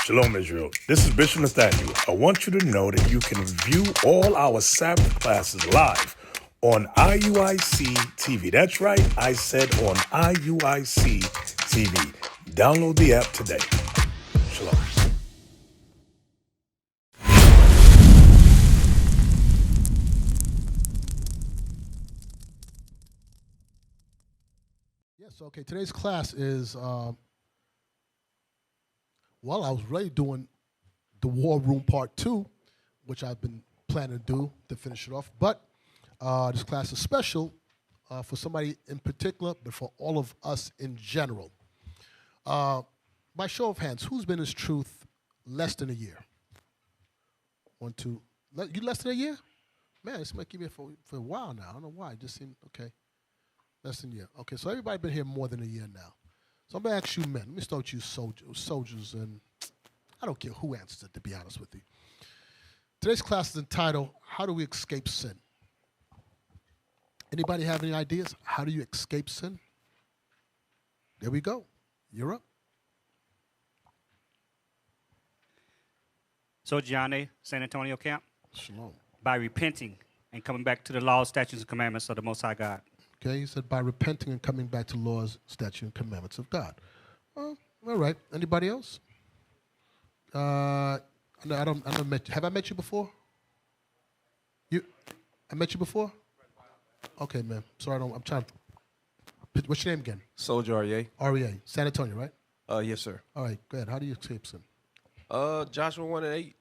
Shalom, Israel. This is Bishop Nathaniel. I want you to know that you can view all our Sabbath classes live on IUIC TV. That's right, I said on IUIC TV. Download the app today. Shalom. Yes, okay, today's class is, well, I was really doing the War Room Part 2, which I've been planning to do to finish it off. But this class is special for somebody in particular, but for all of us in general. By show of hands, who's been in this truth less than a year? 1, 2. You less than a year? Man, this might keep me for a while now. I don't know why. It just seemed, okay. Less than a year. Okay, so everybody been here more than a year now. So I'm going to ask you men. Let me start with you soldiers, and I don't care who answers it, to be honest with you. Today's class is entitled, How Do We Escape Sin? Anybody have any ideas? How do you escape sin? There we go. You're up. So, Gianni, San Antonio camp, Shalom. by repenting and coming back to the laws, statutes, and commandments of the Most High God. Okay, he said by repenting and coming back to laws, statutes, and commandments of God. All right. Anybody else? I don't met you. Have I met you before? I met you before? Okay, man. Sorry, I'm trying to. What's your name again? Soldier REA. REA. San Antonio, right? Yes, sir. All right, go ahead. How do you escape sin? Joshua 1:8.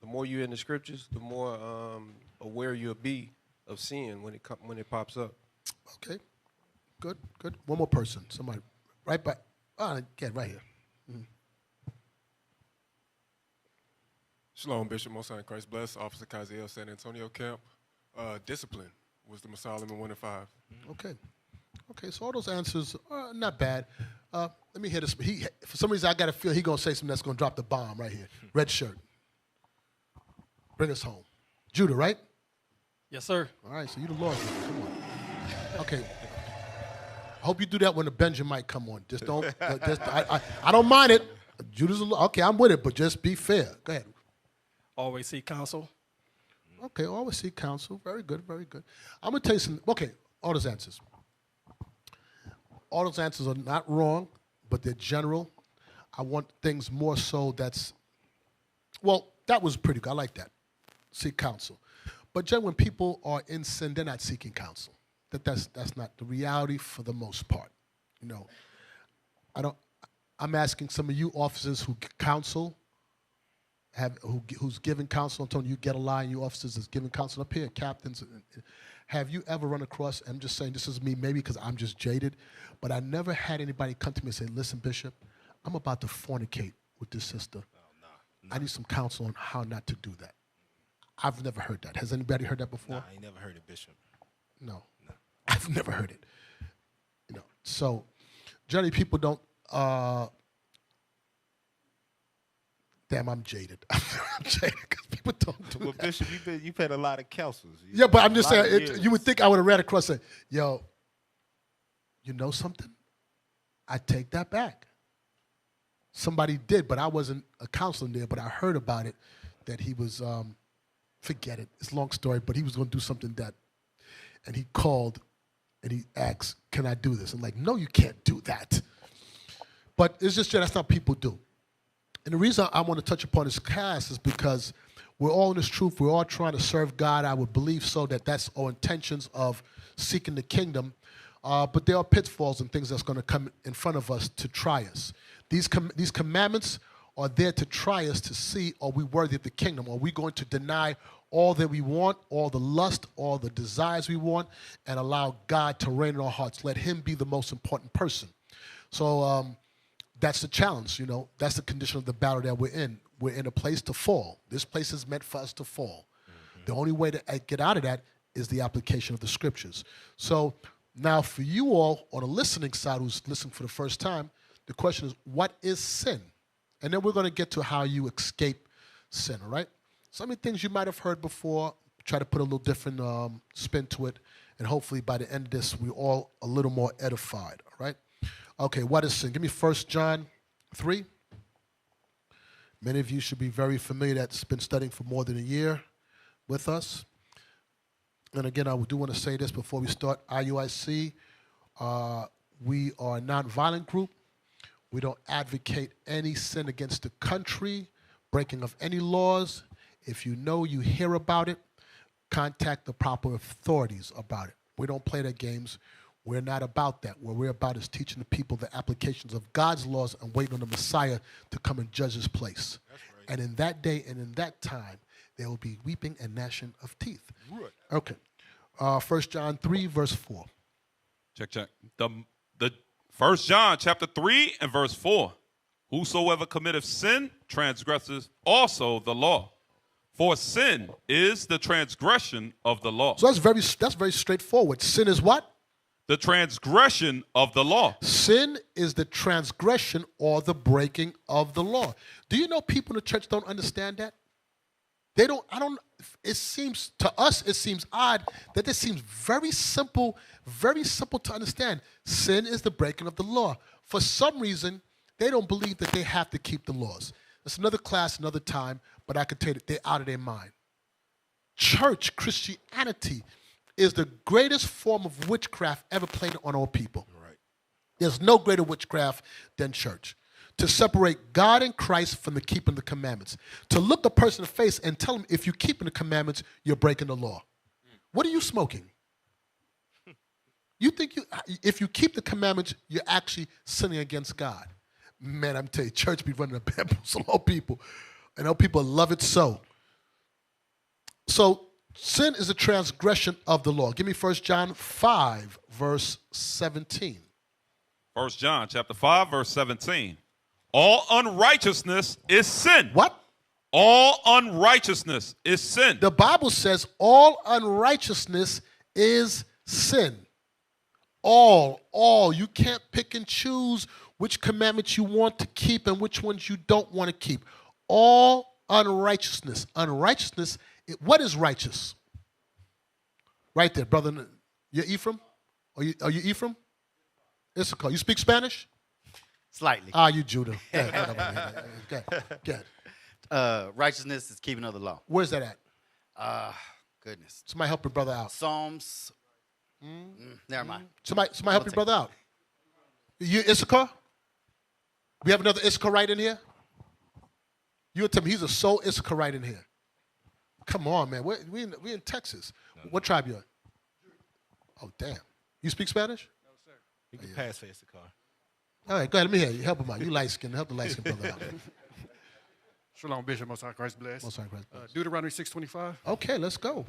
The more you're in the scriptures, the more aware you'll be of sin when it pops up. Okay, good. One more person. Somebody right back. Again, right here. Mm-hmm. Shalom, Bishop Most High in Christ bless, Officer Kaziel, San Antonio camp. Discipline was the Solomon 1 and 5. Okay, so all those answers are not bad. Let me hear this. For some reason, I got to feel he's going to say something that's going to drop the bomb right here. Red shirt. Bring us home. Judah, right? Yes, sir. All right, so you the Lord. Come on. Okay. I hope you do that when the Benjamin might come on. Just don't. I don't mind it. Judah's okay. I'm with it, but just be fair. Go ahead. Always seek counsel. Okay, always seek counsel. Very good, very good. I'm going to tell you some. Okay, all those answers. All those answers are not wrong, but they're general. I want things more so that's, well, that was pretty good. I like that. Seek counsel. But generally, when people are in sin, they're not seeking counsel. That's not the reality for the most part. You know, I'm asking some of you officers who counsel, who's giving counsel. I'm telling you get a lie, you officers that's giving counsel up here, captains. Have you ever run across, I'm just saying this is me, maybe because I'm just jaded, but I never had anybody come to me and say, listen, Bishop, I'm about to fornicate with this sister. No. I need some counsel on how not to do that. I've never heard that. Has anybody heard that before? No, I ain't never heard it, Bishop. No. I've never heard it. You know, so generally people don't, damn, I'm jaded. I'm jaded because people don't do Well, that. Bishop, you've had a lot of counsels. Yeah, but I'm just A lot saying, of you would think I would have ran across and said, yo, you know something? I take that back. Somebody did, but I wasn't a counselor there, but I heard about it, that he was, forget it, it's a long story, but he was going to do something that, and he called and he asked, can I do this? I'm like, no, you can't do that. But it's just that's not what people do. And the reason I want to touch upon this class is because we're all in this truth. We're all trying to serve God. I would believe so that that's our intentions of seeking the kingdom. But there are pitfalls and things that's going to come in front of us to try us. These commandments are there to try us to see, are we worthy of the kingdom? Are we going to deny all that we want, all the lust, all the desires we want, and allow God to reign in our hearts? Let him be the most important person. So that's the challenge, you know. That's the condition of the battle that we're in. We're in a place to fall. This place is meant for us to fall. Mm-hmm. The only way to get out of that is the application of the scriptures. So now for you all on the listening side who's listening for the first time, the question is, what is sin? And then we're going to get to how you escape sin, all right? Some of the things you might have heard before, try to put a little different spin to it, and hopefully by the end of this, we're all a little more edified, all right? Okay, what is sin? Give me 1 John 3. Many of you should be very familiar that's been studying for more than a year with us. And again, I do want to say this before we start. IUIC, we are a nonviolent group. We don't advocate any sin against the country, breaking of any laws. If you know, you hear about it, contact the proper authorities about it. We don't play their games. We're not about that. What we're about is teaching the people the applications of God's laws and waiting on the Messiah to come and judge his place. That's right. And in that day and in that time, there will be weeping and gnashing of teeth. Right. Okay. 1 John 3, verse 4. Check. The 1 John chapter 3 and verse 4. Whosoever committeth sin transgresses also the law. For sin is the transgression of the law. So that's very straightforward. Sin is what? The transgression of the law. Sin is the transgression or the breaking of the law. Do you know people in the church don't understand that? It seems, to us, it seems odd that this seems very simple to understand. Sin is the breaking of the law. For some reason, they don't believe that they have to keep the laws. It's another class, another time, but I can tell you that they're out of their mind. Church Christianity is the greatest form of witchcraft ever played on our people. Right. There's no greater witchcraft than church. To separate God and Christ from the keeping of the commandments. To look a person in the face and tell them if you're keeping the commandments, you're breaking the law. What are you smoking? You think if you keep the commandments, you're actually sinning against God. Man, I'm telling you, church be running a bamboozle on people. And our people love it so. So, sin is a transgression of the law. Give me 1 John 5, verse 17. 1 John chapter 5, verse 17. All unrighteousness is sin. What? All unrighteousness is sin. The Bible says all unrighteousness is sin. All. You can't pick and choose which commandments you want to keep and which ones you don't want to keep. All unrighteousness. Unrighteousness, what is righteous? Right there, brother. You're Ephraim? Are you Ephraim? Issachar. You speak Spanish? Slightly. You Judah. Good. Righteousness is keeping of the law. Where's that at? Goodness. Somebody help your brother out. Psalms. Never mind. Somebody help your brother out. You Issachar? We have another Issacharite in here? You would tell me he's a sole Issacharite in here. Come on, man. We in Texas. What tribe you in? Oh, damn. You speak Spanish? No, sir. You can pass for Issachar. All right, go ahead. Let me hear you. Help him out. You light-skinned. Help the light-skinned brother out. Shalom, Bishop, Most High Christ bless. Most High Christ bless. Deuteronomy 6:25. Okay, let's go.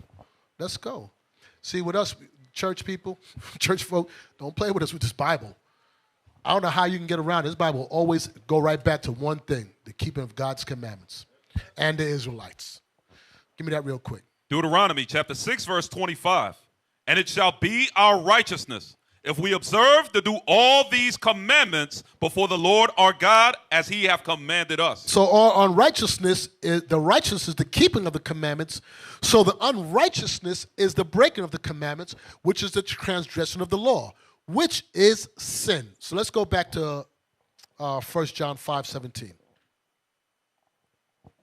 See, with us, church people, church folk, don't play with us with this Bible. I don't know how you can get around it. This Bible will always go right back to one thing, the keeping of God's commandments and the Israelites. Give me that real quick. Deuteronomy chapter 6, verse 25. And it shall be our righteousness if we observe to do all these commandments before the Lord our God as he hath commanded us. So our unrighteousness is the righteousness is the keeping of the commandments. So the unrighteousness is the breaking of the commandments, which is the transgression of the law, which is sin. So let's go back to 1 John 5:17.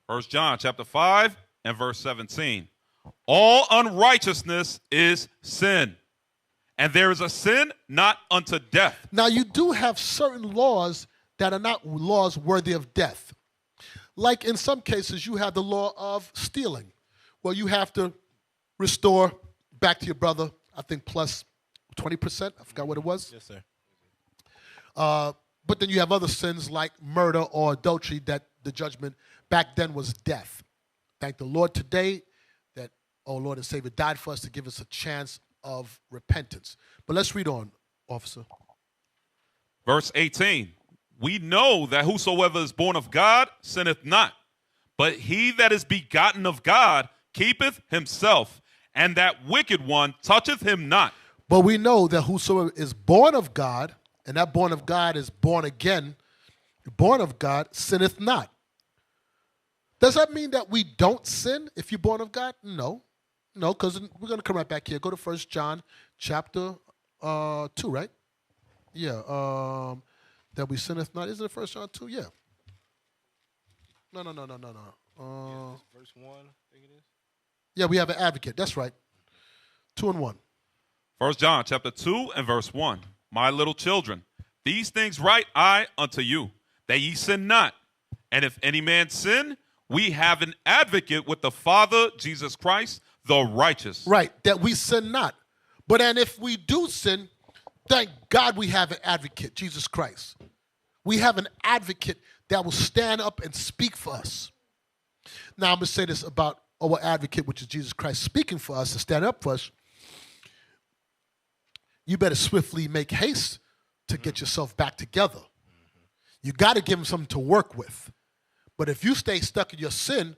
1 John chapter 5 and verse 17. All unrighteousness is sin. And there is a sin not unto death. Now, you do have certain laws that are not laws worthy of death. Like in some cases, you have the law of stealing. Well, you have to restore back to your brother, I think plus 20%. I forgot what it was. Yes, sir. But then you have other sins like murder or adultery that the judgment back then was death. Thank the Lord today that, oh, Lord and Savior died for us to give us a chance of repentance. But let's read on, officer. Verse 18. We know that whosoever is born of God sinneth not, but he that is begotten of God keepeth himself, and that wicked one toucheth him not. But we know that whosoever is born of God, and that born of God is born again, born of God sinneth not. Does that mean that we don't sin if you're born of God? No. No, because we're going to come right back here. Go to 1 John chapter 2, right? Yeah. That we sinneth not. Isn't it 1 John 2? Yeah. No. Verse 1, I think it is. Yeah, we have an advocate. That's right. 2 and 1. 1 John chapter 2 and verse 1. My little children, these things write I unto you, that ye sin not. And if any man sin, we have an advocate with the Father, Jesus Christ, the righteous. Right, that we sin not. But and if we do sin, thank God we have an advocate, Jesus Christ. We have an advocate that will stand up and speak for us. Now, I'm going to say this about our advocate, which is Jesus Christ, speaking for us and stand up for us. You better swiftly make haste to get yourself back together. You got to give him something to work with. But if you stay stuck in your sin,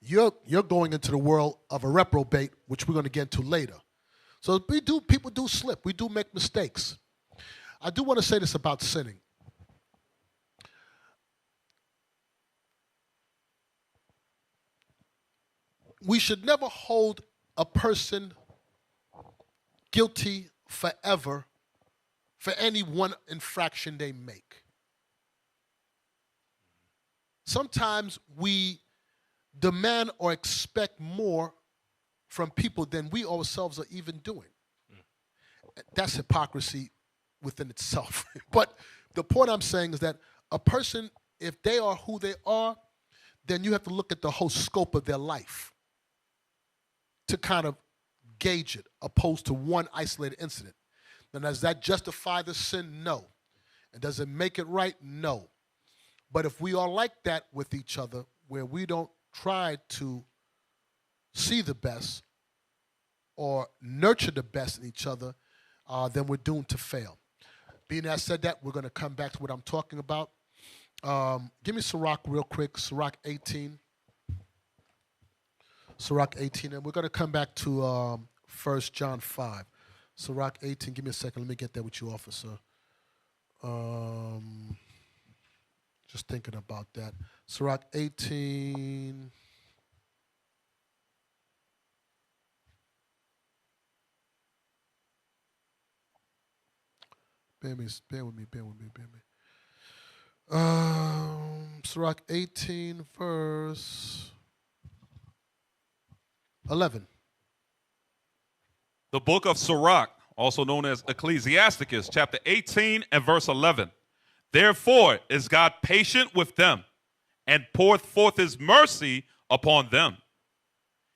you're going into the world of a reprobate, which we're going to get into later. So people do slip. We do make mistakes. I do want to say this about sinning. We should never hold a person guilty forever for any one infraction they make. Sometimes we demand or expect more from people than we ourselves are even doing. That's hypocrisy within itself. But the point I'm saying is that a person, if they are who they are, then you have to look at the whole scope of their life to kind of gauge it, opposed to one isolated incident. Now, does that justify the sin? No. And does it make it right? No. But if we are like that with each other, where we don't try to see the best or nurture the best in each other, then we're doomed to fail. Being that said that, we're going to come back to what I'm talking about. Give me Sirach real quick, Sirach 18. Sirach 18, and we're going to come back to 1 John 5. Sirach 18, give me a second. Let me get there with you, officer. Just thinking about that. Sirach 18. Bear with me. Sirach 18, verse 11. The book of Sirach, also known as Ecclesiasticus, chapter 18 and verse 11. Therefore is God patient with them and poureth forth his mercy upon them.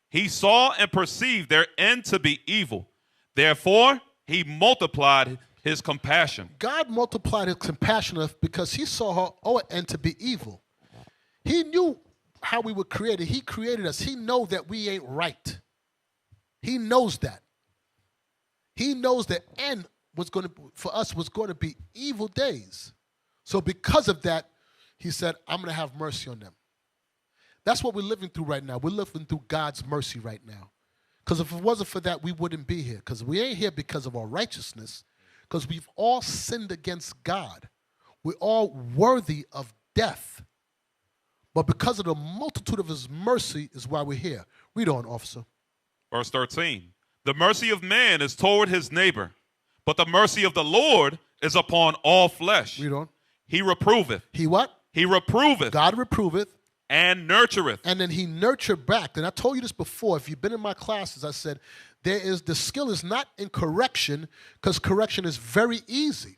He saw and perceived their end to be evil. Therefore he multiplied his compassion. God multiplied his compassion because he saw our end to be evil. He knew how we were created. He created us. He knows that we ain't right. He knows that. He knows the end was going to, for us, was going to be evil days. So because of that, he said, I'm going to have mercy on them. That's what we're living through right now. We're living through God's mercy right now. Because if it wasn't for that, we wouldn't be here. Because we ain't here because of our righteousness. Because we've all sinned against God. We're all worthy of death. But because of the multitude of his mercy is why we're here. Read on, officer. Verse 13. The mercy of man is toward his neighbor, but the mercy of the Lord is upon all flesh. Read on. He reproveth. He what? He reproveth. God reproveth. And nurtureth. And then he nurtured back. And I told you this before. If you've been in my classes, I said, the skill is not in correction, because correction is very easy.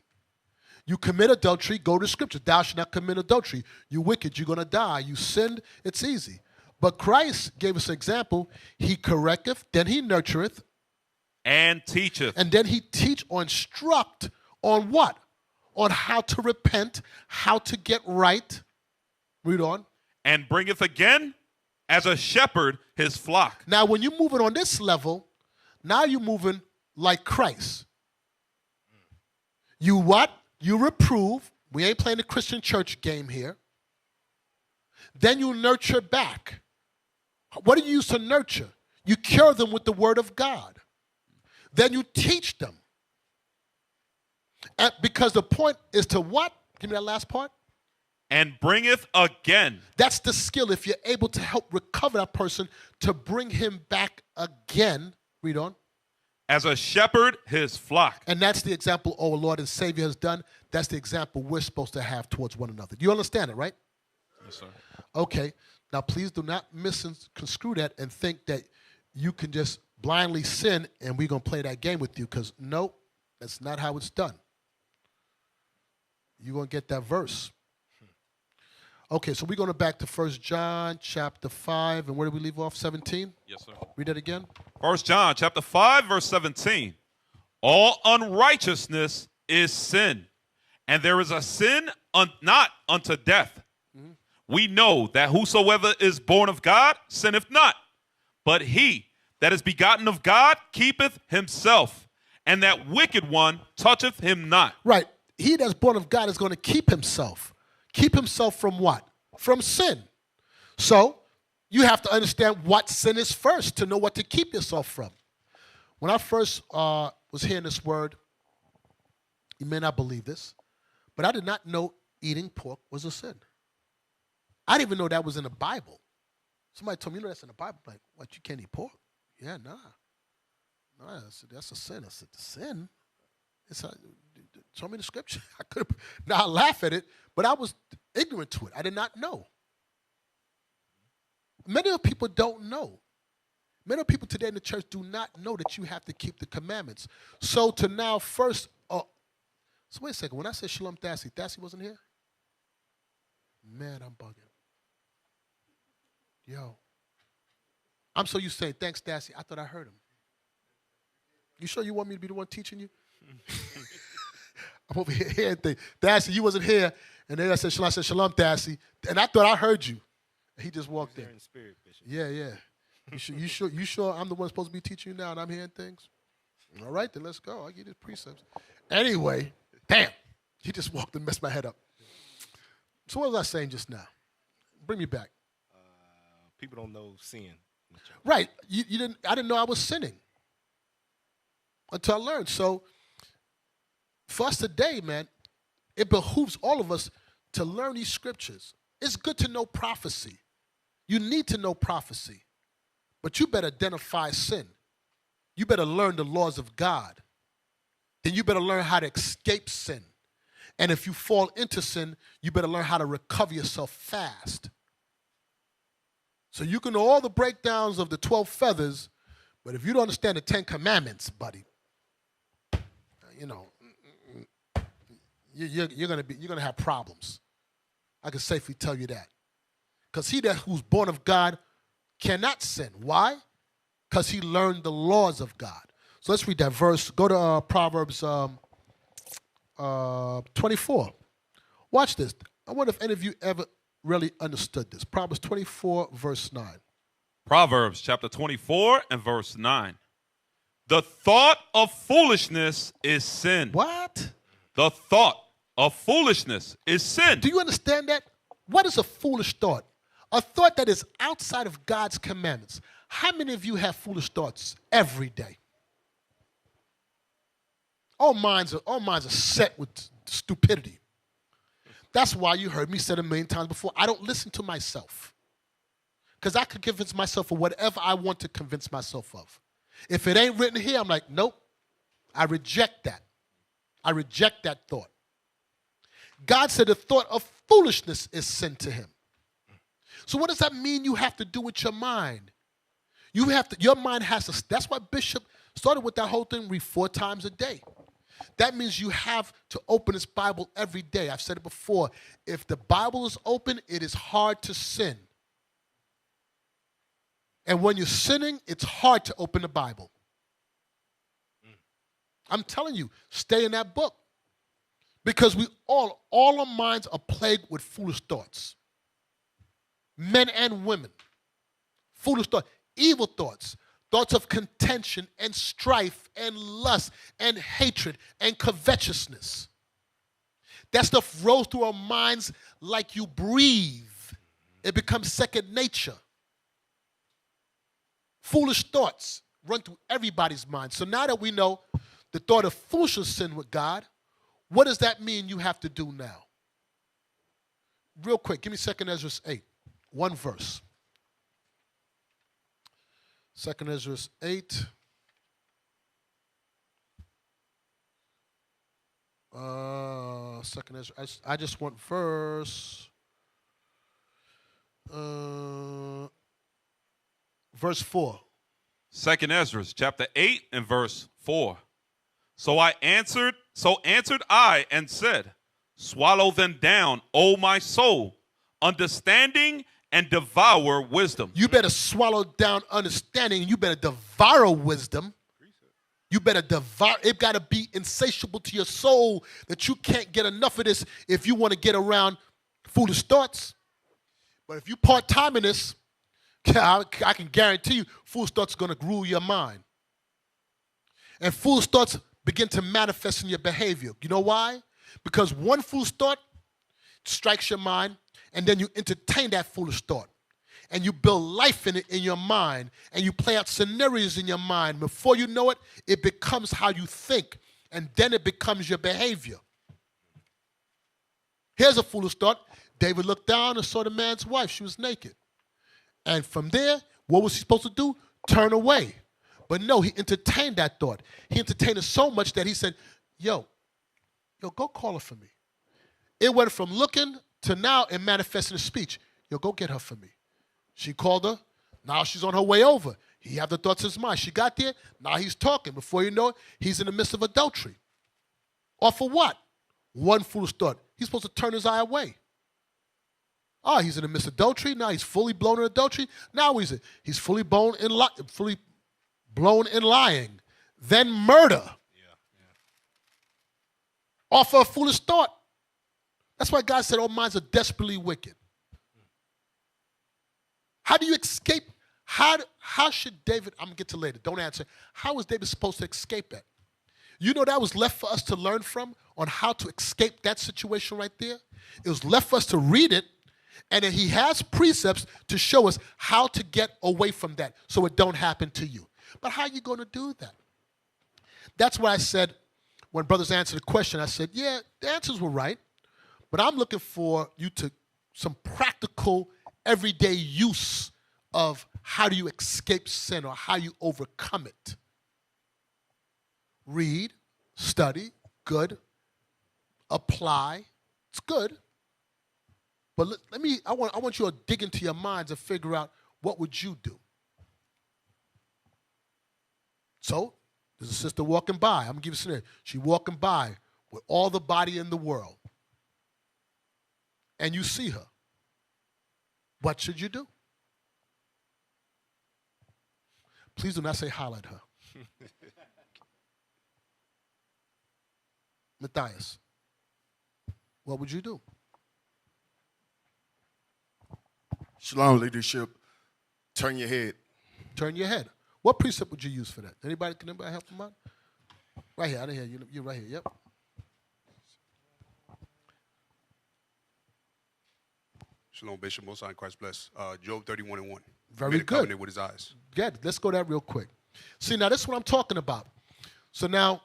You commit adultery, go to scripture. Thou shalt not commit adultery. You wicked, you're going to die. You sinned, it's easy. But Christ gave us an example. He correcteth, then he nurtureth. And teacheth. And then he teach or instruct on what? On how to repent, how to get right. Read on. And bringeth again as a shepherd his flock. Now, when you're moving on this level, now you're moving like Christ. You what? You reprove. We ain't playing the Christian church game here. Then you nurture back. What do you use to nurture? You cure them with the word of God. Then you teach them. And because the point is to what? Give me that last part. And bringeth again. That's the skill. If you're able to help recover that person, to bring him back again. Read on. As a shepherd his flock. And that's the example our Lord and Savior has done. That's the example we're supposed to have towards one another. You understand it, right? Yes, sir. Okay. Now, please do not misconstrue that and think that you can just blindly sin and we're going to play that game with you, because nope, that's not how it's done. You're going to get that verse. Okay, so we're going back to 1 John chapter 5, and where did we leave off? 17? Yes, sir. Read that again. 1 John chapter 5, verse 17. All unrighteousness is sin, and there is a sin not unto death. Mm-hmm. We know that whosoever is born of God sinneth not, but he that is begotten of God keepeth himself, and that wicked one toucheth him not. Right. He that's born of God is going to keep himself. Keep himself from what? From sin. So you have to understand what sin is first to know what to keep yourself from. When I first was hearing this word, you may not believe this, but I did not know eating pork was a sin. I didn't even know that was in the Bible. Somebody told me, you know that's in the Bible. I'm like, what, you can't eat pork? Yeah, nah. No, that's a sin. I said, the sin? Show me the scripture. I could have, now I laugh at it, but I was ignorant to it. I did not know. Many people don't know. Many people today in the church do not know that you have to keep the commandments. So to now first, so wait a second. When I said Shalom Thassi, Thassi wasn't here? Man, I'm bugging. Yo. I'm so used to saying, thanks, Thassi. I thought I heard him. You sure you want me to be the one teaching you? I'm over here hearing things. Thassi, you wasn't here. And then I said, Shalom, Thassi. And I thought I heard you. He just walked in. Spirit, Bishop. Yeah. You sure I'm the one supposed to be teaching you now and I'm hearing things? All right, then let's go. I'll give you the precepts. Anyway, damn. He just walked and messed my head up. So what was I saying just now? Bring me back. People don't know sin. Right. I didn't know I was sinning until I learned. So for us today, man, it behooves all of us to learn these scriptures. It's good to know prophecy. You need to know prophecy. But you better identify sin. You better learn the laws of God. Then you better learn how to escape sin. And if you fall into sin, you better learn how to recover yourself fast. So you can know all the breakdowns of the 12 feathers, but if you don't understand the 10 commandments, buddy, you're gonna have problems. I can safely tell you that. Because he that who's born of God cannot sin. Why? Because he learned the laws of God. So let's read that verse. Go to Proverbs 24. Watch this. I wonder if any of you ever really understood this. Proverbs 24, verse 9. Proverbs chapter 24 and verse 9. The thought of foolishness is sin. What? The thought of foolishness is sin. Do you understand that? What is a foolish thought? A thought that is outside of God's commandments. How many of you have foolish thoughts every day? All minds are set with stupidity. That's why you heard me say it a million times before. I don't listen to myself. Because I can convince myself of whatever I want to convince myself of. If it ain't written here, I'm like, nope. I reject that. I reject that thought. God said the thought of foolishness is sin to him. So what does that mean you have to do with your mind? Your mind has to, that's why Bishop started with that whole thing, read 4 times a day. That means you have to open this Bible every day. I've said it before. If the Bible is open, it is hard to sin. And when you're sinning, it's hard to open the Bible. I'm telling you, stay in that book. Because all our minds are plagued with foolish thoughts. Men and women. Foolish thoughts, evil thoughts. Thoughts of contention and strife and lust and hatred and covetousness. That stuff rolls through our minds like you breathe. It becomes second nature. Foolish thoughts run through everybody's mind. So now that we know the thought of foolishness sin with God, what does that mean you have to do now? Real quick, give me 2 Ezra 8. One verse. 2 Ezra 8. Second Ezra. I just want verse verse 4. Second Ezra, chapter 8 and verse 4. So answered I and said, swallow them down, O my soul, understanding and devour wisdom. You better swallow down understanding, and you better devour wisdom. You better devour. It got to be insatiable to your soul that you can't get enough of this if you want to get around foolish thoughts. But if you part-time in this, I can guarantee you foolish thoughts are going to rule your mind. And foolish thoughts begin to manifest in your behavior. You know why? Because one foolish thought strikes your mind, and then you entertain that foolish thought. And you build life in it in your mind, and you play out scenarios in your mind. Before you know it, it becomes how you think, and then it becomes your behavior. Here's a foolish thought. David looked down and saw the man's wife. She was naked. And from there, what was he supposed to do? Turn away. But no, he entertained that thought. He entertained it so much that he said, yo, go call her for me. It went from looking to now it manifested in speech. Yo, go get her for me. She called her. Now she's on her way over. He had the thoughts in his mind. She got there. Now he's talking. Before you know it, he's in the midst of adultery. Or for what? One foolish thought. He's supposed to turn his eye away. Oh, he's in the midst of adultery. Now he's fully blown in adultery. Now he's fully blown in lying. Then murder. Off of a foolish thought. That's why God said all minds are desperately wicked. How do you escape? How should David, I'm going to get to later, don't answer. How was David supposed to escape that? You know that was left for us to learn from on how to escape that situation right there? It was left for us to read it, and then he has precepts to show us how to get away from that so it don't happen to you. But how are you going to do that? That's why I said, when brothers answered the question, I said, yeah, the answers were right, but I'm looking for you to some practical everyday use of how do you escape sin or how you overcome it. Read, study, good. Apply, it's good. But I want you to dig into your minds and figure out what would you do. So, there's a sister walking by. I'm going to give you a scenario. She's walking by with all the body in the world. And you see her. What should you do? Please do not say holler at her. Matthias, what would you do? Shalom, leadership. Turn your head. Turn your head. What precept would you use for that? Can anybody help him out? Right here, I didn't hear you. You're right here, yep. Shalom, Bishop. Most High, Christ bless. Job 31:1. Very Made a good. covenant with his eyes. Good. Let's go that real quick. See, now this is what I'm talking about. So now,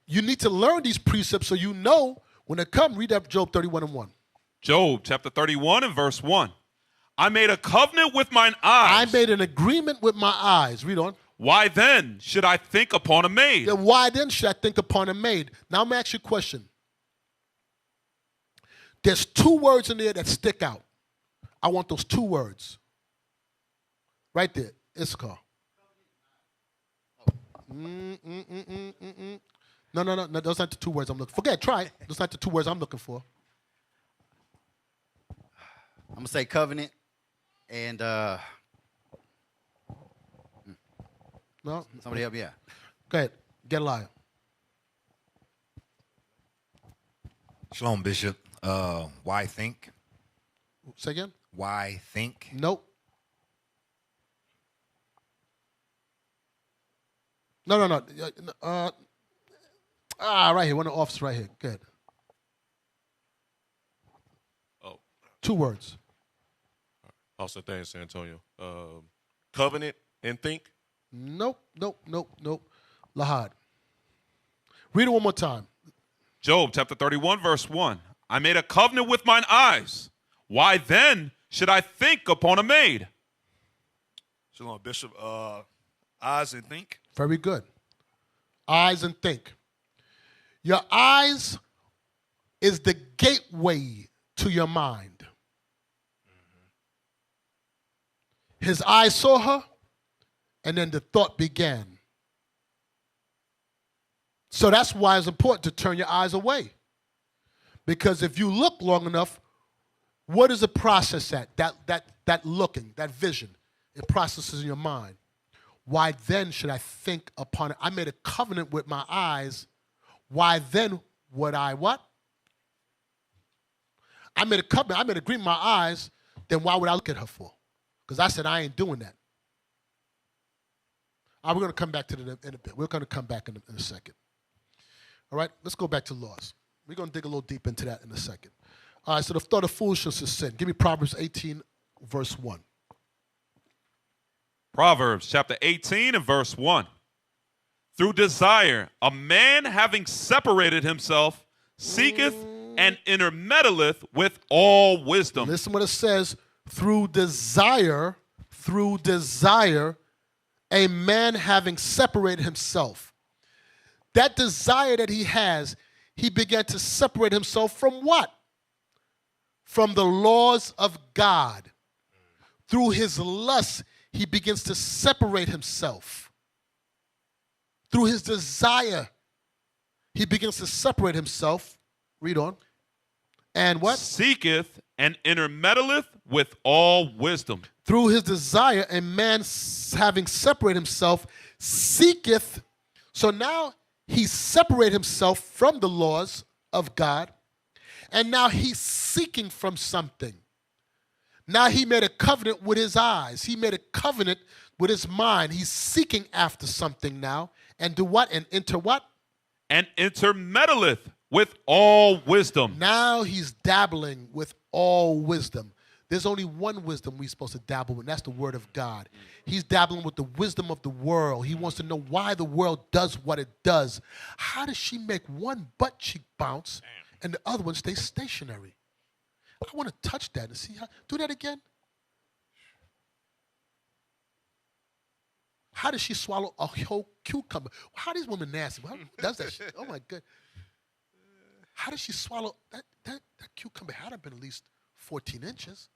you need to learn these precepts so you know when they come. Read that Job 31:1. Job chapter 31 and verse 1. I made a covenant with mine eyes. I made an agreement with my eyes. Read on. Why then should I think upon a maid? Then why then should I think upon a maid? Now I'm going to ask you a question. There's two words in there that stick out. I want those two words. Right there. Issachar. No. Those aren't the two words I'm looking for. Forget, try it. Those aren't the two words I'm looking for. I'm going to say covenant and No? somebody help me out. Go ahead. Get a liar. Shalom, Bishop. Why think? Say again? Why think? Nope. No. Right here. One of the officers right here. Good. Oh. Two words. Also, thanks, San Antonio. Covenant and think. Nope. Lahad. Read it one more time. Job chapter 31 verse 1. I made a covenant with mine eyes. Why then should I think upon a maid? Shalom, Bishop. Eyes and think. Very good. Eyes and think. Your eyes is the gateway to your mind. His eyes saw her, and then the thought began. So that's why it's important to turn your eyes away. Because if you look long enough, what is the process at? That looking, that vision. It processes in your mind. Why then should I think upon it? I made a covenant with my eyes. Why then would I what? I made a covenant. I made an agreement with my eyes. Then why would I look at her for? Because I said I ain't doing that. All right, we're going to come back to that in a bit. We're going to come back in a second. All right, let's go back to laws. We're going to dig a little deep into that in a second. All right, so the thought of foolishness is sin. Give me Proverbs 18, verse 1. Proverbs chapter 18 and verse 1. Through desire, a man having separated himself seeketh and intermeddleth with all wisdom. Listen what it says. Through desire, a man having separated himself. That desire that he has, he began to separate himself from what? From the laws of God. Through his lust, he begins to separate himself. Through his desire, he begins to separate himself. Read on. And what? Seeketh and intermeddleth with all wisdom. Through his desire, a man having separated himself, seeketh. So now he separated himself from the laws of God, and now he's seeking from something. Now he made a covenant with his eyes. He made a covenant with his mind. He's seeking after something now. And do what? And enter what? And intermeddleth with all wisdom. Now he's dabbling with all wisdom. There's only one wisdom we're supposed to dabble with, and that's the word of God. He's dabbling with the wisdom of the world. He wants to know why the world does what it does. How does she make one butt cheek bounce and the other one stay stationary? I want to touch that and see how. Do that again. How does she swallow a whole cucumber? How are these women nasty? How does that shit? Oh, my God. How does she swallow that cucumber? Had to have been at least 14 inches.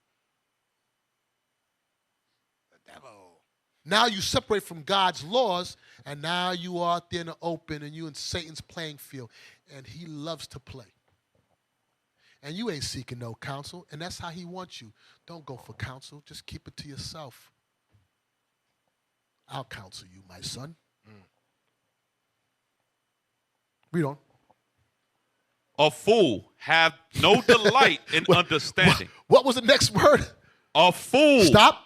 The devil. Now you separate from God's laws, and now you are out there in the open, and you in Satan's playing field, and he loves to play. And you ain't seeking no counsel, and that's how he wants you. Don't go for counsel. Just keep it to yourself. I'll counsel you, my son. Read on. A fool have no delight in understanding. What was the next word? A fool. Stop.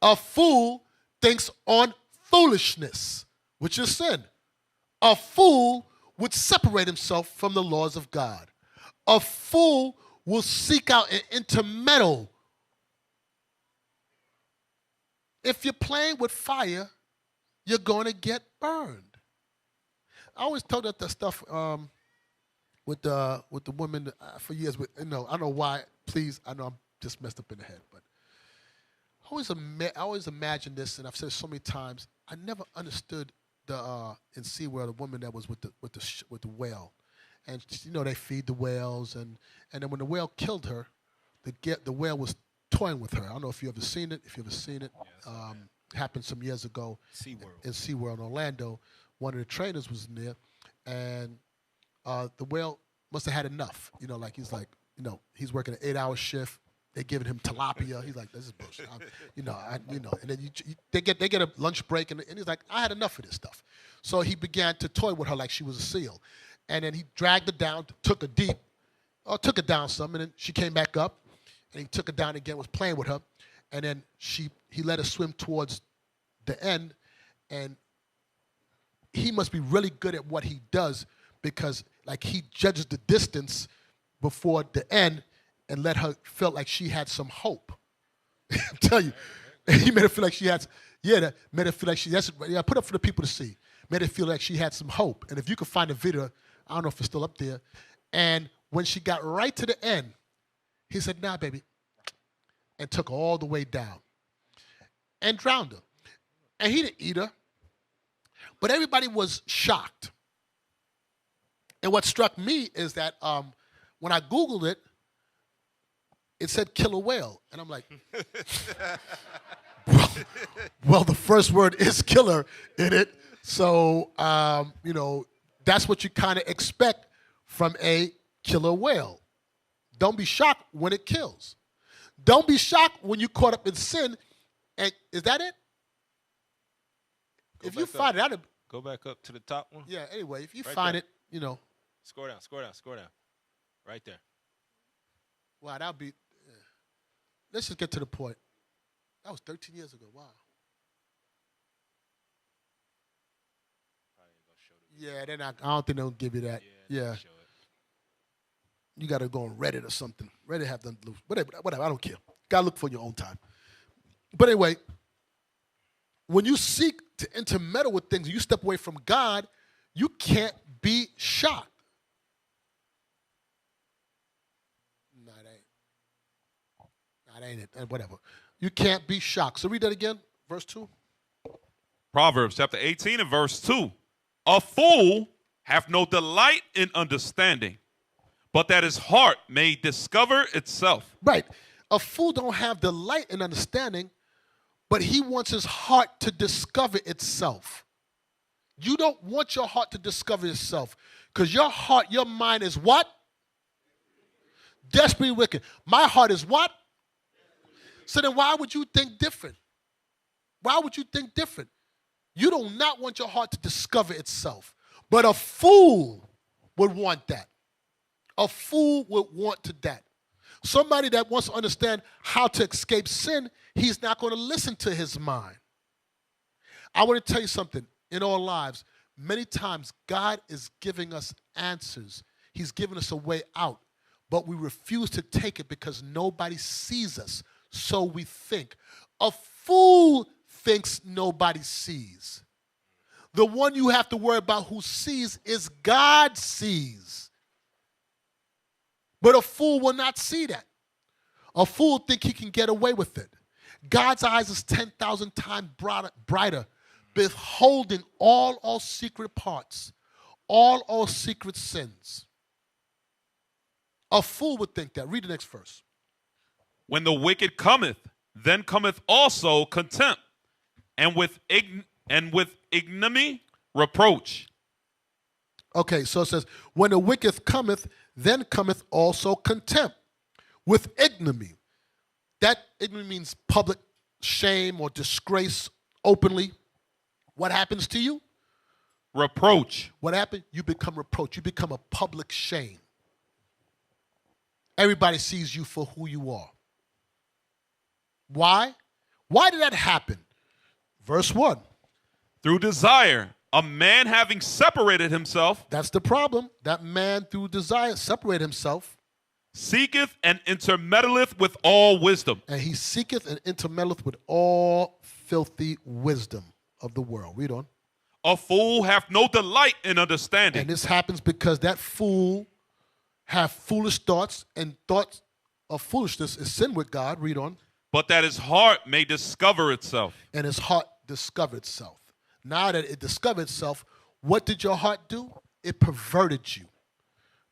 A fool thinks on foolishness, which is sin. A fool would separate himself from the laws of God. A fool will seek out and intermeddle. If you're playing with fire, you're going to get burned. I always told that stuff with the women for years. I don't know why. Please, I know I'm just messed up in the head, but I always imagined this, and I've said it so many times. I never understood in SeaWorld, the woman that was with the whale, and they feed the whales, and then when the whale killed her, the whale was toying with her. I don't know if you ever seen it. If you ever seen it, yes, happened some years ago in SeaWorld in Orlando. One of the trainers was in there, and the whale must have had enough. He's working an 8-hour shift. They're giving him tilapia. He's like, this is bullshit. And then they get a lunch break, and he's like, I had enough of this stuff. So he began to toy with her like she was a seal. And then he dragged her down, took her down some, and then she came back up, and he took her down again, was playing with her, and then he let her swim towards the end, and he must be really good at what he does, because he judges the distance before the end and let her feel like she had some hope. I'm telling you, he made her feel like she had. Made her feel like put up for the people to see. Made her feel like she had some hope. And if you could find a video, I don't know if it's still up there. And when she got right to the end, he said, "Nah, baby," and took her all the way down and drowned her. And he didn't eat her, but everybody was shocked. And what struck me is that when I Googled it, it said kill a whale. And I'm like, bro, Well, the first word is killer in it. So, that's what you kind of expect from a killer whale. Don't be shocked when it kills. Don't be shocked when you're caught up in sin. And is that it? If you find it, Go back up to the top one. yeah, anyway, if you Right find there. it, Score down, score down, score down. Right there. wow, that'll be, let's just get to the point. That was 13 years ago, wow. Yeah, they're not, I don't think they'll give you that. Yeah. Show it. You got to go on Reddit or something. Reddit have them, whatever, I don't care. Got to look for your own time. But anyway, when you seek to intermeddle with things, you step away from God, you can't be shocked. No, that ain't it. Whatever. You can't be shocked. So read that again, verse 2. Proverbs chapter 18 and verse 2. A fool hath no delight in understanding, but that his heart may discover itself. Right. A fool don't have delight in understanding, but he wants his heart to discover itself. You don't want your heart to discover itself because your heart, your mind is what? Desperately wicked. My heart is what? So then why would you think different? Why would you think different? You do not want your heart to discover itself. But a fool would want that. A fool would want to that. Somebody that wants to understand how to escape sin, he's not going to listen to his mind. I want to tell you something. In our lives, many times God is giving us answers. He's giving us a way out. But we refuse to take it because nobody sees us. So we think. A fool thinks nobody sees. The one you have to worry about who sees is God sees. But a fool will not see that. A fool think he can get away with it. God's eyes is 10,000 times brighter, beholding all our secret parts, all our secret sins. A fool would think that. Read the next verse. When the wicked cometh, then cometh also contempt, and with ignominy reproach. Okay, so it says, when the wicked cometh, then cometh also contempt, with ignominy. That ignominy means public shame or disgrace openly. What happens to you? Reproach. What happened? You become reproach. You become a public shame. Everybody sees you for who you are. Why? Why did that happen? Verse 1. Through desire, a man having separated himself. That's the problem. That man through desire separated himself. Seeketh and intermeddleth with all wisdom. And he seeketh and intermeddleth with all filthy wisdom of the world. Read on. A fool hath no delight in understanding. And this happens because that fool have foolish thoughts, and thoughts of foolishness is sin with God. Read on. But that his heart may discover itself. And his heart discovered itself. Now that it discovered itself, what did your heart do? It perverted you.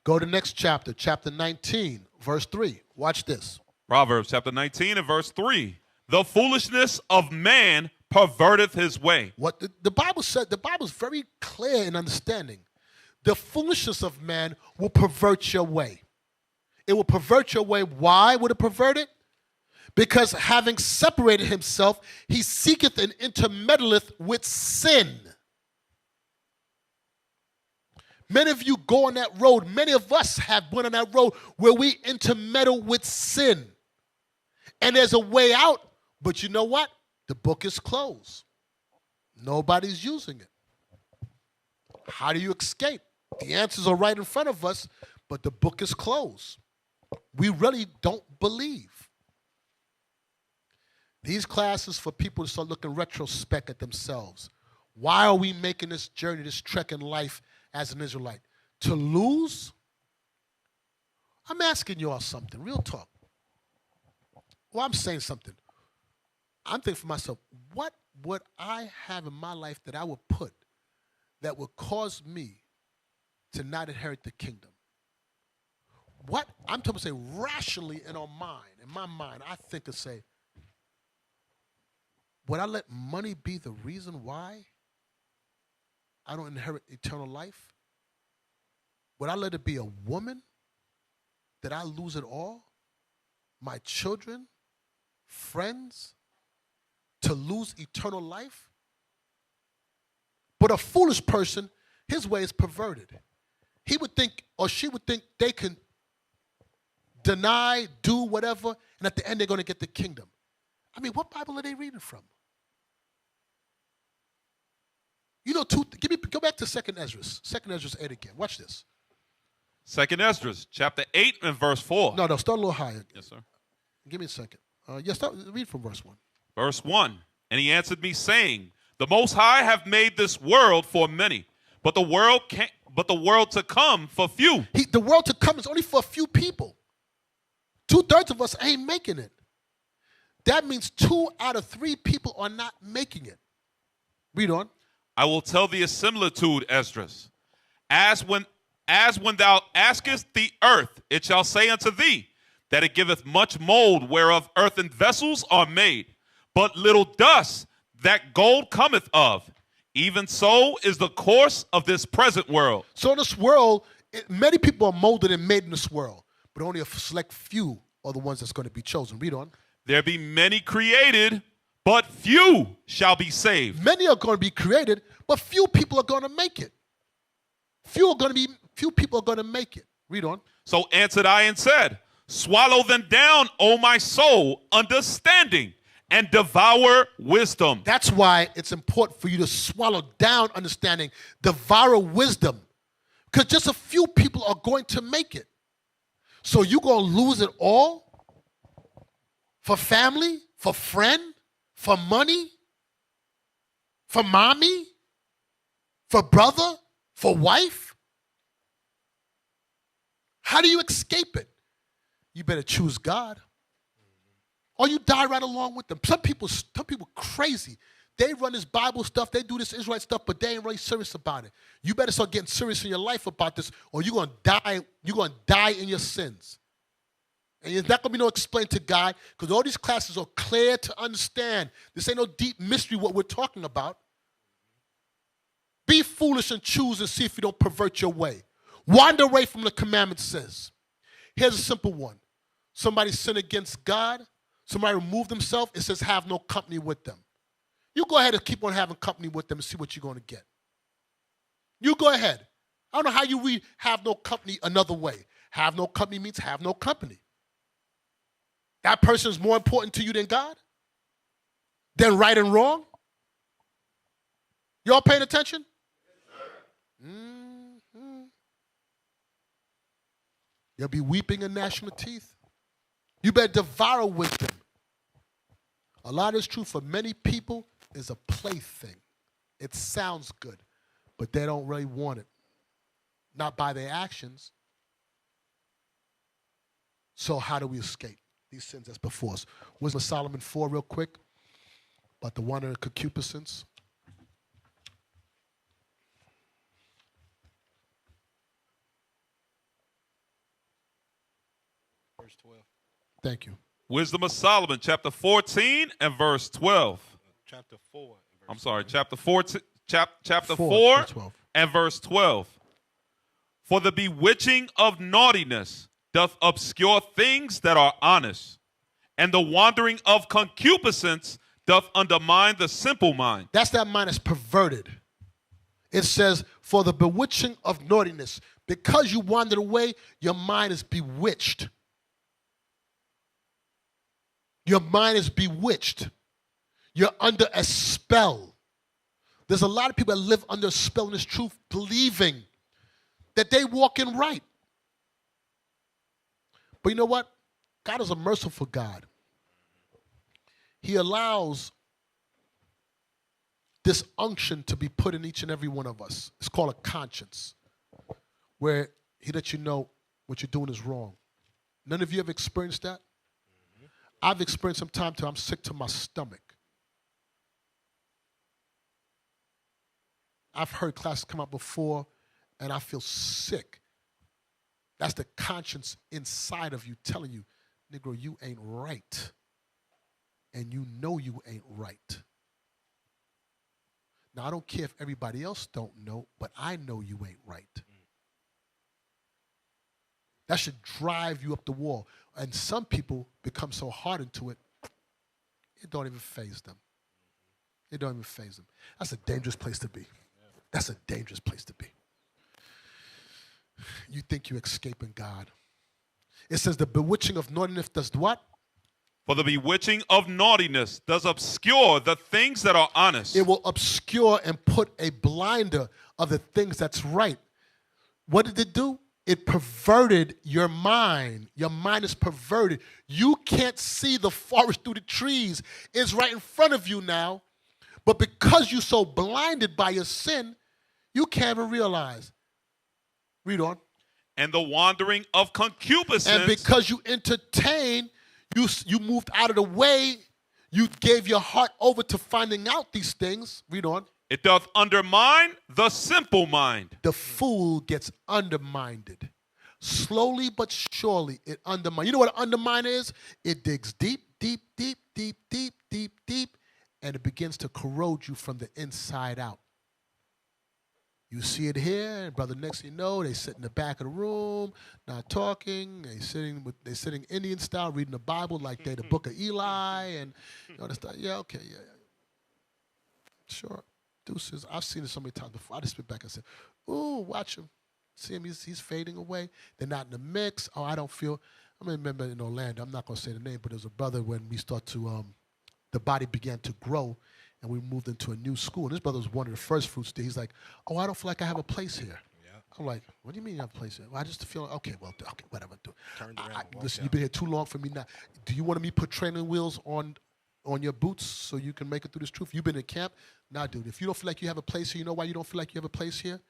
Go to the next chapter, chapter 19, verse 3. Watch this. Proverbs chapter 19 and verse 3. The foolishness of man perverteth his way. What the Bible said, the Bible is very clear in understanding. The foolishness of man will pervert your way. It will pervert your way. Why would it pervert it? Because having separated himself, he seeketh and intermeddleth with sin. Many of you go on that road. Many of us have went on that road where we intermeddle with sin. And there's a way out, but you know what? The book is closed. Nobody's using it. How do you escape? The answers are right in front of us, but the book is closed. We really don't believe. These classes for people to start looking retrospect at themselves. Why are we making this journey, this trek in life as an Israelite? To lose? I'm asking you all something, real talk. Well, I'm saying something. I'm thinking for myself, what would I have in my life that I would put that would cause me to not inherit the kingdom? What? I'm talking to say rationally in our mind, in my mind, I think and say, would I let money be the reason why I don't inherit eternal life? Would I let it be a woman that I lose it all? My children, friends, to lose eternal life? But a foolish person, his way is perverted. He would think, or she would think, they can deny, do whatever, and at the end they're going to get the kingdom. I mean, what Bible are they reading from? You know, go back to 2nd Esdras. 2nd Esdras 8 again. Watch this. 2nd Esdras, chapter 8 and verse 4. No, start a little higher. Yes, sir. Give me a second. Read from verse 1. Verse 1. And he answered me, saying, the Most High have made this world for many, but the world to come for few. The world to come is only for a few people. 2/3 of us ain't making it. That means 2 out of 3 people are not making it. Read on. I will tell thee a similitude, Esdras. As when thou askest the earth, it shall say unto thee, that it giveth much mold whereof earthen vessels are made, but little dust that gold cometh of. Even so is the course of this present world. So in this world, many people are molded and made in this world, but only a select few are the ones that's going to be chosen. Read on. There be many created, but few shall be saved. Many are going to be created, but few people are going to make it. Few people are going to make it. Read on. So answered I and said, swallow them down, O my soul, understanding, and devour wisdom. That's why it's important for you to swallow down understanding, devour wisdom, because just a few people are going to make it. So you're going to lose it all for family, for friend, for money, for mommy, for brother, for wife? How do you escape it? You better choose God. Or you die right along with them. Some people crazy. They run this Bible stuff, they do this Israelite stuff, but they ain't really serious about it. You better start getting serious in your life about this, or you're gonna die in your sins. And there's not gonna be no explain to God, because all these classes are clear to understand. This ain't no deep mystery what we're talking about. Be foolish and choose and see if you don't pervert your way. Wander away from the commandment says. Here's a simple one. Somebody sin against God, somebody remove themselves, it says have no company with them. You go ahead and keep on having company with them and see what you're going to get. You go ahead. I don't know how you read have no company another way. Have no company means have no company. That person is more important to you than God? Than right and wrong? Y'all paying attention? Mm-hmm. You'll be weeping and gnashing of teeth. You better devour wisdom. A lot of this truth for many people is a plaything. It sounds good, but they don't really want it. Not by their actions. So how do we escape these sins that's before us? Wisdom of Solomon 4 real quick, about the wonder and concupiscence. Verse 12. Thank you. Wisdom of Solomon, chapter 14 and verse 12. Chapter 4. I'm sorry, chapter 14, chapter 4 verse 12. and verse 12. For the bewitching of naughtiness doth obscure things that are honest, and the wandering of concupiscence doth undermine the simple mind. That's that mind that's perverted. It says, for the bewitching of naughtiness, because you wandered away, your mind is bewitched. Your mind is bewitched. You're under a spell. There's a lot of people that live under a spell in this truth, believing that they walk in right. But you know what? God is a merciful God. He allows this unction to be put in each and every one of us. It's called a conscience, where he lets you know what you're doing is wrong. None of you have experienced that? I've experienced some time till I'm sick to my stomach. I've heard classes come out before, and I feel sick. That's the conscience inside of you telling you, Negro, you ain't right. And you know you ain't right. Now, I don't care if everybody else don't know, but I know you ain't right. That should drive you up the wall. And some people become so hardened to it, it don't even faze them. It don't even faze them. That's a dangerous place to be. That's a dangerous place to be. You think you're escaping God. It says the bewitching of naughtiness does what? For the bewitching of naughtiness does obscure the things that are honest. It will obscure and put a blinder of the things that's right. What did it do? It perverted your mind. Your mind is perverted. You can't see the forest through the trees. It's right in front of you now. But because you're so blinded by your sin, you can't even realize. Read on. And the wandering of concupiscence. And because you entertain, you moved out of the way, you gave your heart over to finding out these things. Read on. It doth undermine the simple mind. The fool gets undermined. Slowly but surely it undermines. You know what an undermine is? It digs deep, deep, deep, deep, deep, deep, deep, and it begins to corrode you from the inside out. You see it here, and brother, next thing you know, they sit in the back of the room, not talking. They sitting Indian style, reading the Bible like they're the book of Eli, and you know, stuff. Yeah, okay, yeah. Sure. Deuces. I've seen it so many times before. I just spit back and said, ooh, watch him. See him, he's fading away. They're not in the mix. Oh, I don't feel. I remember in Orlando, I'm not going to say the name, but there was a brother when we start to, the body began to grow, and we moved into a new school. And this brother was one of the first fruits there. He's like, oh, I don't feel like I have a place here. Yeah. I'm like, what do you mean you have a place here? Well, I just feel, okay, well, okay, whatever. Listen, you've been here too long for me now. Do you want me to put training wheels on your boots so you can make it through this truth? You've been in camp? Nah, dude, if you don't feel like you have a place here, you know why you don't feel like you have a place here?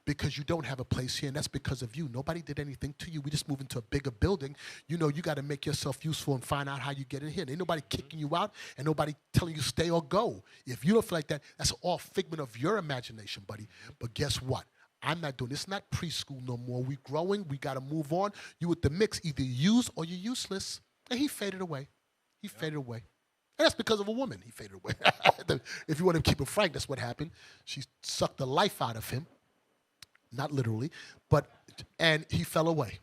Because you don't have a place here, and that's because of you. Nobody did anything to you. We just moved into a bigger building. You know, you got to make yourself useful and find out how you get in here. Ain't nobody kicking you out, and nobody telling you stay or go. If you don't feel like that, that's all figment of your imagination, buddy. But guess what? I'm not doing this. It's not preschool no more. We growing. We got to move on. You with the mix, either use or you're useless. And he faded away. He faded away. And that's because of a woman. He faded away. If you want to keep it frank, that's what happened. She sucked the life out of him. Not literally, and he fell away.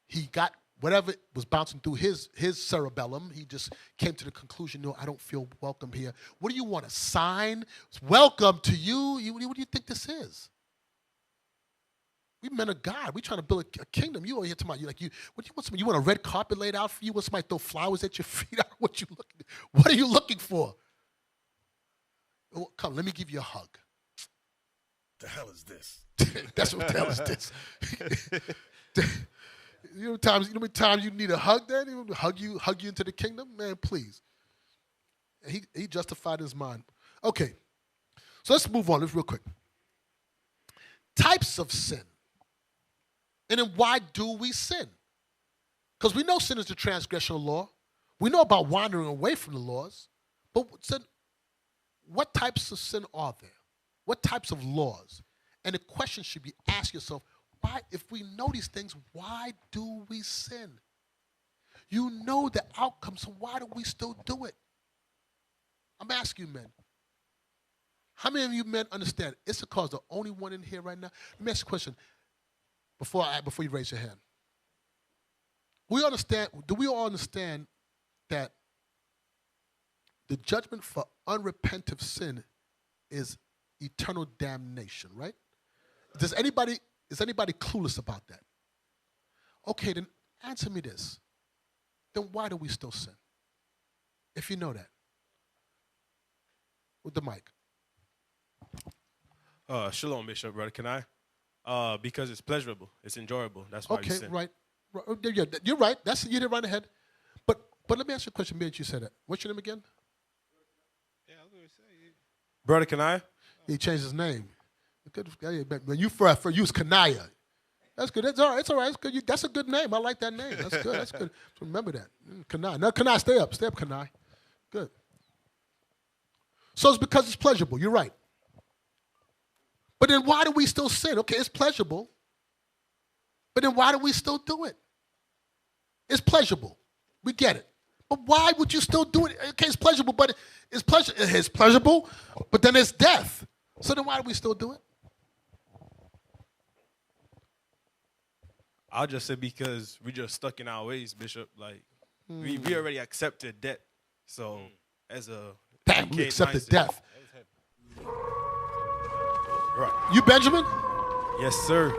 He got whatever was bouncing through his cerebellum. He just came to the conclusion, no, I don't feel welcome here. What do you want, a sign? Welcome to you? What do you think this is? We men of God. We trying to build a kingdom. You over here talking about what do you want? You want a red carpet laid out for you? Want somebody throw flowers at your feet? What are you looking for? Come, let me give you a hug. The hell is this? That's what the hell is this. You know how many times you need a hug then? He hug you into the kingdom? Man, please. And he justified his mind. Okay. So let's move on. Let's real quick. Types of sin. And then why do we sin? Because we know sin is the transgression of law. We know about wandering away from the laws. But what types of sin are there? What types of laws? And the question should be, ask yourself, why, if we know these things, why do we sin? You know the outcome, so why do we still do it? I'm asking you, men. How many of you men understand? Issachar's the only one in here right now. Let me ask you a question before you raise your hand. Do we all understand that the judgment for unrepentant sin is eternal damnation, right? Is anybody clueless about that? Okay, then answer me this. Then why do we still sin? If you know that. With the mic. Shalom, Bishop, brother. Can I? Because it's pleasurable. It's enjoyable. That's why you sin. Right. Yeah, you're right. You did right ahead. But let me ask you a question, man. You said that. What's your name again? Yeah, I was going to say. Brother, can I? He changed his name. When you first used Kanaya. That's good. That's all right. It's all right. That's good. That's a good name. I like that name. That's good. That's good. So remember that. Kanai. No, Kanai, stay up. Stay up, Kanai. Good. So it's because it's pleasurable. You're right. But then why do we still sin? Okay, it's pleasurable. But then why do we still do it? It's pleasurable. We get it. But why would you still do it? Okay, it's pleasurable, but it's pleasurable, but then it's death. So then why do we still do it? I'll just say because we just stuck in our ways, Bishop. Like we already accepted death. So as a Damn, we accepted mindset- death. Right. You Benjamin? Yes, sir.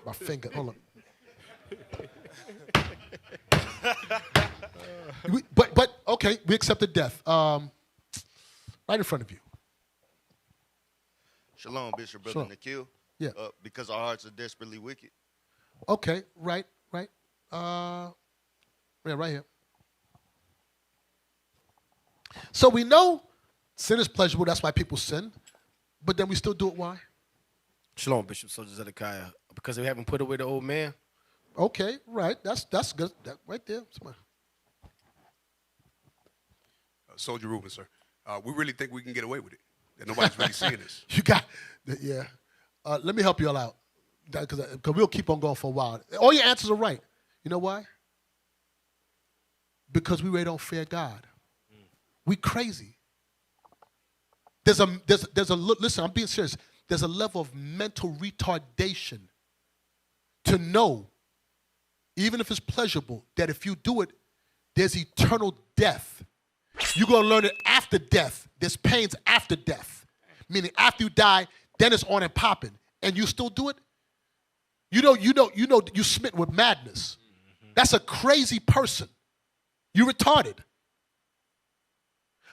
My finger. Hold on. But okay, we accepted death. Right in front of you. Shalom, Bishop, Brother Shalom. Nikhil. Yeah. Because our hearts are desperately wicked. Okay, right. Yeah, right here. So we know sin is pleasurable. That's why people sin. But then we still do it. Why? Shalom, Bishop Soldier Zedekiah. Because we haven't put away the old man. Okay, right. That's good. That right there. Soldier Reuben, sir. We really think we can get away with it. That nobody's really seeing this. You got, yeah. Let me help you all out. Because we'll keep on going for a while. All your answers are right. You know why? Because we really don't fear God. We crazy. There's a listen, I'm being serious. There's a level of mental retardation to know, even if it's pleasurable, that if you do it, there's eternal death. You're going to learn it after death. There's pains after death. Meaning after you die, then it's on and popping. And you still do it? You smitten with madness. That's a crazy person. You're retarded.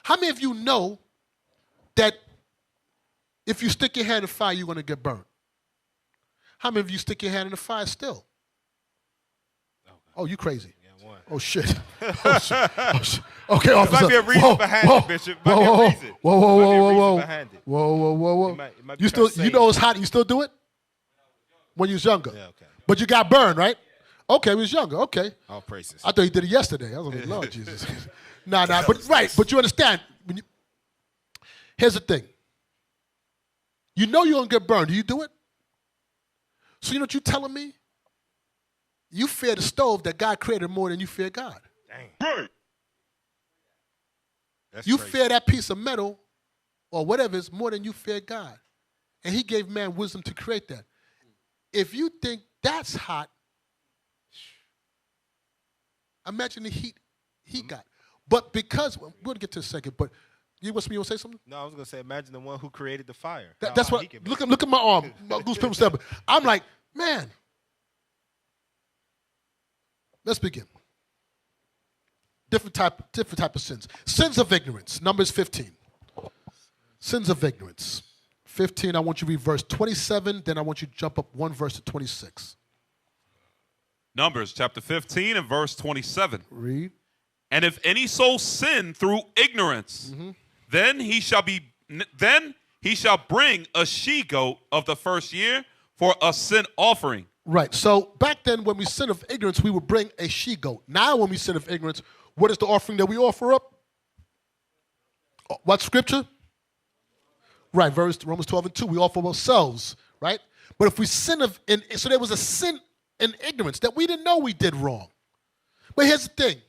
How many of you know that if you stick your hand in the fire, you're going to get burned? How many of you stick your hand in the fire still? Oh, you crazy. Oh, shit. Oh, shit. Oh, shit. Okay, officer. There might be a reason behind it, Bishop. Might be a reason. Whoa. You know it's hot, you still do it? When you was younger. Yeah, okay. But you got burned, right? Okay, we was younger. Okay. All praises. I thought you did it yesterday. I was like, Lord Jesus. Nah, but you understand. Here's the thing. You know you're going to get burned. Do you do it? So you know what you're telling me? You fear the stove that God created more than you fear God. Dang. You fear that piece of metal or whatever is more than you fear God. And he gave man wisdom to create that. If you think that's hot, imagine the heat he got. But because, we're going to get to a second, but you want to say something? No, I was going to say, imagine the one who created the fire. That's what, look at my arm, my goose pimp step. I'm like, man. Let's begin. Different type of sins. Sins of ignorance, Numbers 15. Sins of ignorance. 15, I want you to read verse 27, then I want you to jump up one verse to 26. Nmbers chapter 15 and verse 27. Read. And if any soul sin through ignorance, then he shall bring a she-goat of the first year for a sin offering. Right. So back then when we sin of ignorance, we would bring a she-goat. Now when we sin of ignorance, what is the offering that we offer up? What scripture? Right, Romans 12 and 2, we offer ourselves, right? But if we sin so there was a sin in ignorance that we didn't know we did wrong. But here's the thing.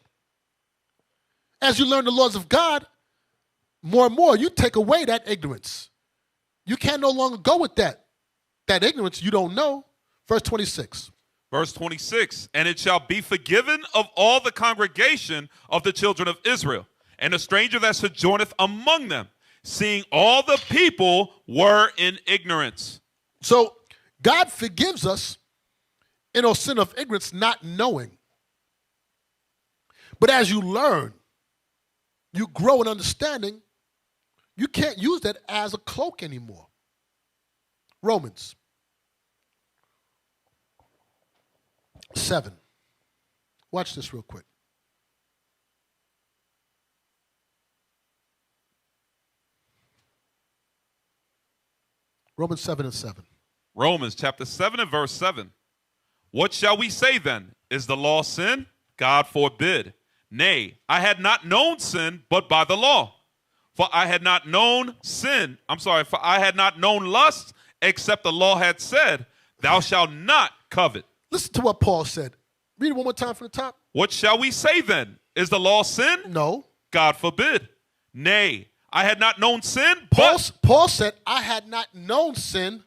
As you learn the laws of God, more and more, you take away that ignorance. You can no longer go with that ignorance you don't know. Verse 26. Verse 26, and it shall be forgiven of all the congregation of the children of Israel, and a stranger that sojourneth among them, seeing all the people were in ignorance. So God forgives us in our sin of ignorance, not knowing. But as you learn, you grow in understanding, you can't use that as a cloak anymore. Romans 7. Watch this real quick. Romans 7 and 7. Romans chapter 7 and verse 7. What shall we say then? Is the law sin? God forbid. Nay, I had not known sin but by the law. For I had not known lust, except the law had said, thou shalt not covet. Listen to what Paul said. Read it one more time from the top. What shall we say then? Is the law sin? No. God forbid. Nay, I had not known sin, Paul said, I had not known sin.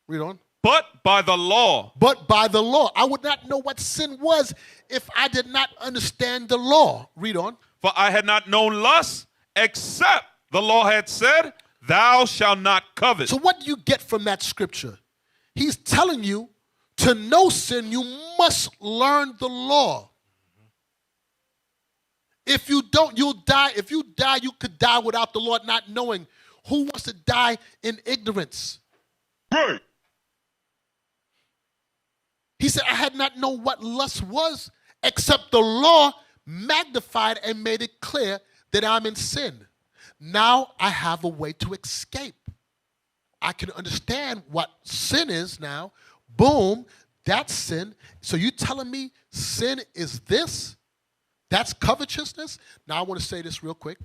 Read on. but by the law. But by the law. I would not know what sin was if I did not understand the law. Read on. For I had not known lust, except the law had said, thou shalt not covet. So what do you get from that scripture? He's telling you to know sin, you must learn the law. If you don't, you'll die. If you die, you could die without the Lord not knowing. Who wants to die in ignorance? Right. He said, I had not known what lust was, except the law magnified and made it clear that I'm in sin. Now I have a way to escape. I can understand what sin is now. Boom, that's sin. So you telling me sin is this? That's covetousness? Now I want to say this real quick.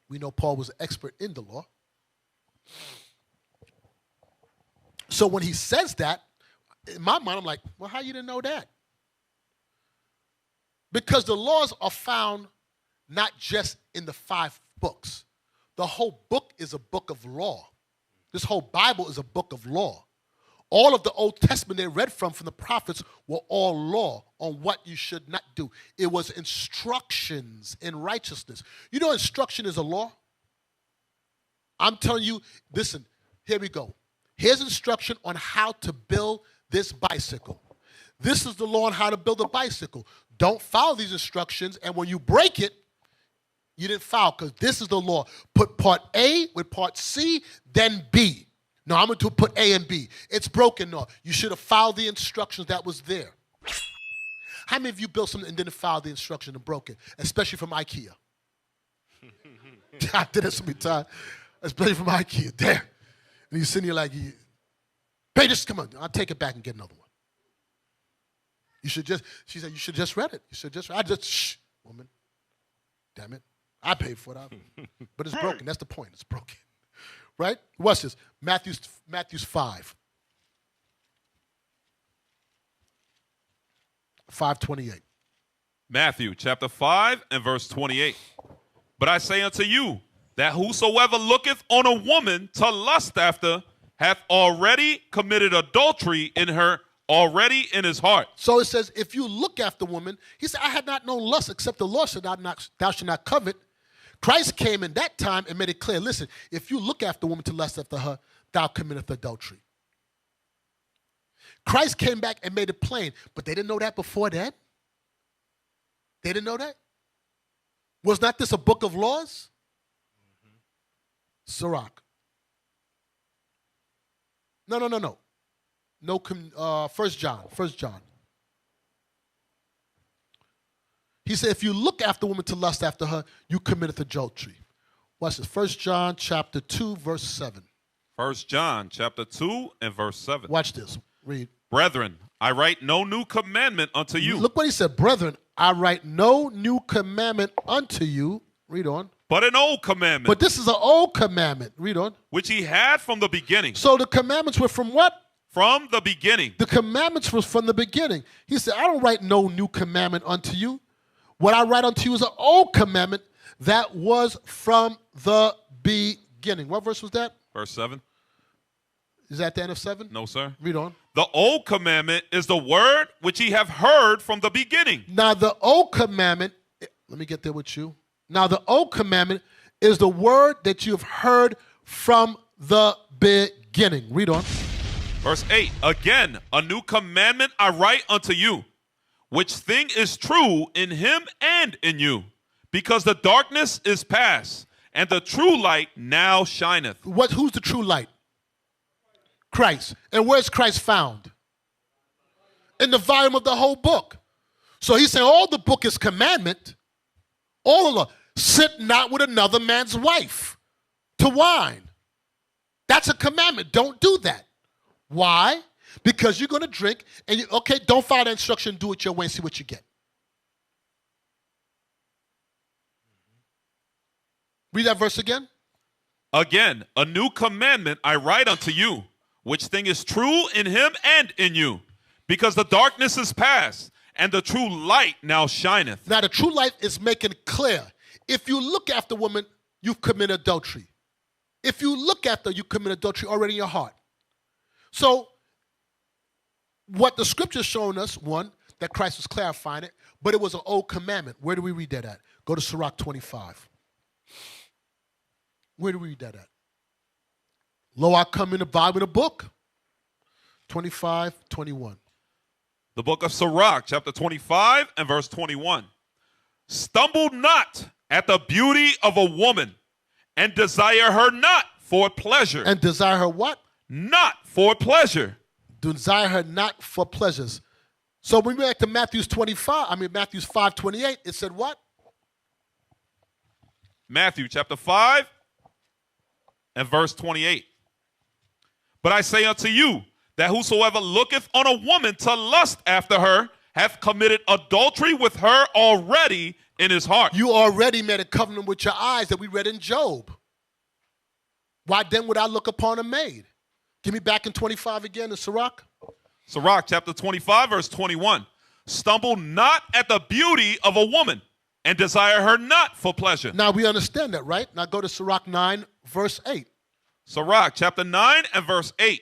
We know Paul was an expert in the law. So when he says that, in my mind, I'm like, well, how you didn't know that? Because the laws are found not just in the 5 books. The whole book is a book of law. This whole Bible is a book of law. All of the Old Testament they read from the prophets were all law on what you should not do. It was instructions in righteousness. You know instruction is a law? I'm telling you, listen, here we go. Here's instruction on how to build this bicycle. This is the law on how to build a bicycle. Don't follow these instructions, and when you break it, you didn't foul, because this is the law. Put part A with part C, then B. No, I'm going to put A and B. It's broken. No, you should have followed the instructions that was there. How many of you built something and didn't follow the instruction and broke it, especially from IKEA? I did it so many times, especially from IKEA. There. And you're sitting here like, hey, just come on. I'll take it back and get another one. You should just, she said, you should just read it. You should just, I just, shh, woman. Damn it. I paid for it. But it's broken. That's the point. It's broken. Right? Watch this. Matthew's 5. 5:28. Matthew chapter 5 and verse 28. But I say unto you that whosoever looketh on a woman to lust after hath already committed adultery in her already in his heart. So it says, if you look after woman, he said, I had not known lust except the law said, thou shalt not covet. Christ came in that time and made it clear, listen, if you look after a woman to lust after her, thou committeth adultery. Christ came back and made it plain, but they didn't know that before that? They didn't know that? Was not this a book of laws? Sirach. No. No, 1 John. He said, if you look after a woman to lust after her, you committeth adultery. Watch this. 1 John chapter 2, verse 7. 1 John chapter 2 and verse 7. Watch this. Read. Brethren, I write no new commandment unto you. Look what he said. Brethren, I write no new commandment unto you. Read on. But an old commandment. But this is an old commandment. Read on. Which he had from the beginning. So the commandments were from what? From the beginning. The commandments was from the beginning. He said, I don't write no new commandment unto you. What I write unto you is an old commandment that was from the beginning. What verse was that? Verse 7. Is that the end of 7? No, sir. Read on. The old commandment is the word which ye have heard from the beginning. Now the old commandment, let me get there with you. Now the old commandment is the word that you have heard from the beginning. Read on. Verse 8. Again, a new commandment I write unto you, which thing is true in him and in you, because the darkness is past, and the true light now shineth. Who's the true light? Christ. And where's Christ found? In the volume of the whole book. So he's saying all the book is commandment. All the law. Sit not with another man's wife to wine. That's a commandment. Don't do that. Why? Because you're going to drink and don't follow the instruction, do it your way and see what you get. Read that verse again. Again, a new commandment I write unto you, which thing is true in him and in you, because the darkness is past, and the true light now shineth. Now the true light is making clear. If you look after a woman, you've committed adultery. If you look after her, you commit adultery already in your heart. So what the scripture's showing us, one, that Christ was clarifying it, but it was an old commandment. Where do we read that at? Go to Sirach 25. Where do we read that at? Lo, I come in the Bible in a book. 25, 21. The book of Sirach, chapter 25 and verse 21. Stumble not at the beauty of a woman, and desire her not for pleasure. And desire her what? Not for pleasure. Desire her not for pleasures. So when we back to Matthew's 5:28, it said what? Matthew chapter 5 and verse 28. But I say unto you, that whosoever looketh on a woman to lust after her hath committed adultery with her already in his heart. You already made a covenant with your eyes that we read in Job. Why then would I look upon a maid? Give me back in 25 again in Sirach. Sirach chapter 25 verse 21. Stumble not at the beauty of a woman, and desire her not for pleasure. Now we understand that, right? Now go to Sirach 9 verse 8. Sirach chapter 9 and verse 8.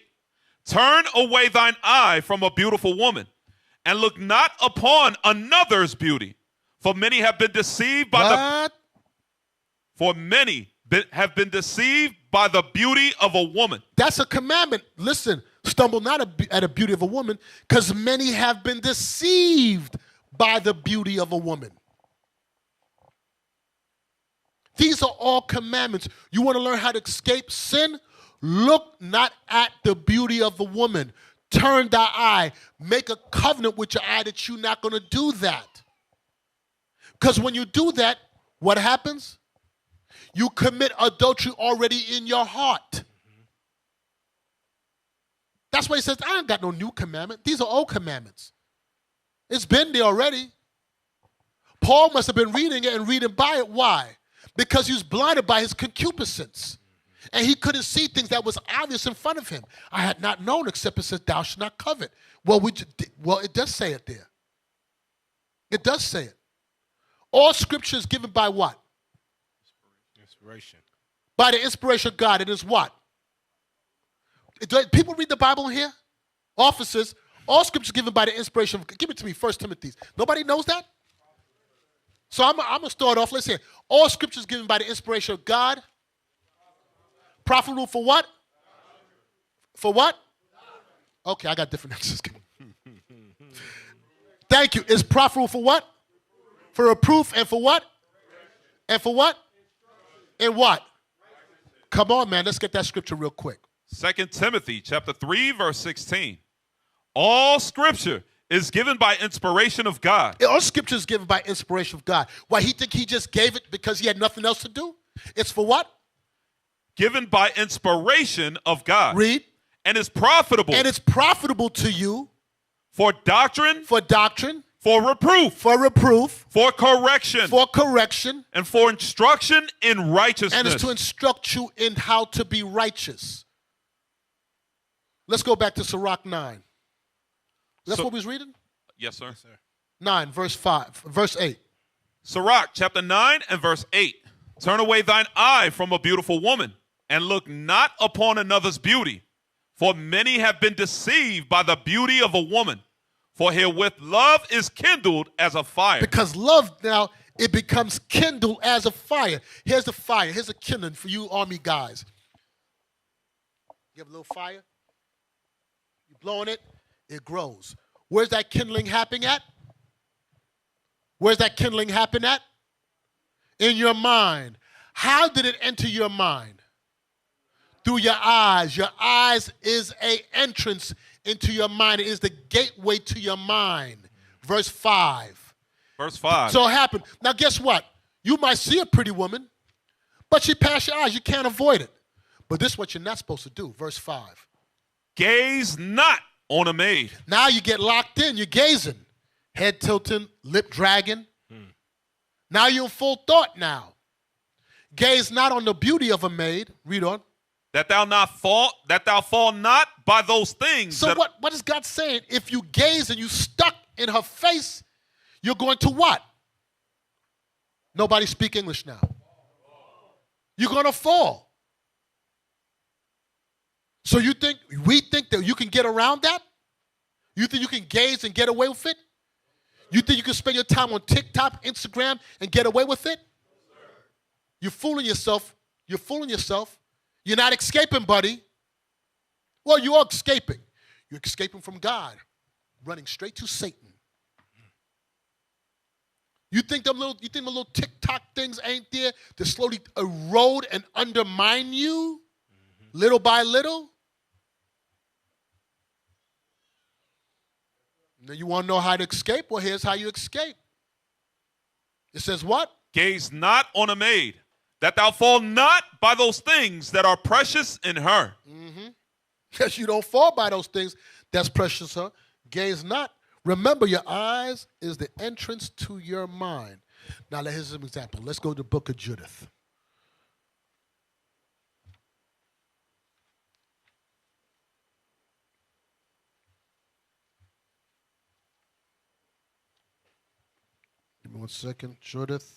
Turn away thine eye from a beautiful woman, and look not upon another's beauty. For many have been deceived by have been deceived by the beauty of a woman. That's a commandment. Listen, stumble not at a beauty of a woman, because many have been deceived by the beauty of a woman. These are all commandments. You want to learn how to escape sin? Look not at the beauty of a woman. Turn thy eye. Make a covenant with your eye that you're not going to do that. Because when you do that, what happens? You commit adultery already in your heart. That's why he says, I ain't got no new commandment. These are old commandments. It's been there already. Paul must have been reading it and reading by it. Why? Because he was blinded by his concupiscence. And he couldn't see things that was obvious in front of him. I had not known, except it says, thou shalt not covet. Well, it does say it there. It does say it. All scripture is given by what? Inspiration. By the inspiration of God. It is what? People read the Bible here? Officers, all scripture is given by the inspiration of God. Give it to me, 1 Timothy. Nobody knows that? So I'm going to start off. Let's say all scripture is given by the inspiration of God. Profitable for what? For what? Okay, I got different answers. Thank you. It's profitable for what? For reproof and for what? And for what? And what? Come on, man. Let's get that scripture real quick. 2 Timothy chapter 3 verse 16. All scripture is given by inspiration of God. All scripture is given by inspiration of God. Why, he think he just gave it because he had nothing else to do? It's for what? Given by inspiration of God. Read. And is profitable. And it's profitable to you. For doctrine. For doctrine. For reproof. For reproof. For correction. For correction. And for instruction in righteousness. And it's to instruct you in how to be righteous. Let's go back to Sirach 9. That's what we was reading? Yes, sir. 9, verse 8. Sirach chapter 9 and verse 8. Turn away thine eye from a beautiful woman, and look not upon another's beauty. For many have been deceived by the beauty of a woman. For herewith love is kindled as a fire. Because love now, it becomes kindled as a fire. Here's the fire. Here's a kindling for you army guys. You have a little fire. You're blowing it. It grows. Where's that kindling happening at? Where's that kindling happen at? In your mind. How did it enter your mind? Through your eyes. Your eyes is an entrance into your mind. It is the gateway to your mind. Verse 5. Verse 5. So it happened. Now guess what? You might see a pretty woman, but she passed your eyes. You can't avoid it. But this is what you're not supposed to do. Verse 5. Gaze not on a maid. Now you get locked in. You're gazing. Head tilting, lip dragging. Now you're in full thought now. Gaze not on the beauty of a maid. Read on. That thou fall not by those things. So what is God saying? If you gaze and you stuck in her face, you're going to what? Nobody speak English now. You're going to fall. So we think that you can get around that? You think you can gaze and get away with it? You think you can spend your time on TikTok, Instagram, and get away with it? You're fooling yourself. You're fooling yourself. You're not escaping, buddy. Well, you are escaping. You're escaping from God, running straight to Satan. You think them little TikTok things ain't there to slowly erode and undermine you, little by little? Now you want to know how to escape? Well, here's how you escape. It says what? Gaze not on a maid, that thou fall not by those things that are precious in her. Yes, you don't fall by those things that's precious, huh? Gaze not. Remember, your eyes is the entrance to your mind. Now, here's an example. Let's go to the book of Judith. Give me 1 second. Judith,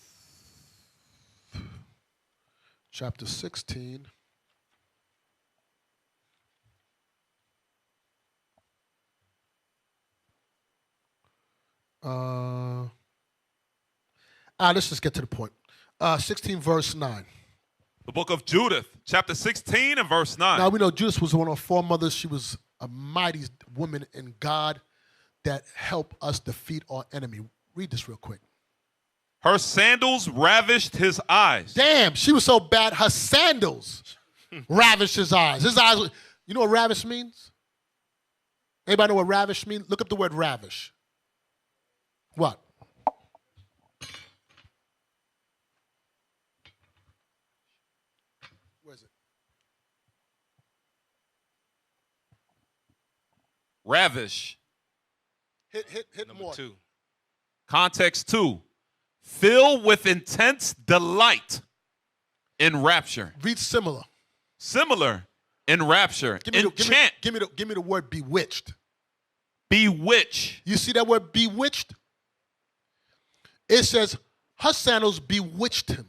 chapter 16. Let's just get to the point. 16 verse 9. The book of Judith, chapter 16 and verse 9. Now we know Judith was one of our foremothers. She was a mighty woman in God that helped us defeat our enemy. Read this real quick. Her sandals ravished his eyes. Damn, she was so bad, her sandals ravished his eyes. His eyes, you know what ravish means? Anybody know what ravish means? Look up the word ravish. What? Where is it? Ravish. Hit Number more. 2. Context 2. Fill with intense delight in rapture. Read similar. Similar in rapture. Enchant. Give me the word bewitched. Bewitch. You see that word bewitched? It says her sandals bewitched him.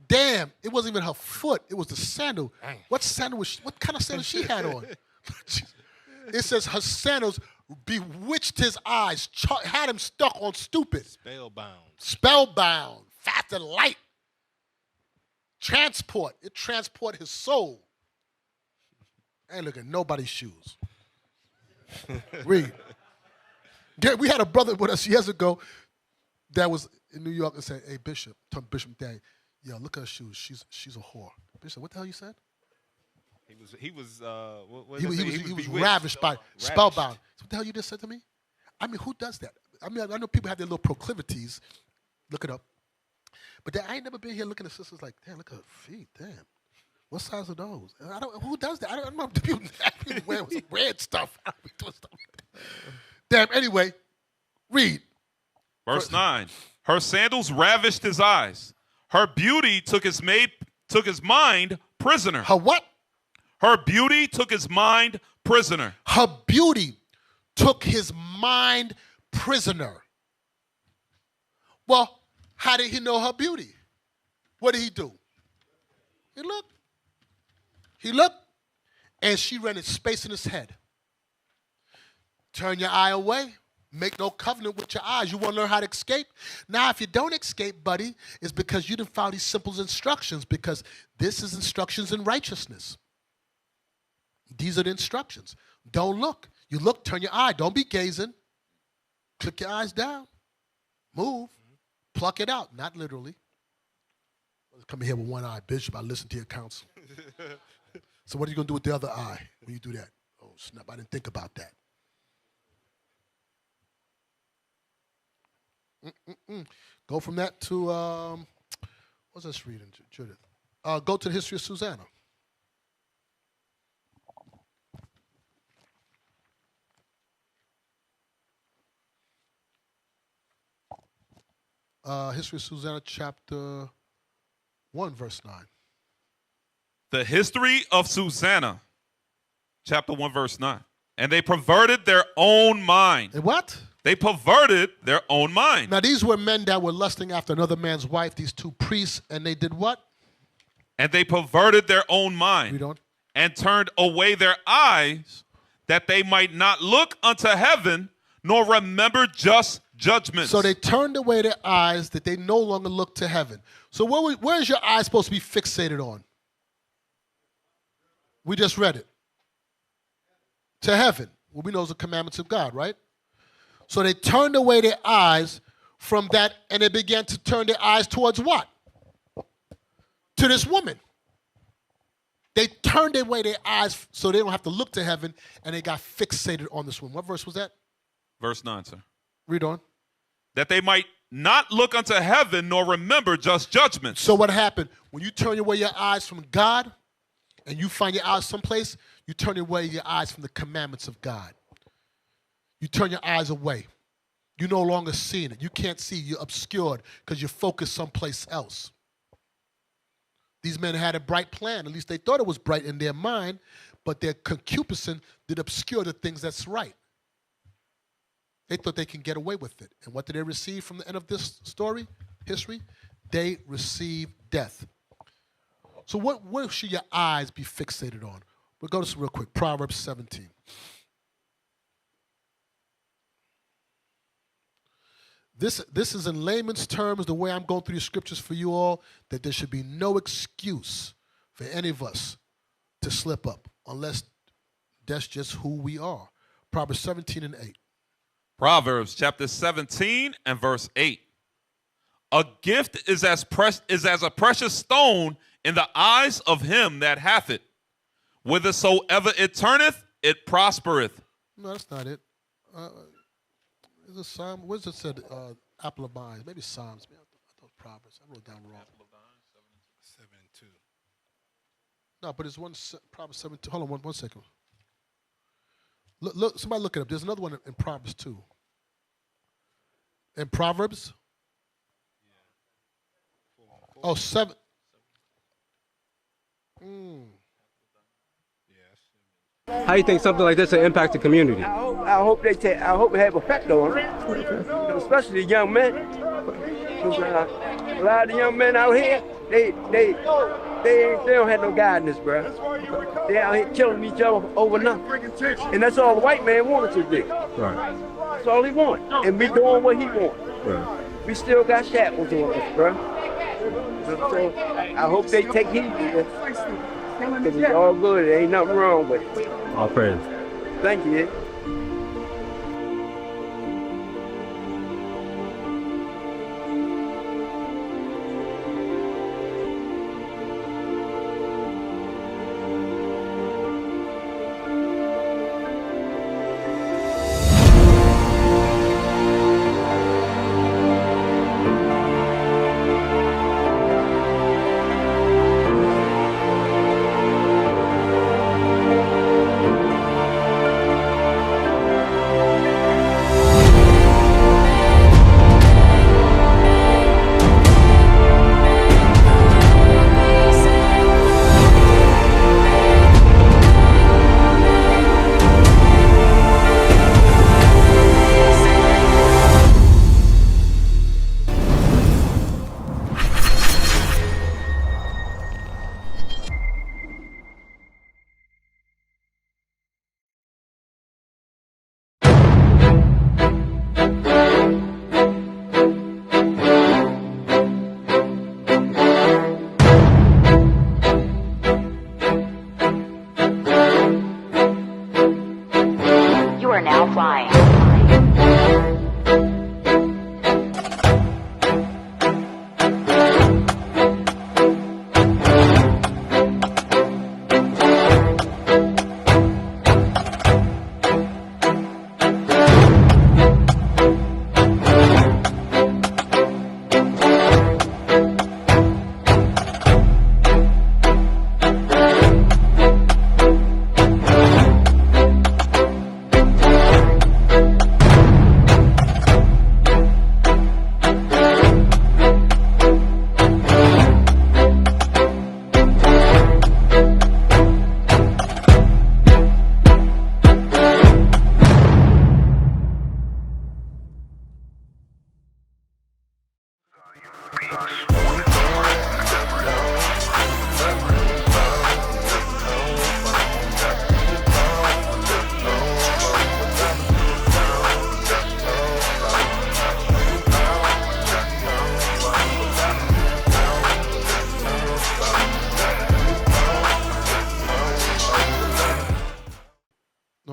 Damn, it wasn't even her foot. It was the sandal. What kind of sandal she had on? It says her sandals bewitched his eyes, had him stuck on stupid. Spellbound. Fast and light. Transport. It transport his soul. I ain't looking at nobody's shoes. Read. We had a brother with us years ago that was in New York and said, "Hey, Bishop," told Bishop Day, "Yo, look at her shoes. She's a whore." Bishop, what the hell you said? He was ravished by spellbound. So what the hell you just said to me? I mean, who does that? I mean, I know people have their little proclivities. Look it up. But I ain't never been here looking at sisters like, damn, look at her feet. Damn. What size are those? Who does that? I don't know. People wearing some red stuff. Damn, anyway, read. Verse 9. Her sandals ravished his eyes. Her beauty took his mind prisoner. Her what? Her beauty took his mind prisoner. Her beauty took his mind prisoner. Well, how did he know her beauty? What did he do? He looked, and she rented space in his head. Turn your eye away. Make no covenant with your eyes. You want to learn how to escape? Now, if you don't escape, buddy, it's because you didn't follow these simple instructions, because this is instructions in righteousness. These are the instructions. Don't look. You look, turn your eye. Don't be gazing. Click your eyes down. Move. Pluck it out. Not literally. Come in here with one eye. Bishop, I listen to your counsel. So what are you going to do with the other eye when you do that? Oh, snap. I didn't think about that. Go from that to, what's this reading, Judith? Go to the history of Susanna. History of Susanna, chapter 1, verse 9. The history of Susanna, chapter 1, verse 9. And they perverted their own mind. What? They perverted their own mind. Now, these were men that were lusting after another man's wife, these two priests, and they did what? And they perverted their own mind. Read on. And turned away their eyes that they might not look unto heaven nor remember just judgments. So they turned away their eyes that they no longer look to heaven. So where is your eye supposed to be fixated on? We just read it. To heaven. Well, we know it's the commandments of God, right? So they turned away their eyes from that, and they began to turn their eyes towards what? To this woman. They turned away their eyes so they don't have to look to heaven, and they got fixated on this woman. What verse was that? Verse 9, sir. Read on. That they might not look unto heaven nor remember just judgments. So what happened? When you turn away your eyes from God and you find your eyes someplace, you turn away your eyes from the commandments of God. You turn your eyes away. You're no longer seeing it. You can't see. You're obscured because you're focused someplace else. These men had a bright plan. At least they thought it was bright in their mind, but their concupiscence did obscure the things that's right. They thought they can get away with it. And what did they receive from the end of this story, history? They received death. So what should your eyes be fixated on? We'll go to this real quick. Proverbs 17. This is in layman's terms, the way I'm going through the scriptures for you all, that there should be no excuse for any of us to slip up, unless that's just who we are. Proverbs 17 and 8. Proverbs chapter 17 and verse 8. A gift is as a precious stone in the eyes of him that hath it. Whithersoever it turneth, it prospereth. No, that's not it. Is it Psalm? Where's it said? Apple of mine. Maybe Psalms. I thought Proverbs. I wrote it down wrong. Apple of mine, 7:2. No, but it's one Proverbs 7:2. Hold on one second. Look, somebody look it up. There's another one in Proverbs 2. In Proverbs? Oh, 7. How do you think something like this will impact the community? I hope it have effect on them, especially the young men. Because a lot of the young men out here, they don't have no guidance, bro. They out here killing each other over nothing, and that's all the white man wanted to do. Right. That's all he wanted, and we doing what he wants. Right. We still got shackles on us, bro. So I hope they take heed to this. Because it's all good. There ain't nothing wrong with it. All praise. Thank you.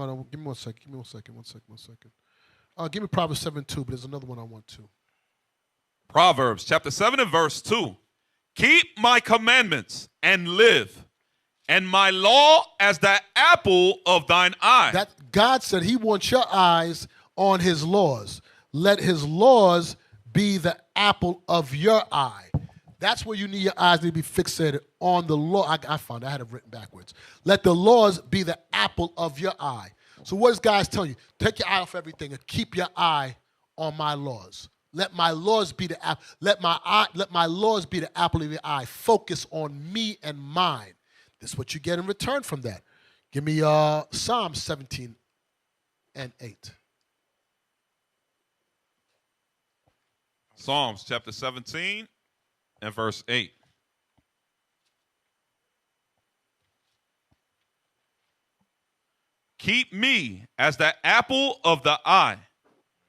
Hold on, give me 1 second. Give me 1 second. 1 second. 1 second. Give me Proverbs 7:2, but there's another one I want to. Proverbs chapter 7 and verse 2. Keep my commandments and live, and my law as the apple of thine eye. That God said he wants your eyes on his laws. Let his laws be the apple of your eye. That's where you need your eyes to be fixated on the law. I found it. I had it written backwards. Let the laws be the apple of your eye. So what is God telling you? Take your eye off everything and keep your eye on my laws. Let my laws be the apple. Let my laws be the apple of your eye. Focus on me and mine. This is what you get in return from that. Give me Psalm 17 and 8. Psalms chapter 17 and verse 8. Keep me as the apple of the eye.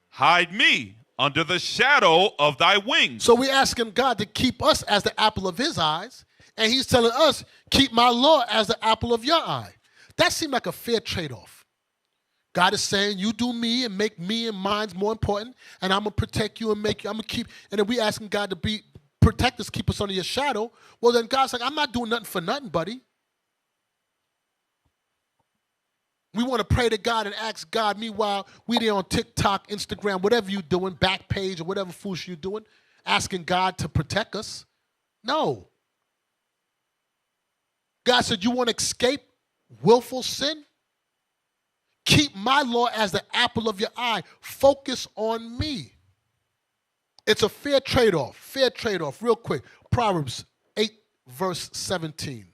Hide me under the shadow of thy wings. So we're asking God to keep us as the apple of his eyes, and he's telling us, keep my law as the apple of your eye. That seemed like a fair trade-off. God is saying, you do me and make me and mine's more important, and I'm going to protect you and make you, I'm going to keep, and then we asking God to protect us, keep us under your shadow. Well, then God's like, I'm not doing nothing for nothing, buddy. We want to pray to God and ask God, meanwhile, we there on TikTok, Instagram, whatever you're doing, Backpage or whatever fools you're doing, asking God to protect us. No. God said, you want to escape willful sin? Keep my law as the apple of your eye. Focus on me. It's a fair trade-off, real quick. Proverbs 8, verse 17.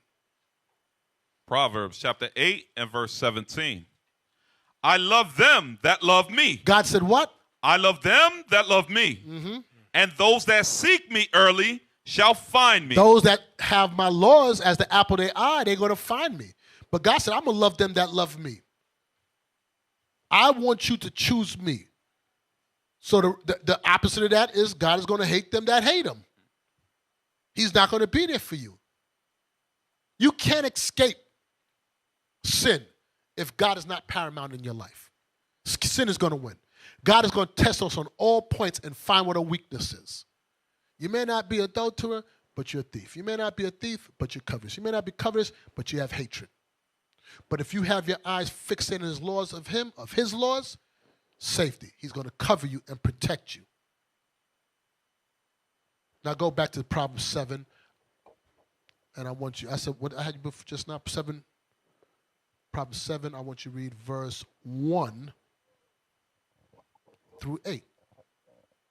Proverbs chapter 8 and verse 17. I love them that love me. God said what? I love them that love me. Mm-hmm. And those that seek me early shall find me. Those that have my laws as the apple of their eye, they're going to find me. But God said, I'm going to love them that love me. I want you to choose me. So the opposite of that is God is going to hate them that hate him. He's not going to be there for you. You can't escape sin if God is not paramount in your life. Sin is going to win. God is going to test us on all points and find what our weakness is. You may not be an adulterer, but you're a thief. You may not be a thief, but you're covetous. You may not be covetous, but you have hatred. But if you have your eyes fixated on his laws of his laws, safety. He's going to cover you and protect you. Now go back to Proverbs 7. And I want you, I said, what I had you before just now, 7, Proverbs 7, I want you to read verse 1 through 8.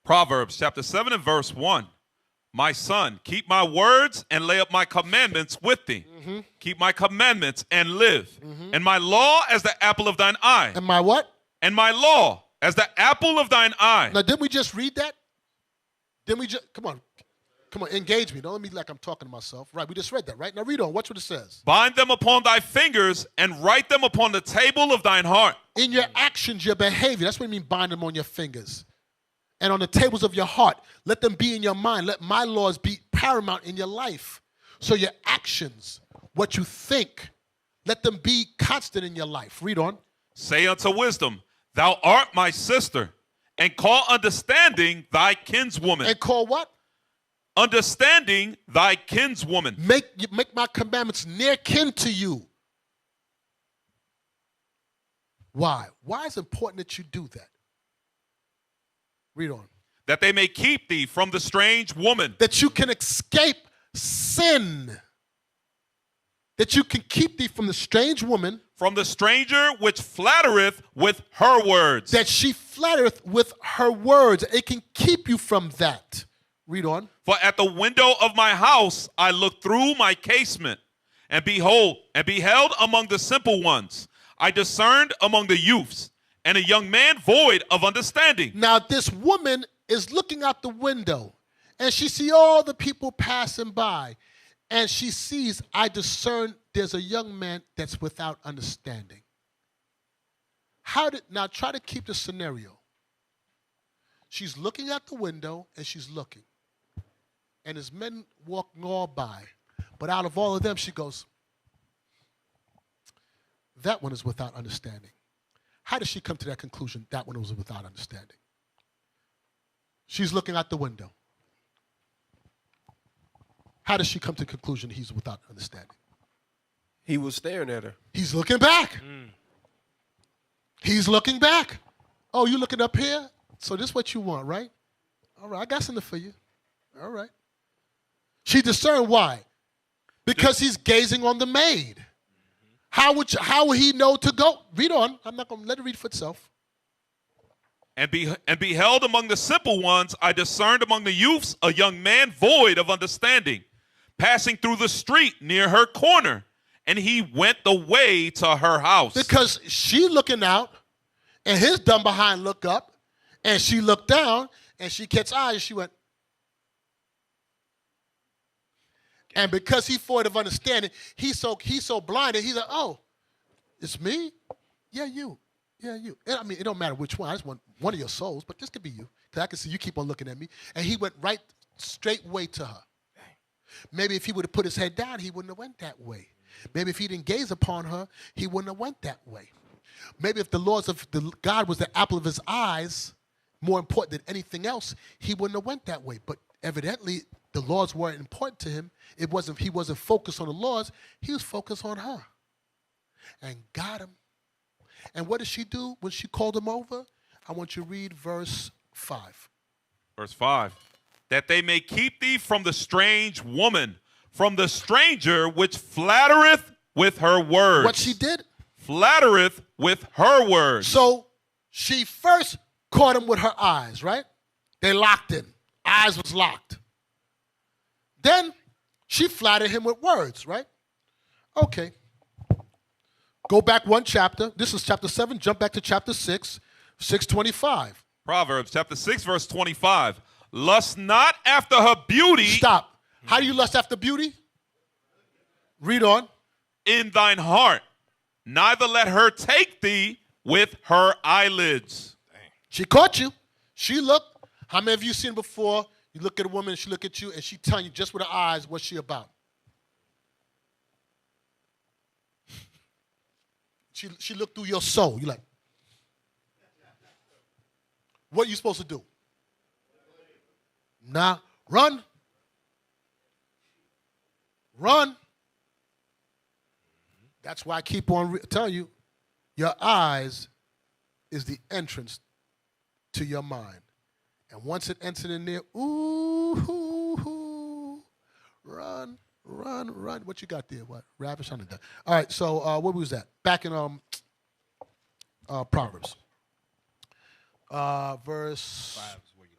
Proverbs chapter 7 and verse 1. My son, keep my words and lay up my commandments with thee. Mm-hmm. Keep my commandments and live. Mm-hmm. And my law as the apple of thine eye. And my what? And my law as the apple of thine eye. Now, didn't we just read that? Didn't we just, come on, engage me. Don't let me like I'm talking to myself. Right, we just read that, right? Now read on. Watch what it says. Bind them upon thy fingers and write them upon the table of thine heart. In your actions, your behavior. That's what I mean, bind them on your fingers. And on the tables of your heart. Let them be in your mind. Let my laws be paramount in your life. So your actions, what you think, let them be constant in your life. Read on. Say unto wisdom, thou art my sister, and call understanding thy kinswoman. And call what? Understanding thy kinswoman. Make my commandments near kin to you. Why? Why is it important that you do that? Read on. That they may keep thee from the strange woman. That you can escape sin. That you can keep thee from the strange woman. From the stranger which flattereth with her words. That she flattereth with her words. It can keep you from that. Read on. For at the window of my house I looked through my casement, and behold, and beheld among the simple ones. I discerned among the youths, and a young man void of understanding. Now this woman is looking out the window, and she see all the people passing by, and she sees, I discern there's a young man that's without understanding. Now try to keep the scenario. She's looking out the window, and she's looking. And there's men walking all by. But out of all of them, she goes, that one is without understanding. How did she come to that conclusion? That one was without understanding. She's looking out the window. How does she come to the conclusion he's without understanding? He was staring at her. He's looking back. He's looking back. Oh, you looking up here? So this is what you want, right? All right, I got something for you. All right. She discerned why. Because he's gazing on the maid. How would he know to go? Read on. I'm not going to let it read for itself. And beheld among the simple ones, I discerned among the youths a young man void of understanding, passing through the street near her corner, and he went the way to her house. Because she looking out, and his dumb behind look up, and she looked down, and she catch eyes, and she went. And because he's void of understanding, he's so blinded, he's like, oh, it's me? Yeah, you. Yeah, you. And I mean, it don't matter which one. I just want one of your souls, but this could be you. Because I can see you keep on looking at me. And he went right straight way to her. Maybe if he would have put his head down, he wouldn't have went that way. Maybe if he didn't gaze upon her, he wouldn't have went that way. Maybe if the laws of God was the apple of his eyes, more important than anything else, he wouldn't have went that way. But evidently, the laws weren't important to him. He wasn't focused on the laws. He was focused on her. And got him. And what did she do when she called him over? I want you to read verse 5. Verse 5. That they may keep thee from the strange woman, from the stranger which flattereth with her words. What she did? Flattereth with her words. So she first caught him with her eyes, right? They locked in. Eyes was locked. Then she flattered him with words, right? Okay. Go back one chapter. This is chapter 7. Jump back to chapter 6, 6:25. Proverbs chapter 6, verse 25. Lust not after her beauty. Stop. How do you lust after beauty? Read on. In thine heart. Neither let her take thee with her eyelids. She caught you. She looked. How many of you seen before? You look at a woman and she look at you and she telling you just with her eyes what she about. She looked through your soul. You like, what are you supposed to do? Nah, run. Run. That's why I keep on telling you, your eyes is the entrance to your mind. And once it enters in there, run. Run. What you got there? What? Ravish? All right, so what was that? Back in Proverbs. Verse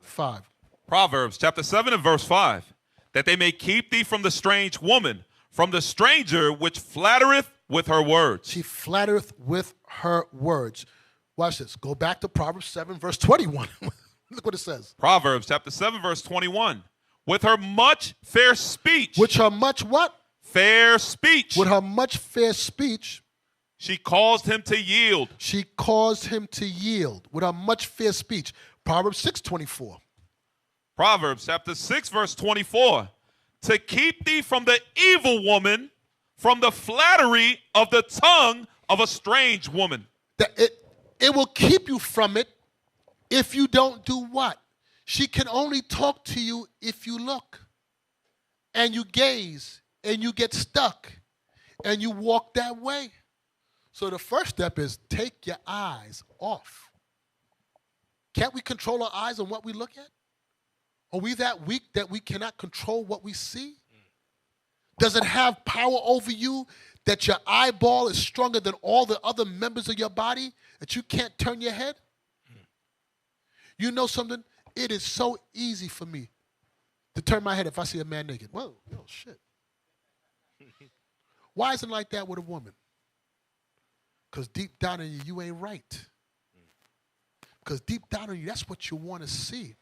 5. Proverbs chapter 7 and verse 5. That they may keep thee from the strange woman, from the stranger which flattereth with her words. She flattereth with her words. Watch this. Go back to Proverbs 7, verse 21. Look what it says. Proverbs chapter 7, verse 21. With her much fair speech. With her much what? Fair speech. With her much fair speech. She caused him to yield. She caused him to yield. With her much fair speech. Proverbs 6:24. Proverbs chapter 6, verse 24. To keep thee from the evil woman, from the flattery of the tongue of a strange woman. It will keep you from it if you don't do what? She can only talk to you if you look and you gaze and you get stuck and you walk that way. So the first step is take your eyes off. Can't we control our eyes on what we look at? Are we that weak that we cannot control what we see? Does it have power over you that your eyeball is stronger than all the other members of your body, that you can't turn your head? You know something? It is so easy for me to turn my head if I see a man naked. Whoa, oh shit. Why isn't it like that with a woman? Because deep down in you, you ain't right. Because deep down in you, that's what you want to see.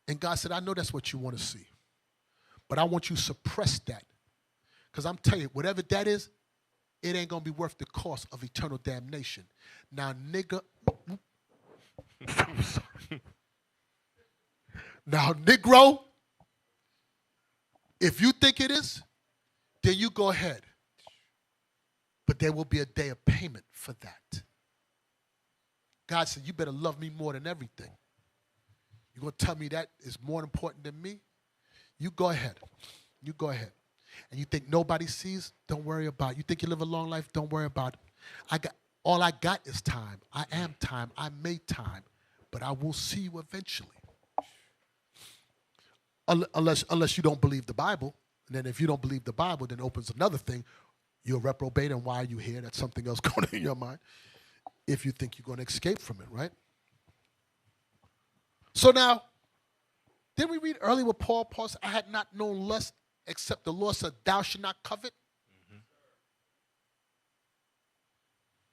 And God said, I know that's what you want to see. But I want you to suppress that. Because I'm telling you, whatever that is, it ain't going to be worth the cost of eternal damnation. Now, nigga. I'm sorry. Now, Negro, if you think it is, then you go ahead. But there will be a day of payment for that. God said, you better love me more than everything. You're going to tell me that is more important than me? You go ahead. You go ahead. And you think nobody sees? Don't worry about it. You think you live a long life? Don't worry about it. All I got is time. I am time. I made time. But I will see you eventually. Unless you don't believe the Bible. And then if you don't believe the Bible, then it opens another thing. You're a reprobate, and why are you here? That's something else going on in your mind. If you think you're going to escape from it, right? So now, didn't we read earlier what Paul said? I had not known lust except the Lord said, thou shalt not covet. Mm-hmm.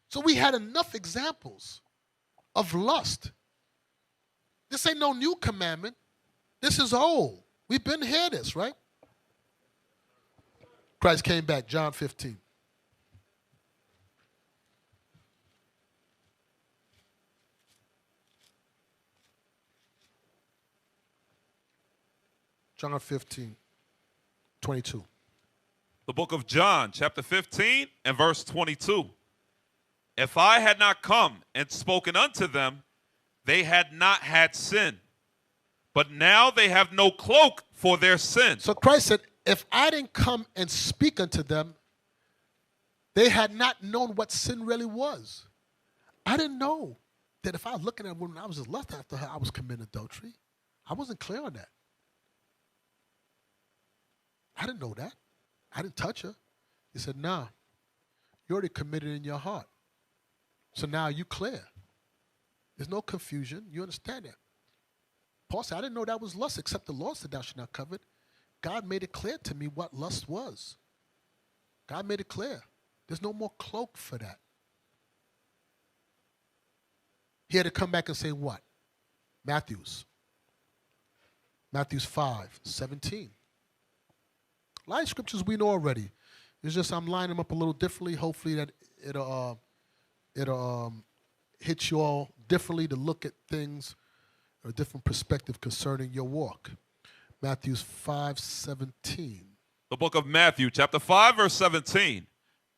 So we had enough examples of lust. This ain't no new commandment. This is old. We've been here this, right? Christ came back, John 15. John 15, 22. The book of John, chapter 15 and verse 22. If I had not come and spoken unto them, they had not had sin. But now they have no cloak for their sin. So Christ said, if I didn't come and speak unto them, they had not known what sin really was. I didn't know that if I was looking at a woman, I was just lust after her, I was committing adultery. I wasn't clear on that. I didn't know that. I didn't touch her. He said, nah, you already committed in your heart. So now you clear. There's no confusion. You understand that. Paul said, I didn't know that was lust, except the Lord said thou shalt not covet. God made it clear to me what lust was. God made it clear. There's no more cloak for that. He had to come back and say what? Matthew 5:17. A lot of scriptures we know already. It's just I'm lining them up a little differently. Hopefully that it'll hit you all differently to look at things a different perspective concerning your walk. Matthew 5:17. The book of Matthew, chapter 5, verse 17.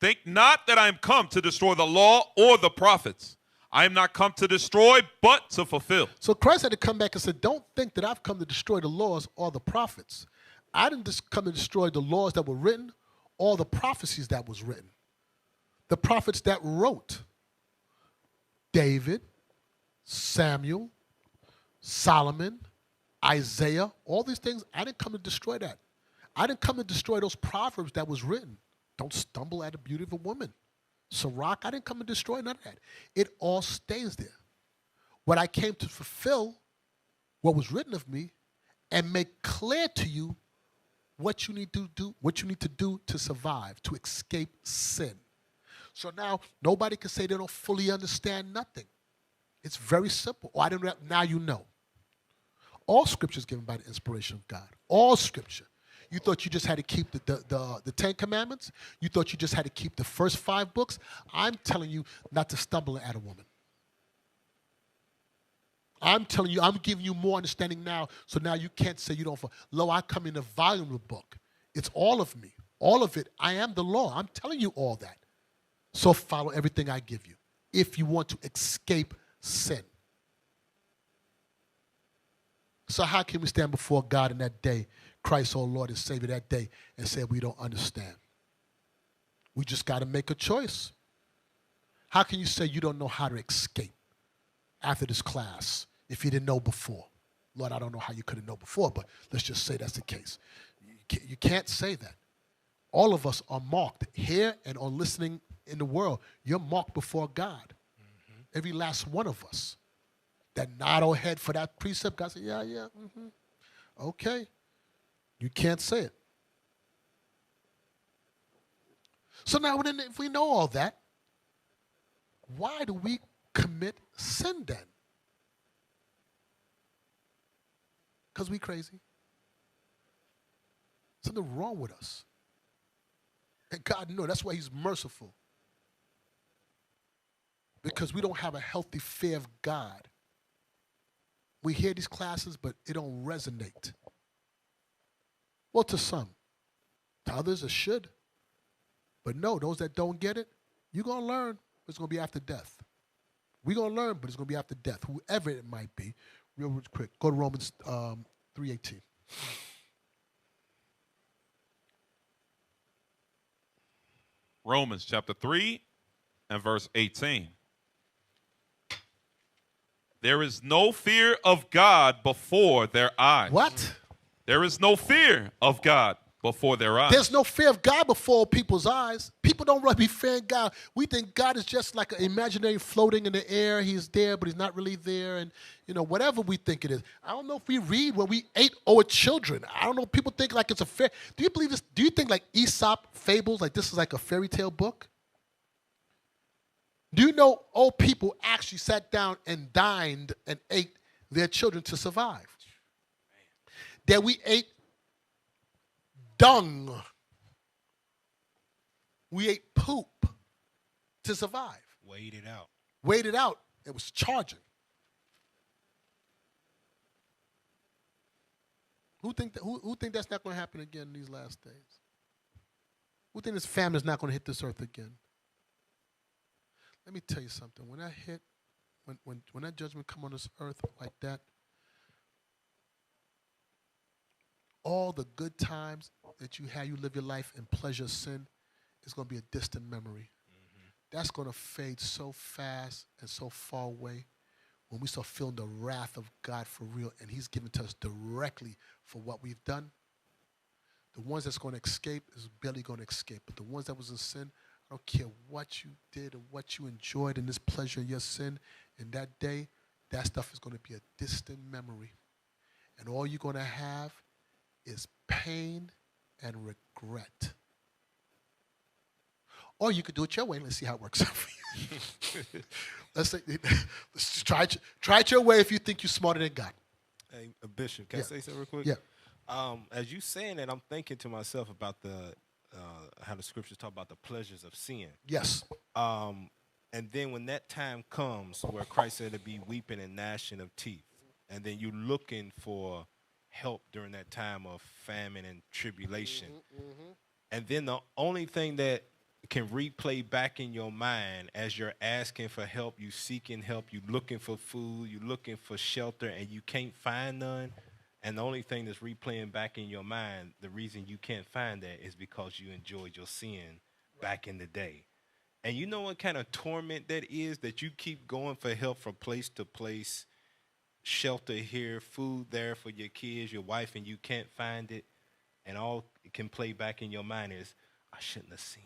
Think not that I am come to destroy the law or the prophets. I am not come to destroy, but to fulfill. So Christ had to come back and say, don't think that I've come to destroy the laws or the prophets. I didn't just come to destroy the laws that were written or the prophecies that was written. The prophets that wrote. David, Samuel, Solomon, Isaiah, all these things, I didn't come to destroy that. I didn't come to destroy those proverbs that was written. Don't stumble at the beauty of a woman. Sirach, I didn't come to destroy none of that. It all stays there. What I came to fulfill, what was written of me, and make clear to you what you need to do to survive, to escape sin. So now nobody can say they don't fully understand nothing. It's very simple. Oh, I didn't. Now you know. All scripture is given by the inspiration of God. All scripture. You thought you just had to keep the 10 Commandments? You thought you just had to keep the first 5 books? I'm telling you not to stumble at a woman. I'm telling you, I'm giving you more understanding now, so now you can't say you don't. Lo, I come in a volume of the book. It's all of me. All of it. I am the law. I'm telling you all that. So follow everything I give you if you want to escape sin. So how can we stand before God in that day, Christ, our Lord and Savior, that day, and say we don't understand? We just got to make a choice. How can you say you don't know how to escape after this class if you didn't know before? Lord, I don't know how you could have known before, but let's just say that's the case. You can't say that. All of us are marked here and on listening in the world. You're marked before God. Mm-hmm. Every last one of us. That nod our head for that precept, God said, yeah, mm-hmm. Okay. You can't say it. So now, if we know all that, why do we commit sin then? Because we crazy. Something wrong with us. And God knows. That's why he's merciful. Because we don't have a healthy fear of God. We hear these classes, but it don't resonate. Well, to some. To others, it should. But no, those that don't get it, You're going to learn, but it's going to be after death. We're going to learn, but it's going to be after death, whoever it might be. Real quick, go to Romans 3:18. Romans chapter 3 and verse 18. There is no fear of God before their eyes. What? There is no fear of God before their eyes. There's no fear of God before people's eyes. People don't really be fearing God. We think God is just like an imaginary floating in the air. He's there, but he's not really there. And, whatever we think it is. I don't know if we read when we ate our children. I don't know. People think like it's a fair. Do you believe this? Do you think like Aesop fables, like this is like a fairy tale book? Do you know old people actually sat down and dined and ate their children to survive? That we ate dung. We ate poop to survive. Wait it out. Wait it out. It was charging. Who think that's not going to happen again in these last days? Who think this famine is not going to hit this earth again? Let me tell you something. When when that judgment come on this earth like that, all the good times that you had, you live your life in pleasure, sin, is going to be a distant memory. That's going to fade so fast and so far away when we start feeling the wrath of God for real, and he's given to us directly for what we've done. The ones that's going to escape is barely going to escape, but the ones that was in sin, I don't care what you did or what you enjoyed in this pleasure of your sin, in that day, that stuff is going to be a distant memory. And all you're going to have is pain and regret. Or you could do it your way. Let's see how it works out for you. Let's try it your way if you think you're smarter than God. Hey, Bishop, can I say something real quick? Yeah. As you saying that, I'm thinking to myself about how the scriptures talk about the pleasures of sin. Yes. And then when that time comes where Christ said to be weeping and gnashing of teeth, and then you're looking for help during that time of famine and tribulation. And then the only thing that can replay back in your mind as you're asking for help, you seeking help, you looking for food, you looking for shelter, and you can't find none. And the only thing that's replaying back in your mind, the reason you can't find that is because you enjoyed your sin back in the day. And you know what kind of torment that is, that you keep going for help from place to place, shelter here, food there for your kids, your wife, and you can't find it. And all it can play back in your mind is, I shouldn't have sinned.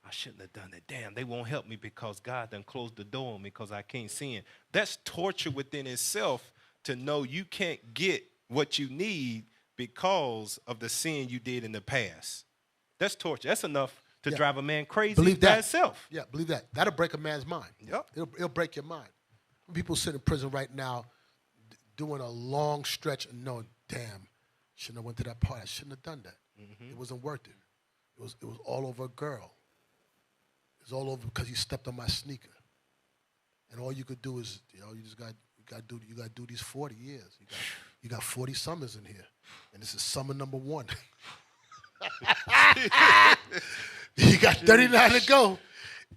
I shouldn't have done that. Damn, they won't help me because God done closed the door on me because I can't sin. That's torture within itself to know you can't get what you need because of the sin you did in the past. That's torture. That's enough to drive a man crazy Believe by that. itself. Yeah, believe that. That'll break a man's mind. Yep. It'll break your mind. People sit in prison right now doing a long stretch and knowing, damn, shouldn't have went to that party. I shouldn't have done that. It wasn't worth it. It was all over a girl. It was all over because you stepped on my sneaker. And all you could do is, you just got to do these 40 years. You got 40 summers in here. And this is summer number 1. You got 39 to go.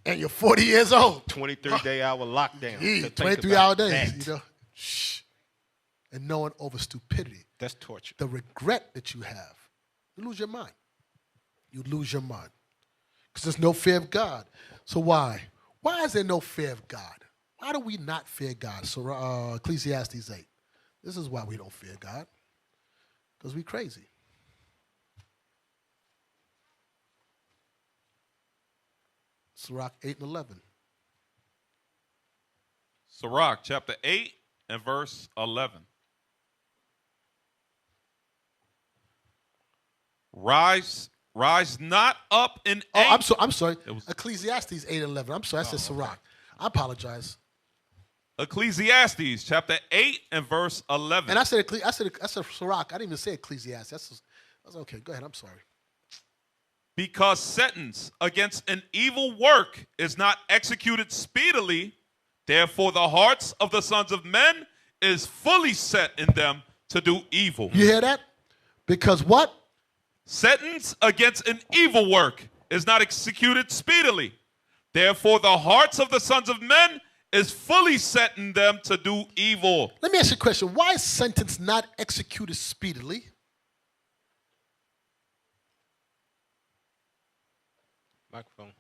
And you're 40 years old. 23-day-hour lockdown. 23-hour days, Shh. And knowing over stupidity. That's torture. The regret that you have. You lose your mind. You lose your mind. Because there's no fear of God. So why? Why is there no fear of God? Why do we not fear God? So Ecclesiastes 8. This is why we don't fear God. Because we crazy. Sirach 8 and 11. Sirach chapter 8 and verse 11. Rise not up in anger. I'm sorry. Ecclesiastes 8 and 11. I'm sorry, I said Sirach. I apologize. Ecclesiastes chapter 8 and verse 11. And I said Sirach. I didn't even say Ecclesiastes. That's okay. Go ahead. I'm sorry. Because sentence against an evil work is not executed speedily, therefore the hearts of the sons of men is fully set in them to do evil. You hear that? Because what? Sentence against an evil work is not executed speedily, Therefore, the hearts of the sons of men is fully set in them to do evil. Let me ask you a question. Why is sentence not executed speedily? Microphone.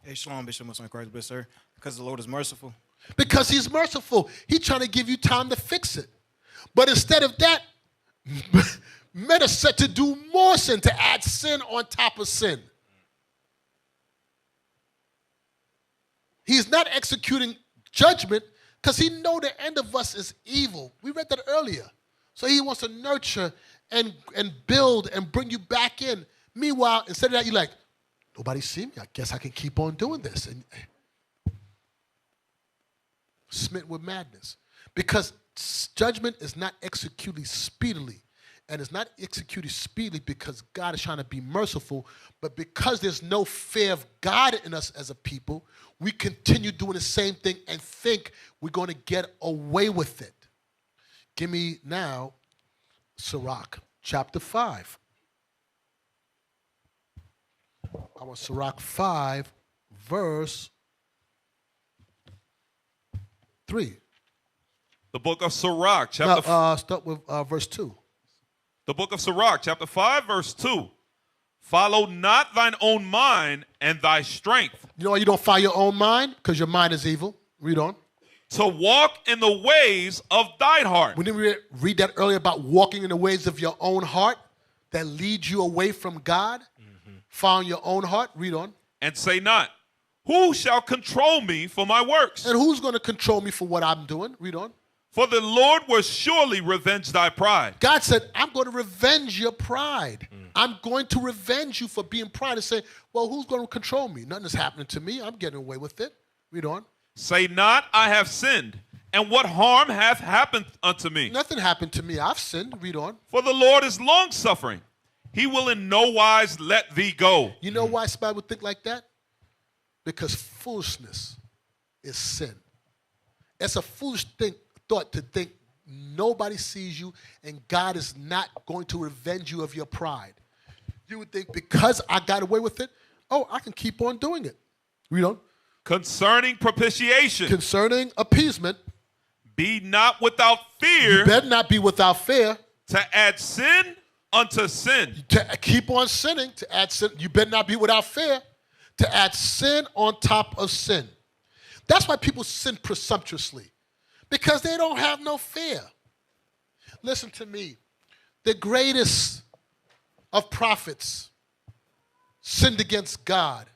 Hey, shalom, Bishop, most on Christ, bless, sir. Because the Lord is merciful. Because he's merciful. He's trying to give you time to fix it. But instead of that, men are set to do more sin, to add sin on top of sin. He's not executing judgment because he know the end of us is evil. We read that earlier. So he wants to nurture and build and bring you back in. Meanwhile, instead of that, you're like, nobody see me. I guess I can keep on doing this. And smitten with madness. Because judgment is not executed speedily. And it's not executed speedily because God is trying to be merciful, but because there's no fear of God in us as a people, we continue doing the same thing and think we're going to get away with it. Give me now Sirach, chapter 5. I want Sirach 5, verse 3. The book of Sirach, chapter start with verse 2. The book of Sirach, chapter 5, verse 2. Follow not thine own mind and thy strength. You know why you don't follow your own mind? Because your mind is evil. Read on. To walk in the ways of thine heart. We didn't read that earlier about walking in the ways of your own heart that leads you away from God. Following your own heart. Read on. And say not, who shall control me for my works? And who's going to control me for what I'm doing? Read on. For the Lord will surely revenge thy pride. God said, I'm going to revenge your pride. I'm going to revenge you for being pride and say, well, who's going to control me? Nothing is happening to me. I'm getting away with it. Read on. Say not, I have sinned. And what harm hath happened unto me? Nothing happened to me. I've sinned. Read on. For the Lord is long-suffering. He will in no wise let thee go. You know why somebody would think like that? Because foolishness is sin. It's a foolish thought to think nobody sees you and God is not going to revenge you of your pride. You would think because I got away with it, oh, I can keep on doing it. Read on. Concerning propitiation. Concerning appeasement. Be not without fear. You better not be without fear. To add sin unto sin. To keep on sinning, to add sin. You better not be without fear. To add sin on top of sin. That's why people sin presumptuously. Because they don't have no fear. Listen to me. The greatest of prophets sinned against God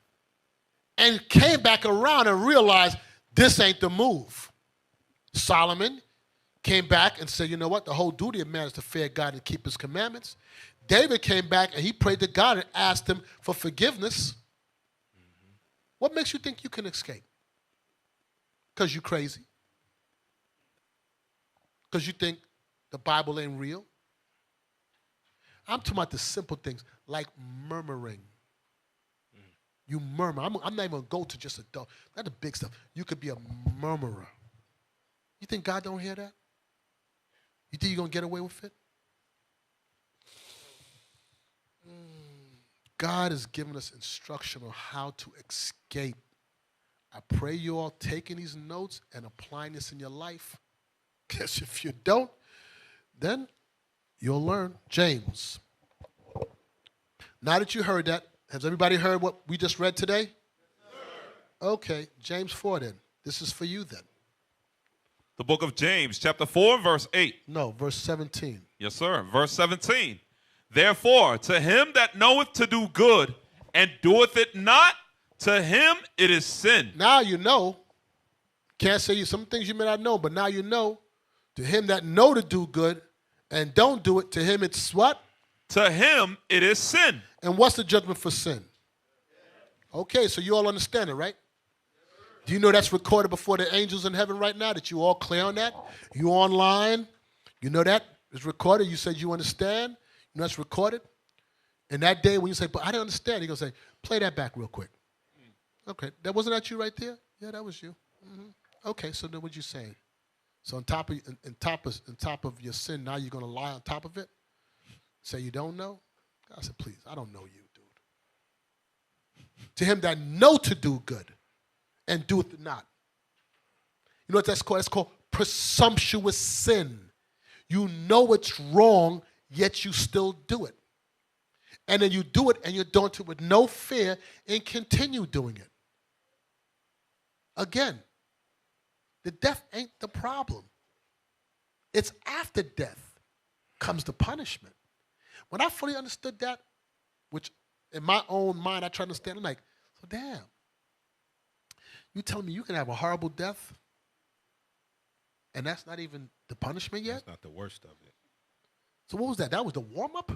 and came back around and realized this ain't the move. Solomon came back and said, you know what? The whole duty of man is to fear God and keep his commandments. David came back and he prayed to God and asked him for forgiveness. What makes you think you can escape? Because you're crazy? Because you think the Bible ain't real? I'm talking about the simple things like murmuring. You murmur. I'm not even going to go to just not the big stuff. You could be a murmurer. You think God don't hear that? You think you're going to get away with it? God has given us instruction on how to escape. I pray you all taking these notes and applying this in your life. Because if you don't, then you'll learn. James. Now that you heard that, has everybody heard what we just read today? Yes, sir. Okay, James 4 then. This is for you then. The book of James, chapter 4, verse 8. No, verse 17. Yes, sir. Verse 17. Therefore, to him that knoweth to do good and doeth it not, to him it is sin. Now you know. Can't say you some things you may not know, but now you know. To him that know to do good and don't do it, to him it's what? To him it is sin. And what's the judgment for sin? Okay, so you all understand it, right? Do you know that's recorded before the angels in heaven right now? That you all clear on that? You online? You know that is recorded? You said you understand? You know that's recorded? And that day when you say, but I didn't understand, you're going to say, play that back real quick. Okay, wasn't that you right there? Yeah, that was you. Mm-hmm. Okay, so then what you saying? So on top of your sin, now you're going to lie on top of it? Say you don't know? God said, please, I don't know you, dude. To him that know to do good and doeth it not. You know what that's called? It's called presumptuous sin. You know it's wrong, yet you still do it. And then you do it and you're doing it with no fear and continue doing it. Again, the death ain't the problem. It's after death comes the punishment. When I fully understood that, which in my own mind I try to understand, I'm like, so damn. You telling me you can have a horrible death and that's not even the punishment yet? That's not the worst of it. So what was that? That was the warm-up?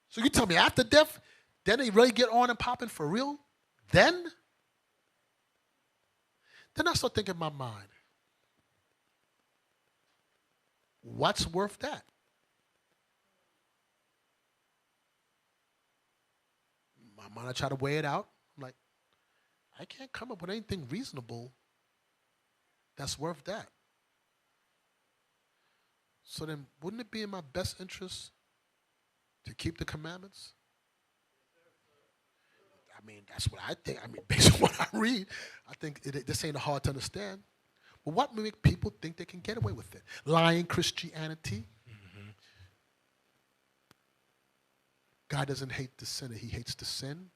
So you tell me after death, then they really get on and popping for real? Then I start thinking in my mind, what's worth that? My mind, I try to weigh it out. I'm like, I can't come up with anything reasonable that's worth that. So then, wouldn't it be in my best interest to keep the commandments? I mean, that's what I think. I mean, based on what I read, I think this ain't hard to understand. But what make people think they can get away with it? Lying Christianity. Mm-hmm. God doesn't hate the sinner. He hates the sin.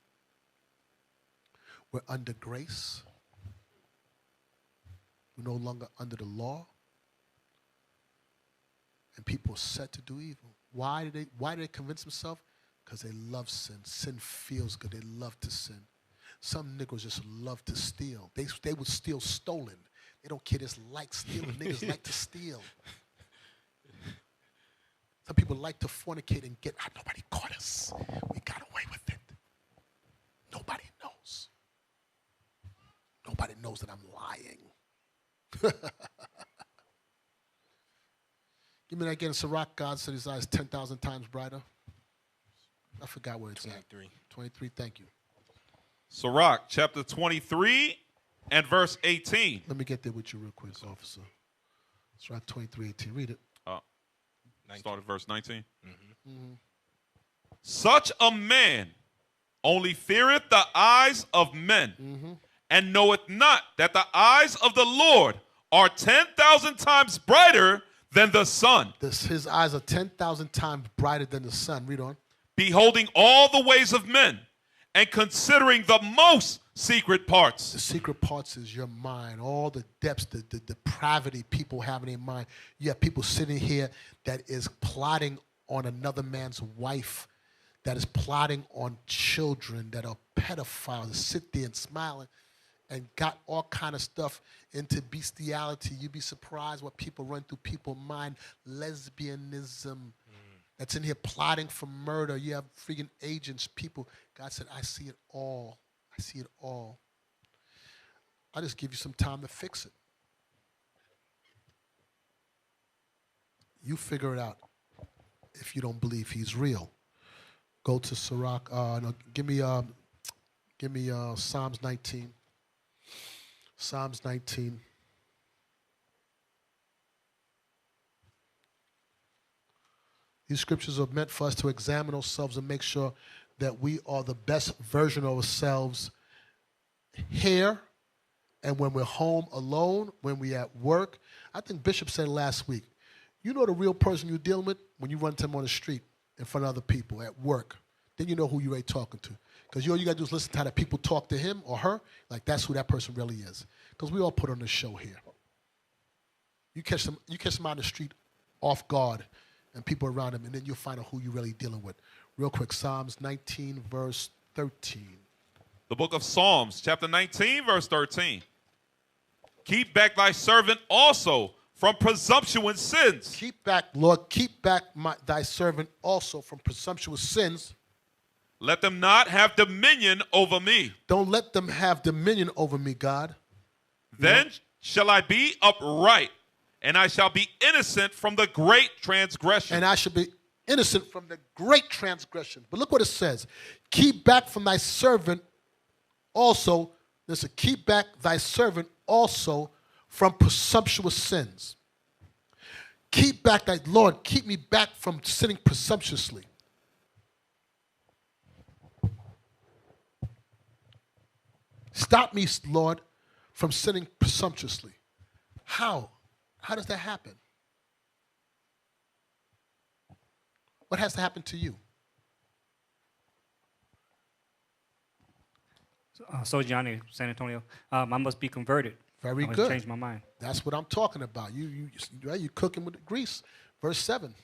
We're under grace. We're no longer under the law. And people are set to do evil. Why do they convince themselves? Because they love sin. Sin feels good. They love to sin. Some niggas just love to steal. They would steal stolen. They don't care. Just like stealing. Niggas like to steal. Some people like to fornicate and get, nobody caught us. We got away with it. Nobody knows. Nobody knows that I'm lying. Give me that again. Sirach, God said his eyes 10,000 times brighter. I forgot where it's 23. At. 23, thank you. Sirach, chapter 23 and verse 18. Let me get there with you real quick, officer. Sirach 23, 18. Read it. Start at verse 19. Mm-hmm. Mm-hmm. Such a man only feareth the eyes of men, and knoweth not that the eyes of the Lord are 10,000 times brighter than the sun. His eyes are 10,000 times brighter than the sun. Read on. Beholding all the ways of men, and considering the most secret parts. The secret parts is your mind, all the depths, the depravity people have in their mind. You have people sitting here that is plotting on another man's wife, that is plotting on children, that are pedophiles, that sit there and smiling and got all kind of stuff into bestiality. You'd be surprised what people run through people's mind. Lesbianism. That's in here plotting for murder. You have freaking agents, people. God said, I see it all. I see it all. I'll just give you some time to fix it. You figure it out if you don't believe he's real. Go to Sirach. Give me Psalms 19. Psalms 19. These scriptures are meant for us to examine ourselves and make sure that we are the best version of ourselves here and when we're home alone, when we're at work. I think Bishop said last week, you know the real person you're dealing with when you run to him on the street in front of other people at work. Then you know who you're really talking to. Because all you got to do is listen to how the people talk to him or her. Like that's who that person really is. Because we all put on the show here. You catch them on the street off guard and people around him, and then you'll find out who you're really dealing with. Real quick, Psalms 19, verse 13. The book of Psalms, chapter 19, verse 13. Keep back thy servant also from presumptuous sins. Keep back, Lord, keep back thy servant also from presumptuous sins. Let them not have dominion over me. Don't let them have dominion over me, God. Then shall I be upright, and I shall be innocent from the great transgression. And I shall be innocent from the great transgression. But look what it says. Keep back from thy servant also. Listen, keep back thy servant also from presumptuous sins. Keep back that, Lord, keep me back from sinning presumptuously. Stop me, Lord, from sinning presumptuously. How? How does that happen? What has to happen to you? So Johnny, San Antonio, I must be converted. Very I must good. change my mind. That's what I'm talking about. You cooking with the grease. Verse 7.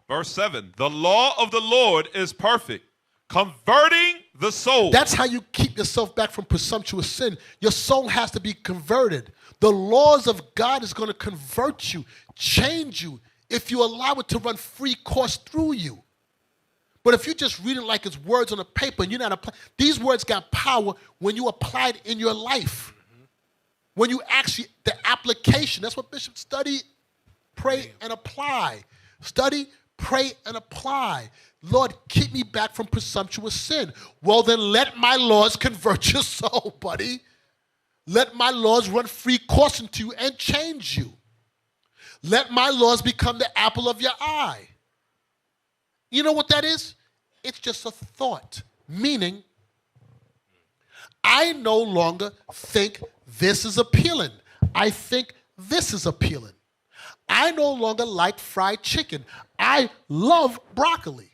Verse 7. The law of the Lord is perfect, converting the soul. That's how you keep yourself back from presumptuous sin. Your soul has to be converted. The laws of God is going to convert you, change you, if you allow it to run free course through you. But if you just read it like it's words on a paper and you're not applying, these words got power when you apply it in your life. When you actually, the application, that's what Bishop study, pray, and apply. Study, pray, and apply. Lord, keep me back from presumptuous sin. Well, then let my laws convert your soul, buddy. Let my laws run free course into you and change you. Let my laws become the apple of your eye. You know what that is? It's just a thought, meaning I no longer think this is appealing. I think this is appealing. I no longer like fried chicken. I love broccoli.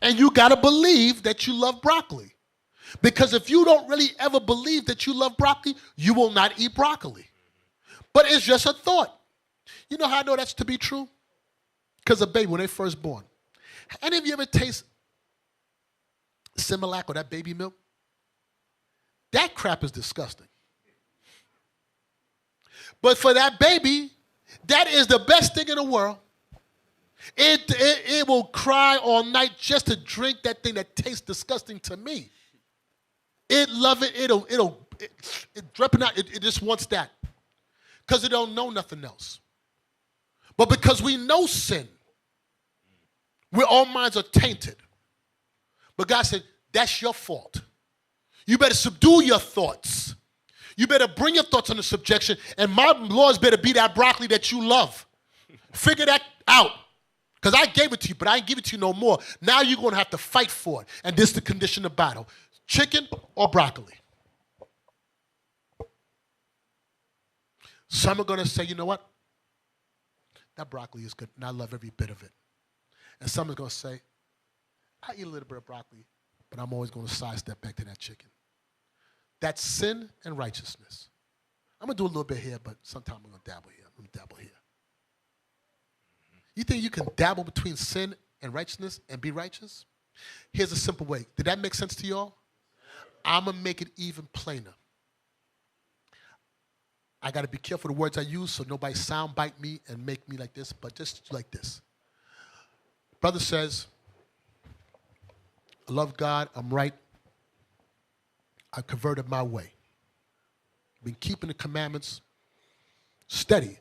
And you got to believe that you love broccoli. Because if you don't really ever believe that you love broccoli, you will not eat broccoli. But it's just a thought. You know how I know that's to be true? Because a baby, when they first born. Any of you ever taste Similac or that baby milk? That crap is disgusting. But for that baby, that is the best thing in the world. It will cry all night just to drink that thing that tastes disgusting to me. It love it. It dripping out. It just wants that because it don't know nothing else. But because we know sin, our minds are tainted. But God said, that's your fault. You better subdue your thoughts. You better bring your thoughts under subjection, and my laws better be that broccoli that you love. Figure that out. Because I gave it to you, but I ain't give it to you no more. Now you're going to have to fight for it. And this is the condition of battle. Chicken or broccoli? Some are going to say, you know what? That broccoli is good, and I love every bit of it. And some are going to say, I eat a little bit of broccoli, but I'm always going to sidestep back to that chicken. That's sin and righteousness. I'm going to do a little bit here, but sometime I'm going to dabble here. I'm going to dabble here. You think you can dabble between sin and righteousness and be righteous? Here's a simple way. Did that make sense to y'all? I'm going to make it even plainer. I got to be careful the words I use so nobody soundbite me and make me like this, but just like this. Brother says, I love God, I'm right. I converted my way. Been keeping the commandments steady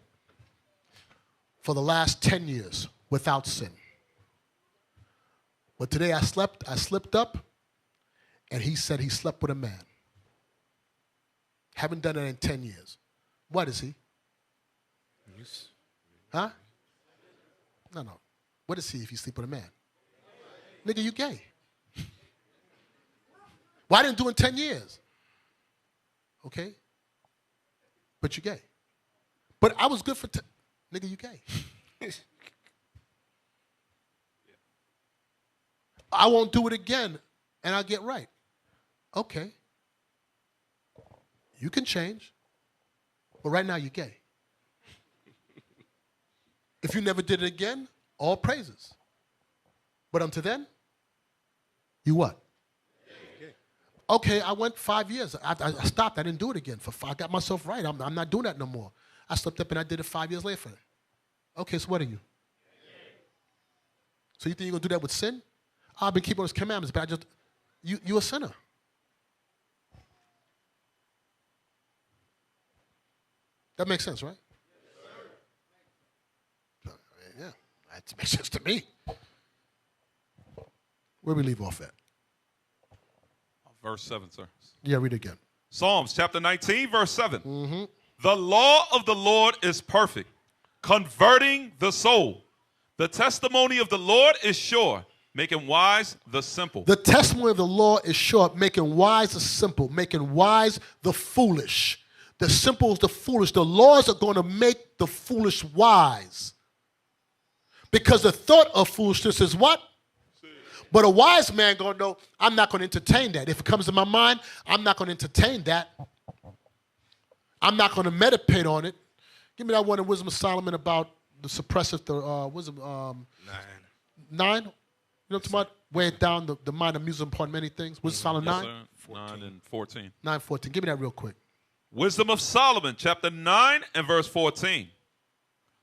for the last 10 years without sin. But today I slipped up, and he said he slept with a man. Haven't done it in 10 years. What is he? Huh? No. What is he if you sleep with a man? Nigga, you gay. Well, I didn't do it in 10 years. Okay? But you gay. But I was good for nigga, you gay. I won't do it again, and I'll get right. Okay. You can change, but right now you're gay. If you never did it again, all praises. But until then, you what? Okay, I went 5 years. I stopped. I didn't do it again. I got myself right. I'm not doing that no more. I slipped up and I did it 5 years later. Okay, so what are you? So you think you're going to do that with sin? I've been keeping those commandments, but you're a sinner. That makes sense, right? Yeah, that makes sense to me. Where we leave off at? Verse 7, sir. Yeah, read it again. Psalms chapter 19, verse 7. The law of the Lord is perfect, converting the soul. The testimony of the Lord is sure, making wise the simple. The testimony of the law is sure, making wise the simple, making wise the foolish. The simple is the foolish. The laws are going to make the foolish wise. Because the thought of foolishness is what? But a wise man going to know, I'm not going to entertain that. If it comes to my mind, I'm not going to entertain that. I'm not going to meditate on it. Give me that one in Wisdom of Solomon about the suppressive, wisdom, 9? You know what I'm talking about? Weigh it down, the mind amuses upon many things. Wisdom of Solomon 9? Yes, 9 and 14. 9:14. Give me that real quick. Wisdom of Solomon, chapter 9 and verse 14.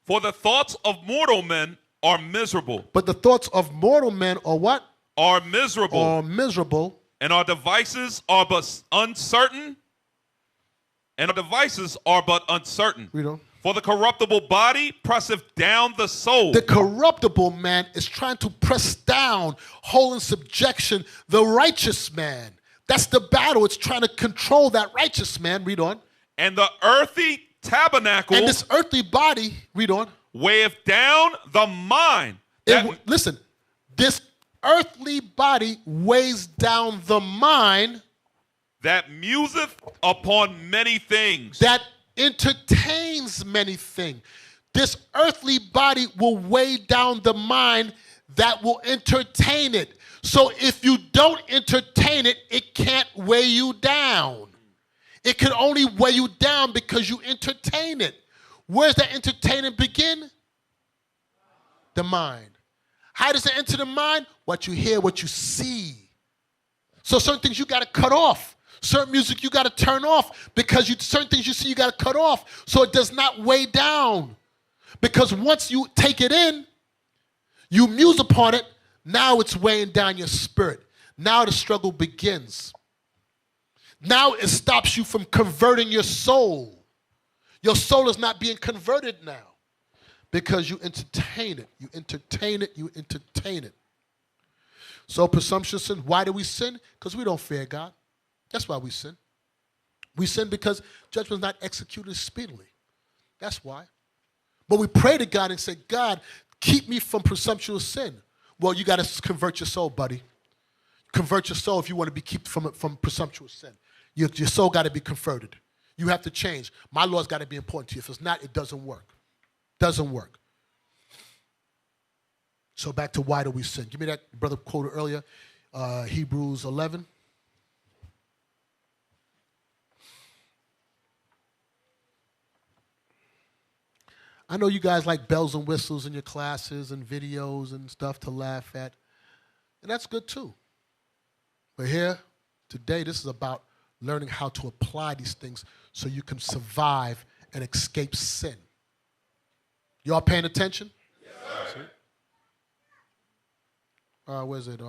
For the thoughts of mortal men are miserable. But the thoughts of mortal men are what? Are miserable. Are miserable. And our devices are but uncertain. And our devices are but uncertain. Read on. For the corruptible body presseth down the soul. The corruptible man is trying to press down, hold in subjection the righteous man. That's the battle. It's trying to control that righteous man. Read on. And the earthy tabernacle. And this earthly body, read on. Weigheth down the mind. Listen, this earthly body weighs down the mind. That museth upon many things. That entertains many things. This earthly body will weigh down the mind that will entertain it. So if you don't entertain it, it can't weigh you down. It can only weigh you down because you entertain it. Where's that entertainment begin? The mind. How does it enter the mind? What you hear, what you see. So certain things you got to cut off. Certain music you got to turn off because certain things you see you got to cut off so it does not weigh down. Because once you take it in, you muse upon it, now it's weighing down your spirit. Now the struggle begins. Now it stops you from converting your soul. Your soul is not being converted now because you entertain it. You entertain it. You entertain it. So presumptuous sin. Why do we sin? Because we don't fear God. That's why we sin. We sin because judgment is not executed speedily. That's why. But we pray to God and say, God, keep me from presumptuous sin. Well, you got to convert your soul, buddy. Convert your soul if you want to be kept from presumptuous sin. Your soul got to be converted. You have to change. My law's got to be important to you. If it's not, it doesn't work. Doesn't work. So back to why do we sin? Give me that brother quoted earlier, Hebrews 11. I know you guys like bells and whistles in your classes and videos and stuff to laugh at. And that's good too. But here, today, this is about learning how to apply these things so you can survive and escape sin. Y'all paying attention? Yes, sir. Where's it?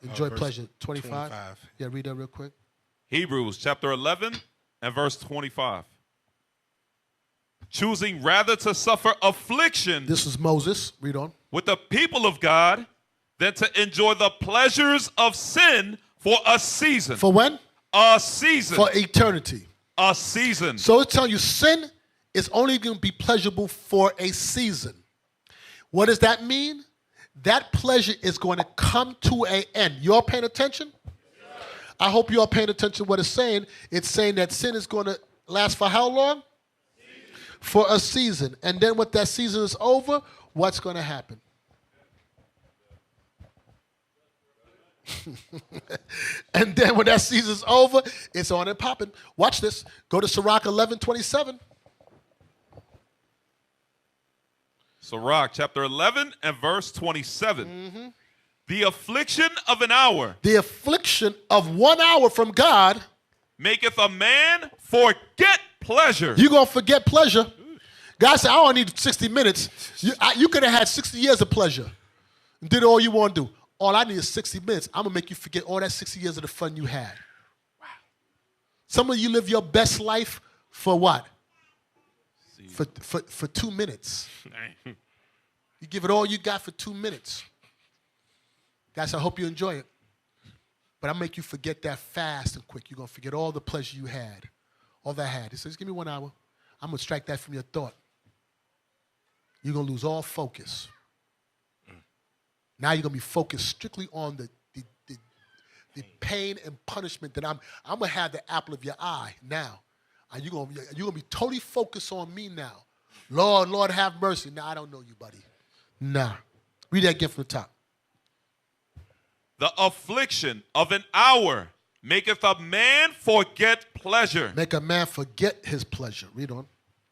Enjoy pleasure. 25? Yeah, read that real quick. Hebrews chapter 11 and verse 25. Choosing rather to suffer affliction. This is Moses. Read on. With the people of God than to enjoy the pleasures of sin for a season. For when? A season. For eternity. A season. So it's telling you sin is only going to be pleasurable for a season. What does that mean? That pleasure is going to come to an end. You all paying attention? I hope you all paying attention to what it's saying. It's saying that sin is going to last for how long? For a season. And then when that season is over, what's going to happen? And then when that season's over, it's on and popping. Watch this. Go to Sirach 11:27. Sirach chapter 11 and verse 27. Mm-hmm. The affliction of an hour. The affliction of 1 hour from God. Maketh a man forget pleasure. You're going to forget pleasure. God said, I don't need 60 minutes. You could have had 60 years of pleasure and did all you want to do. All I need is 60 minutes. I'm going to make you forget all that 60 years of the fun you had. Wow. Some of you live your best life for what? For 2 minutes. You give it all you got for 2 minutes. Guys, I hope you enjoy it. But I'll make you forget that fast and quick. You're going to forget all the pleasure you had. All that had. He says, give me 1 hour. I'm going to strike that from your thought. you're going to lose all focus. Now you're going to be focused strictly on the pain and punishment that I'm going to have the apple of your eye now. And you're going to be totally focused on me now. Lord, have mercy. Nah, I don't know you, buddy. Nah. Read that again from the top. The affliction of an hour maketh a man forget pleasure. Make a man forget his pleasure. Read on.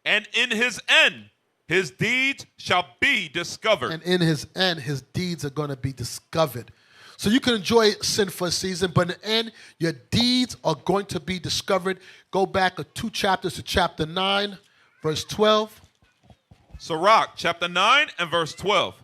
And in his end, his deeds shall be discovered. And in his end, his deeds are going to be discovered. So you can enjoy sin for a season, but in the end, your deeds are going to be discovered. Go back 2 chapters to chapter 9, verse 12. Sirach, chapter 9 and verse 12.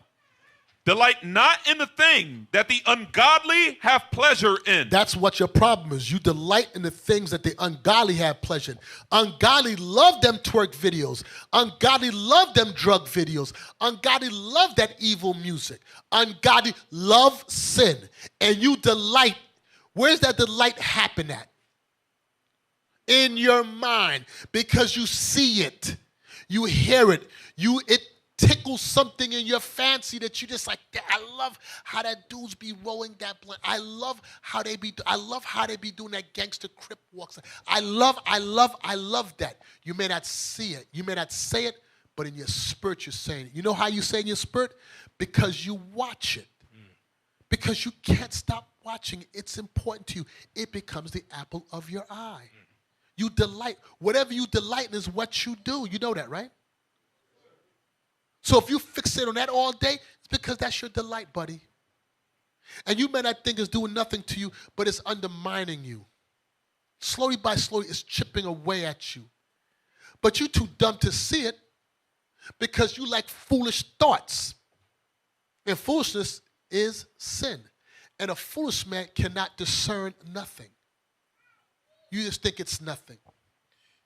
Delight not in the thing that the ungodly have pleasure in. That's what your problem is. You delight in the things that the ungodly have pleasure in. Ungodly love them twerk videos. Ungodly love them drug videos. Ungodly love that evil music. Ungodly love sin. And you delight. Where's that delight happen at? In your mind. Because you see it. You hear it. It tickles something in your fancy that you just like. I love how that dudes be rolling that blunt. I love how they be doing that gangster crip walks. I love that. You may not see it. You may not say it, but in your spirit you're saying it. You know how you say it in your spirit? Because you watch it. Because you can't stop watching it. It's important to you. It becomes the apple of your eye. You delight. Whatever you delight in is what you do. You know that, right? So if you fixate on that all day, it's because that's your delight, buddy. And you may not think it's doing nothing to you, but it's undermining you. Slowly by slowly, it's chipping away at you. But you're too dumb to see it because you like foolish thoughts. And foolishness is sin. And a foolish man cannot discern nothing. You just think it's nothing.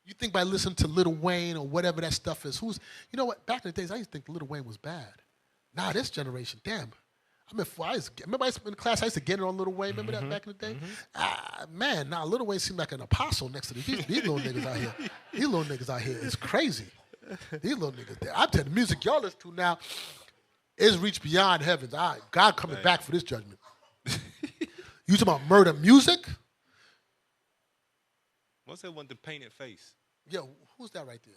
You think by listening to Lil Wayne or whatever that stuff is. You know what? Back in the days, I used to think Lil Wayne was bad. Now this generation, damn. Remember in class, I used to get it on Lil Wayne. Remember that back in the day? Man, now Lil Wayne seemed like an apostle next to these little niggas out here. These little niggas out here is crazy. These little niggas there. I'm telling you, the music y'all listen to now is reached beyond heavens. God coming back for this judgment. You talking about murder music? What's that one, the painted face? Yo, who's that right there?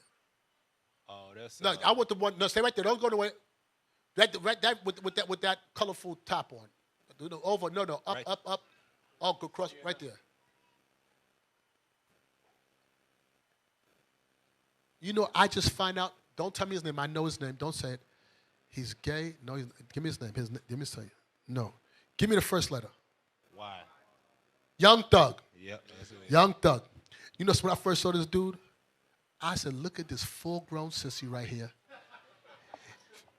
Oh, that's... No, I want the one. No, stay right there. Don't go nowhere. That with that colorful top on. Over. No. Up, right. Up. Oh, go cross right there. You know, I just find out. Don't tell me his name. I know his name. Don't say it. He's gay. No, give me his name. Give me say. No. Give me the first letter. Why? Young Thug. Yep. Young Thug. You know, when I first saw this dude, I said, look at this full-grown sissy right here.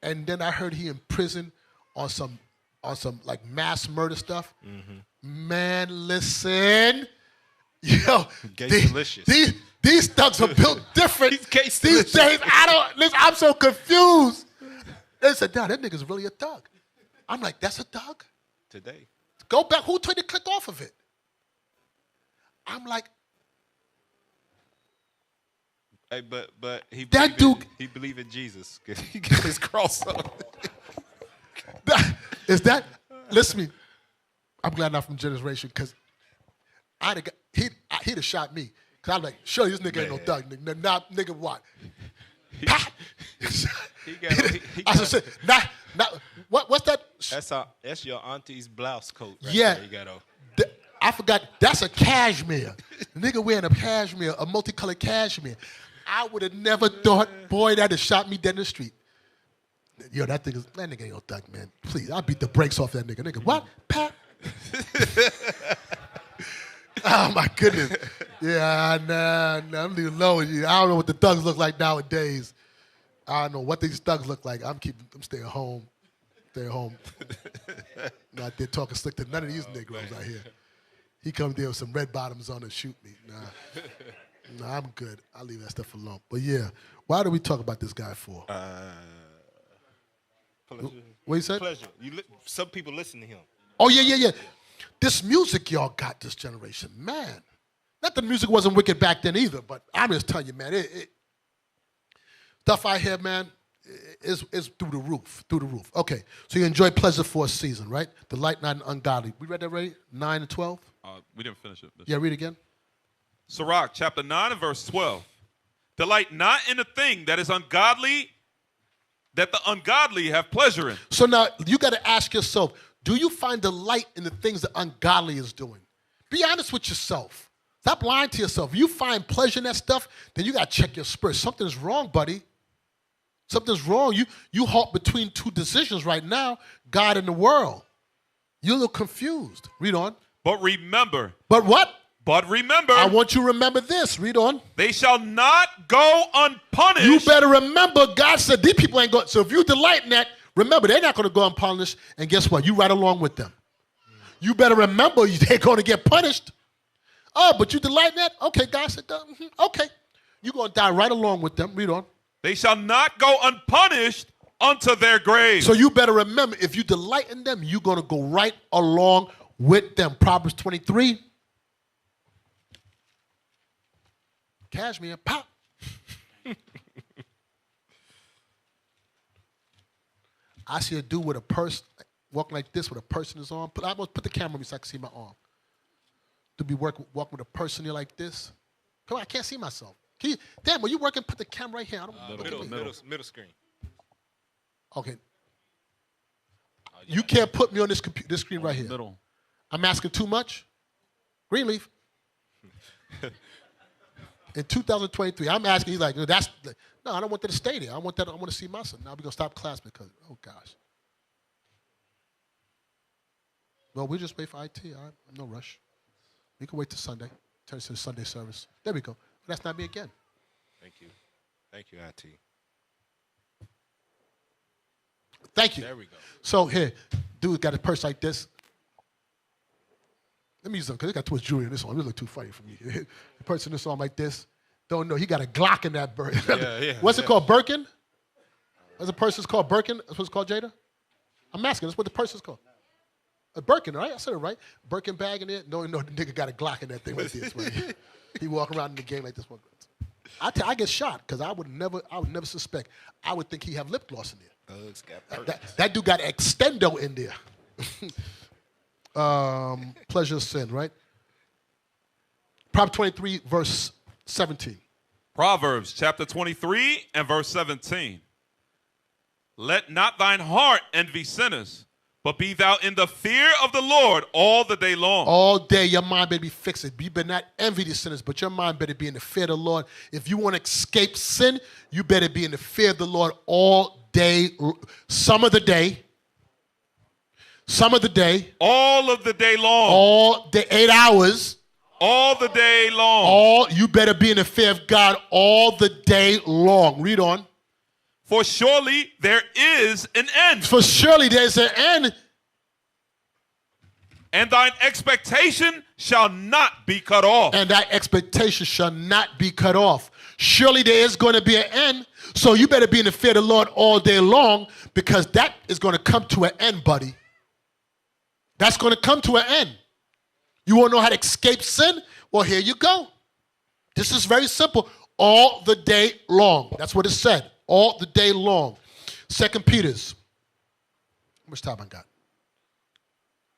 And then I heard he in prison on some like mass murder stuff. Mm-hmm. Man, listen. Yo, these thugs are built different. These days, I'm so confused. They said, "Dad, that nigga's really a thug." I'm like, "That's a thug?" Today. Go back. Who told you to click off of it? I'm like, hey, but he believed in Jesus. He got his cross on. Listen to me. I'm glad I'm not from generation because he'd have shot me. Because I'm like, sure, this nigga ain't no thug. Nigga what? I said, what's that? That's your auntie's blouse coat. Right Yeah. There. You got on. I forgot. That's a cashmere. The nigga wearing a cashmere, a multicolored cashmere. I would have never thought, boy, that have shot me dead in the street. Yo, that nigga ain't no thug, man. Please, I'll beat the brakes off that nigga. Nigga, what? Pat? Oh, my goodness. Yeah, nah, I'm leaving alone with you. I don't know what the thugs look like nowadays. I don't know what these thugs look like. I'm staying home. Not there talking slick to none of these Negroes out here. He comes there with some red bottoms on and shoot me. Nah, I'm good. I'll leave that stuff alone. But yeah, why do we talk about this guy for? Pleasure. What you said? Pleasure. Some people listen to him. Oh, yeah. This music y'all got this generation, man. Not that music wasn't wicked back then either, but I'm just telling you, man, stuff I hear, man, is through the roof, Okay, so you enjoy pleasure for a season, right? Delight not in ungodly. We read that already, 9 and 12? We didn't finish it. Yeah, read it again. Sirach, chapter 9 and verse 12. Delight not in the thing that is ungodly, that the ungodly have pleasure in. So now you got to ask yourself, do you find delight in the things the ungodly is doing? Be honest with yourself. Stop lying to yourself. If you find pleasure in that stuff, then you got to check your spirit. Something's wrong, buddy. Something's wrong. You halt between two decisions right now, God and the world. You're a little confused. Read on. But remember. But what? But remember. I want you to remember this. Read on. They shall not go unpunished. You better remember, God said these people ain't going. So if you delight in that, remember, they're not going to go unpunished. And guess what? You right along with them. You better remember they're going to get punished. Oh, but you delight in that? Okay, God said, okay. You're going to die right along with them. Read on. They shall not go unpunished unto their grave. So you better remember, if you delight in them, you're going to go right along with them. Proverbs 23. Cashmere, pop. I see a dude with a purse, walking like this with a purse in his arm. I almost put the camera on me so I can see my arm. To be walking with a person here like this. Come on, I can't see myself. Damn, when you working, put the camera right here. I don't Middle screen. Okay. You can't put me on this screen right here. Middle. I'm asking too much. Greenleaf. In 2023, I'm asking. He's like, no, I don't want that to stay there. I want to see my son. Now we're gonna stop class because, oh gosh. Well, we just wait for IT. I'm no rush. We can wait till Sunday. Turn to the Sunday service. There we go. But that's not me again. Thank you. Thank you, IT. Thank you. There we go. So here, dude got a purse like this. Let me use them because they got too much jewelry in this arm. It look too funny for me. The person in this arm like this. Don't know. He got a Glock in that bird. What's it called? Birkin? What's the person's called? Birkin? That's what it's called, Jada? I'm asking. That's what the person's called. A Birkin, right? I said it right. Birkin bag in there. No, the nigga got a Glock in that thing like this. Right? He walk around in the game like this one. I get shot because I would never suspect. I would think he have lip gloss in there. That dude got extendo in there. Pleasure of sin, right? Proverbs 23, verse 17. Proverbs chapter 23 and verse 17. Let not thine heart envy sinners, but be thou in the fear of the Lord all the day long. All day, your mind better be fixed. You better not envy the sinners, but your mind better be in the fear of the Lord. If you want to escape sin, you better be in the fear of the Lord all day, some of the day. Some of the day. All of the day long. All the 8 hours. All the day long. You better be in the fear of God all the day long. Read on. For surely there is an end. For surely there is an end. And thine expectation shall not be cut off. And that expectation shall not be cut off. Surely there is going to be an end. So you better be in the fear of the Lord all day long because that is going to come to an end, buddy. That's going to come to an end. You want to know how to escape sin? Well, here you go. This is very simple. All the day long. That's what it said. All the day long. 2 Peter's. How much time I got?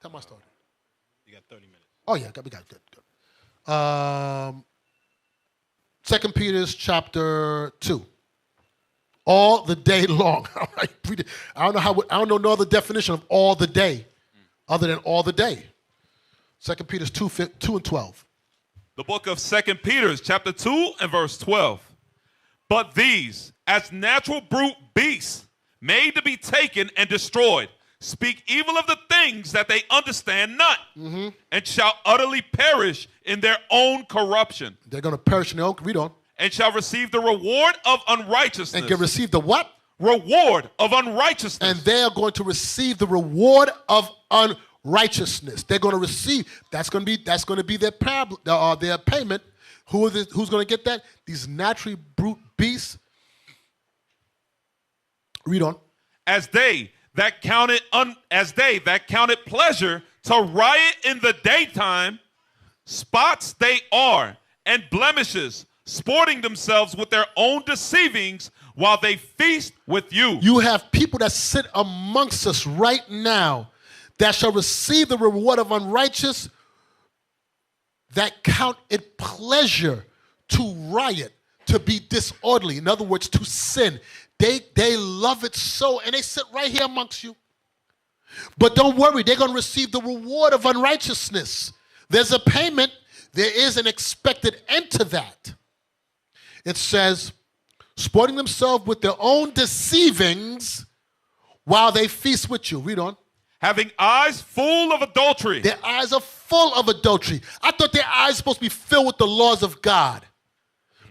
Tell my story. You got 30 minutes. Oh, yeah. We got good. 2 Peter's chapter 2. All the day long. I don't know no other definition of all the day other than all the day. 2 Peter's 2 and 12. The book of 2 Peter, chapter 2 and verse 12. But these, as natural brute beasts, made to be taken and destroyed, speak evil of the things that they understand not, and shall utterly perish in their own corruption. They're going to perish in their own, read on. And shall receive the reward of unrighteousness. And can receive the what? Reward of unrighteousness. And they are going to receive the reward of unrighteousness. They're going to receive. That's going to be their payment. Who's going to get that? These naturally brute beasts. Read on. As they that counted pleasure to riot in the daytime, spots they are and blemishes, sporting themselves with their own deceivings, while they feast with you. You have people that sit amongst us right now that shall receive the reward of unrighteous, that count it pleasure to riot, to be disorderly. In other words, to sin. They love it so, and they sit right here amongst you. But don't worry, they're going to receive the reward of unrighteousness. There's a payment. There is an expected end to that. It says, sporting themselves with their own deceivings while they feast with you. Read on. Having eyes full of adultery. Their eyes are full of adultery. I thought their eyes were supposed to be filled with the laws of God.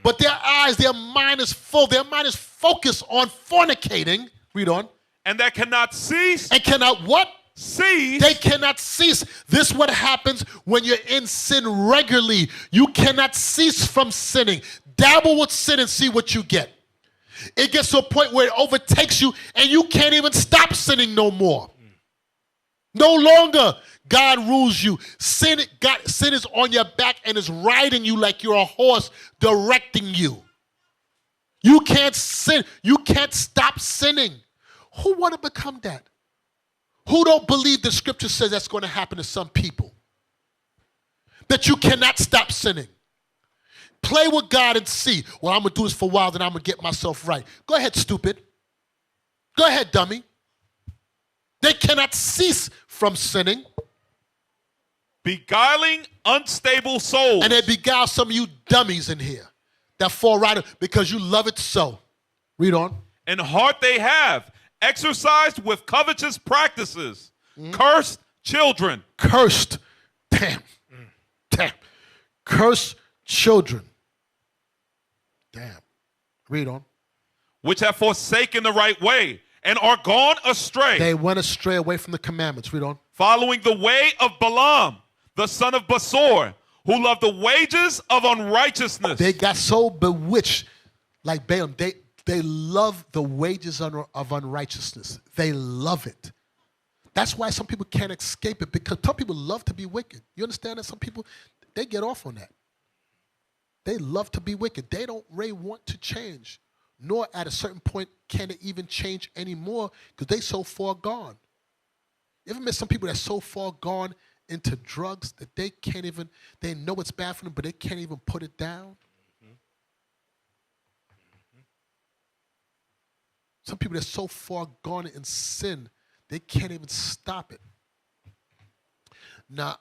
But their eyes, their mind is full. Their mind is focused on fornicating. Read on. And that cannot cease. And cannot what? Cease. They cannot cease. This is what happens when you're in sin regularly. You cannot cease from sinning. Dabble with sin and see what you get. It gets to a point where it overtakes you and you can't even stop sinning no more. No longer God rules you. Sin is on your back and is riding you like you're a horse, directing you. You can't sin. You can't stop sinning. Who want to become that? Who don't believe the scripture says that's going to happen to some people? That you cannot stop sinning. Play with God and see. Well, I'm going to do this for a while, then I'm going to get myself right. Go ahead, stupid. Go ahead, dummy. They cannot cease from sinning. Beguiling unstable souls. And they beguile some of you dummies in here that fall right because you love it so. Read on. And heart they have, exercised with covetous practices. Cursed children. Cursed. Damn. Cursed children. Damn. Read on. Which have forsaken the right way and are gone astray. They went astray away from the commandments. Read on. Following the way of Balaam, the son of Besor, who loved the wages of unrighteousness. They got so bewitched, like Balaam. They love the wages of unrighteousness. They love it. That's why some people can't escape it, because some people love to be wicked. You understand that? Some people, they get off on that. They love to be wicked. They don't really want to change, nor at a certain point can it even change anymore because they so far gone. You ever met some people that's so far gone into drugs that they can't even, they know it's bad for them, but they can't even put it down? Some people that's so far gone in sin, they can't even stop it. Now,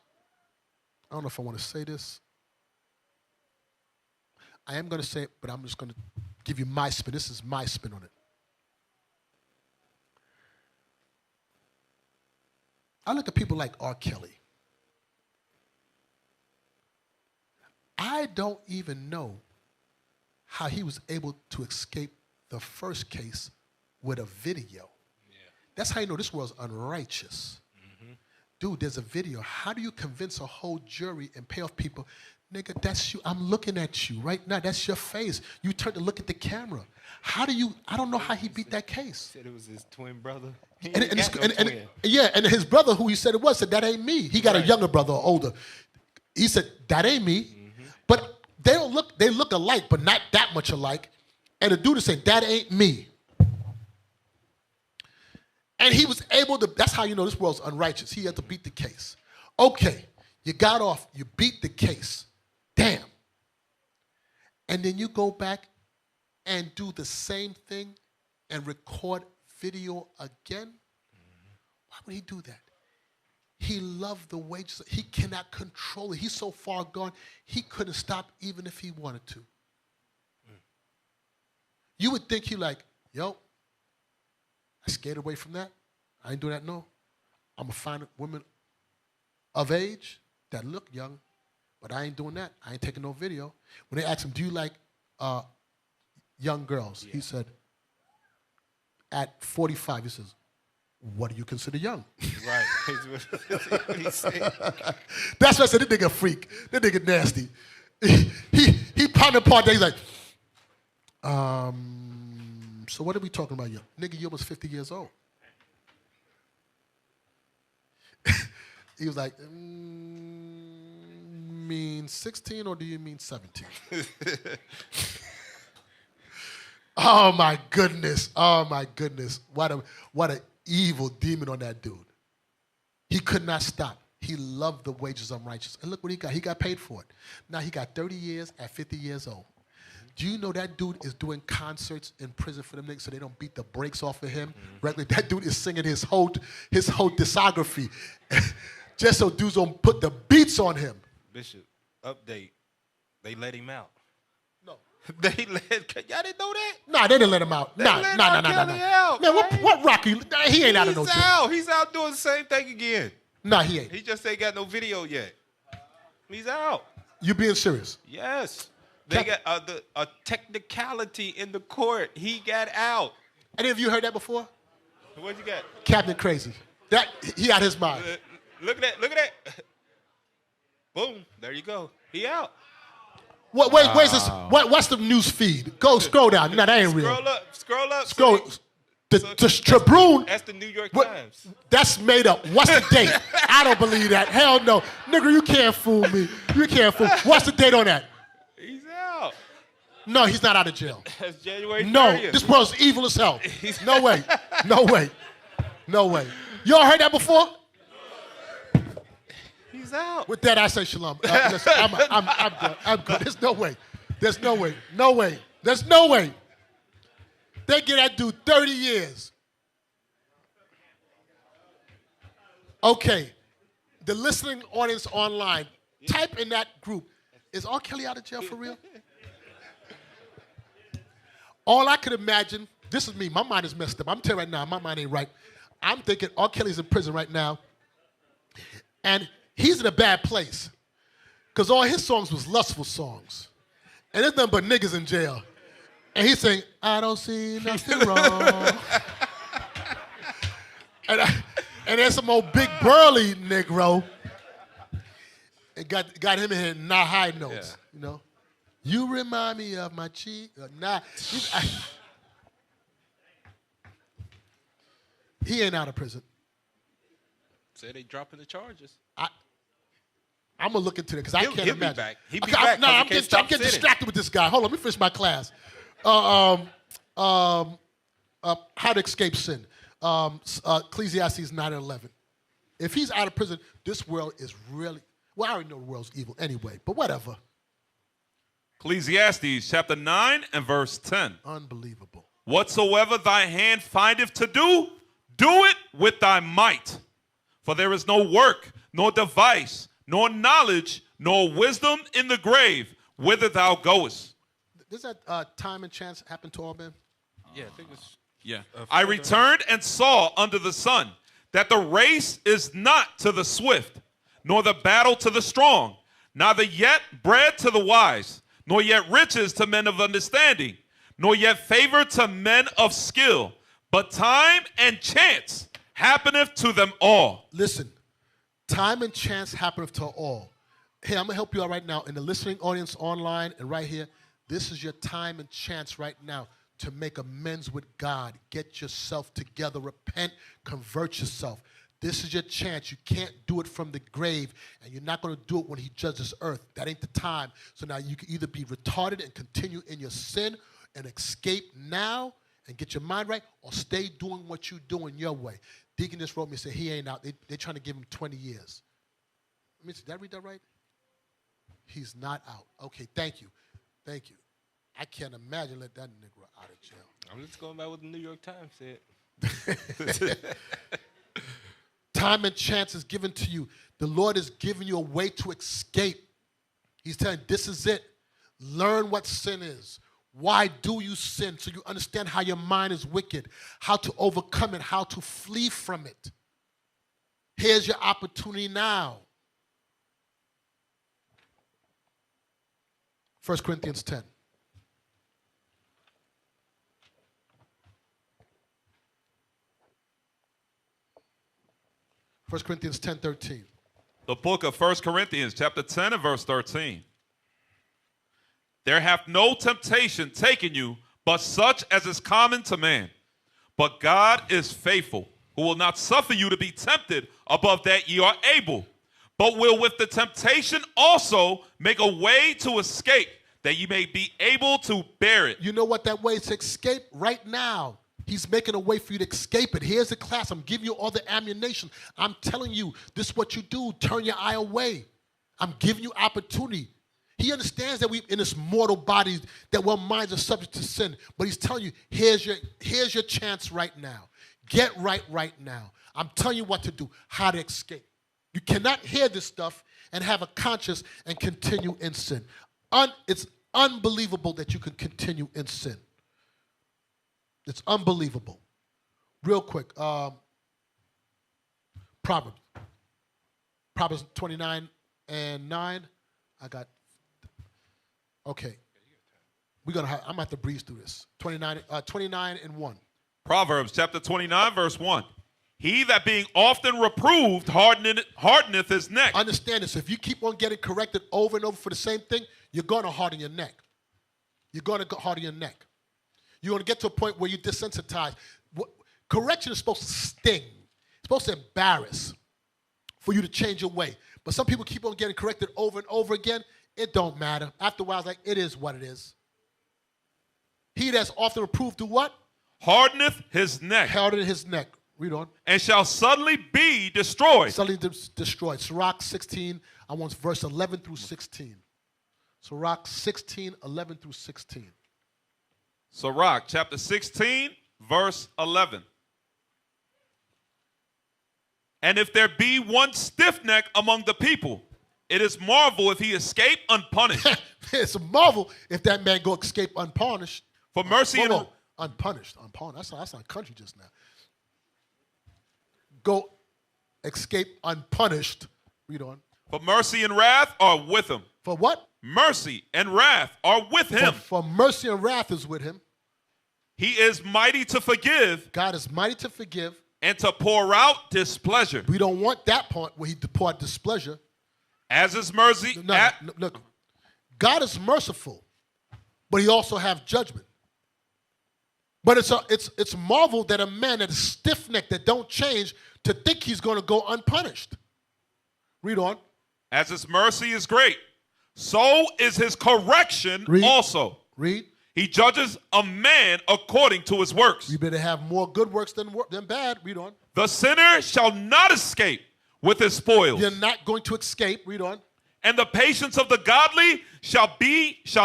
I don't know if I want to say this. I am going to say it, but I'm just going to give you my spin. This is my spin on it. I look at people like R. Kelly. I don't even know how he was able to escape the first case with a video. That's how you know this world's unrighteous. Dude, there's a video. How do you convince a whole jury and pay off people? Nigga, that's you. I'm looking at you right now. That's your face. You turn to look at the camera. How do you, I don't know how he beat that case. Said it was his twin brother. And his brother, who he said it was, said, that ain't me. He got a younger brother or older. He said, that ain't me. But they don't look, they look alike, but not that much alike. And the dude said, that ain't me. And he was able to, that's how you know this world's unrighteous. He had to beat the case. Okay, you got off, you beat the case. Damn. And then you go back and do the same thing and record video again? Why would he do that? He loved the wages. He cannot control it. He's so far gone, he couldn't stop even if he wanted to. You would think he like, yo, I scared away from that. I ain't doing that, no. I'm going to find women of age that look young, but I ain't doing that. I ain't taking no video. When they asked him, do you like young girls? He said, at 45, he says, what do you consider young? Right. He said. That's why I said, this nigga a freak. This nigga nasty. He pounded apart there. He's like, so what are we talking about, young? Nigga, you almost 50 years old. He was like, mean 16 or do you mean 17? Oh my goodness. Oh my goodness. What an evil demon on that dude. He could not stop. He loved the wages of unrighteousness. And look what he got. He got paid for it. Now he got 30 years at 50 years old. Do you know that dude is doing concerts in prison for them niggas so they don't beat the brakes off of him? Regularly, that dude is singing his whole discography just so dudes don't put the beats on him. Bishop, update. They let him out. No. Y'all didn't know that? Nah, they didn't let him out. Nah. Out, Man, what Rocky? He ain't out of no jail. He's out. He's out doing the same thing again. Nah, he ain't. He just ain't got no video yet. He's out. You being serious? Yes. They got a technicality in the court. He got out. Any of you heard that before? What you got? Captain Crazy. That he out his mind. Look at that. Look at that. Boom. There you go. He out. Where's this? What's the news feed? Go scroll down. No, that ain't real. Scroll up. Scroll. The Tribune. That's the New York Times. That's made up. What's the date? I don't believe that. Hell no. Nigga, you can't fool me. You can't fool. What's the date on that? He's out. No, he's not out of jail. That's January 30th. No, this world's evil as hell. No way. No way. No way. You all heard that before? He's out. With that, I say shalom. Listen, I'm good. I'm good. There's no way. There's no way. No way. There's no way. They get that dude 30 years. Okay. The listening audience online, type in that group, is R. Kelly out of jail for real? All I could imagine, this is me, my mind is messed up. I'm telling you right now, my mind ain't right. I'm thinking R. Kelly's in prison right now, and he's in a bad place because all his songs was lustful songs. And there's nothing but niggas in jail. And he's saying, I don't see nothing wrong. and there's some old big burly Negro. And got him in here not high notes, you know. You remind me of my cheek. He ain't out of prison. Say they dropping the charges. I'm going to look into it because I can't imagine. He'll be back. He'll be back. No, I'm getting distracted with this guy. Hold on, let me finish my class. How to escape sin. Ecclesiastes 9:11. If he's out of prison, this world is really, well, I already know the world's evil anyway, but whatever. Ecclesiastes chapter 9 and verse 10. Unbelievable. Whatsoever thy hand findeth to do, do it with thy might. For there is no work, nor device, nor knowledge, nor wisdom in the grave, whither thou goest. Does that time and chance happen to all men? Yeah, I think it's... Yeah. I returned and saw under the sun that the race is not to the swift, nor the battle to the strong, neither yet bread to the wise, nor yet riches to men of understanding, nor yet favor to men of skill, but time and chance happeneth to them all. Listen, time and chance happeneth to all. Hey, I'm going to help you out right now in the listening audience online and right here. This is your time and chance right now to make amends with God. Get yourself together, repent, convert yourself. This is your chance. You can't do it from the grave, and you're not going to do it when he judges earth. That ain't the time. So now you can either be retarded and continue in your sin and escape now and get your mind right, or stay doing what you're doing your way. Deacon just wrote me and said he ain't out. They're trying to give him 20 years. Did I read that right? He's not out. Okay, thank you. Thank you. I can't imagine let that nigga out of jail. I'm just going by what the New York Times said. Time and chance is given to you. The Lord is giving you a way to escape. He's telling you, this is it. Learn what sin is. Why do you sin? So you understand how your mind is wicked, how to overcome it, how to flee from it. Here's your opportunity now. 1 Corinthians 10. 1 Corinthians 10:13. The book of 1 Corinthians chapter 10 and verse 13. There hath no temptation taken you, but such as is common to man. But God is faithful, who will not suffer you to be tempted above that ye are able, but will with the temptation also make a way to escape, that ye may be able to bear it. You know what that way is to escape right now. He's making a way for you to escape it. Here's the class. I'm giving you all the ammunition. I'm telling you, this is what you do. Turn your eye away. I'm giving you opportunity. He understands that we in this mortal body, that our minds are subject to sin. But he's telling you, here's your chance right now. Get right now. I'm telling you what to do, how to escape. You cannot hear this stuff and have a conscience and continue in sin. It's unbelievable that you can continue in sin. It's unbelievable. Real quick, Proverbs 29 and 9. Okay. I'm gonna have to breeze through this. 29 and 1. Proverbs chapter 29, verse 1. He that being often reproved hardeneth his neck. Understand this. If you keep on getting corrected over and over for the same thing, you're going to harden your neck. You're going to harden your neck. You're going to get to a point where you're desensitized. Correction is supposed to sting. It's supposed to embarrass for you to change your way. But some people keep on getting corrected over and over again. It don't matter. After a while, it's like, it is what it is. He that's often reproved do what? Hardeneth his neck. Hardeneth his neck. Read on. And shall suddenly be destroyed. Suddenly destroyed. Sirach 16, I want verse 11 through 16. Sirach 16, 11 through 16. Sirach chapter 16, verse 11. And if there be one stiff-necked among the people, it is marvel if he escape unpunished. It's a marvel if that man go escape unpunished. For mercy and unpunished. That's not country just now. Go escape unpunished. Read on. For mercy and wrath are with him. For what? Mercy and wrath are with him. For mercy and wrath is with him. He is mighty to forgive. God is mighty to forgive. And to pour out displeasure. We don't want that part where he pour out displeasure. As his mercy. No, look, God is merciful, but he also has judgment. But it's marvel that a man that is stiff-necked, that don't change, to think he's going to go unpunished. Read on. As his mercy is great, so is his correction also. Read. He judges a man according to his works. You better have more good works than bad. Read on. The sinner shall not escape with his spoils. You're not going to escape. Read on. And the patience of the godly shall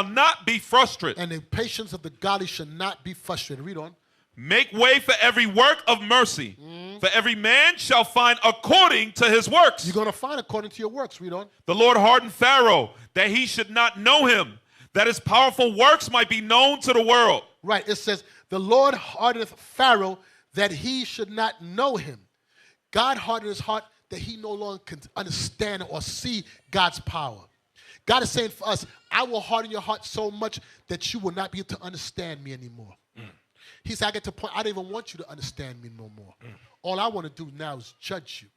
not be frustrated. And the patience of the godly shall not be frustrated. Read on. Make way for every work of mercy. For every man shall find according to his works. You're going to find according to your works. Read on. The Lord hardened Pharaoh that he should not know him, that his powerful works might be known to the world. Right. It says, the Lord hardened Pharaoh that he should not know him. God hardened his heart that he no longer can understand or see God's power. God is saying for us, I will harden your heart so much that you will not be able to understand me anymore. He said, I get to the point, I don't even want you to understand me no more. All I want to do now is judge you.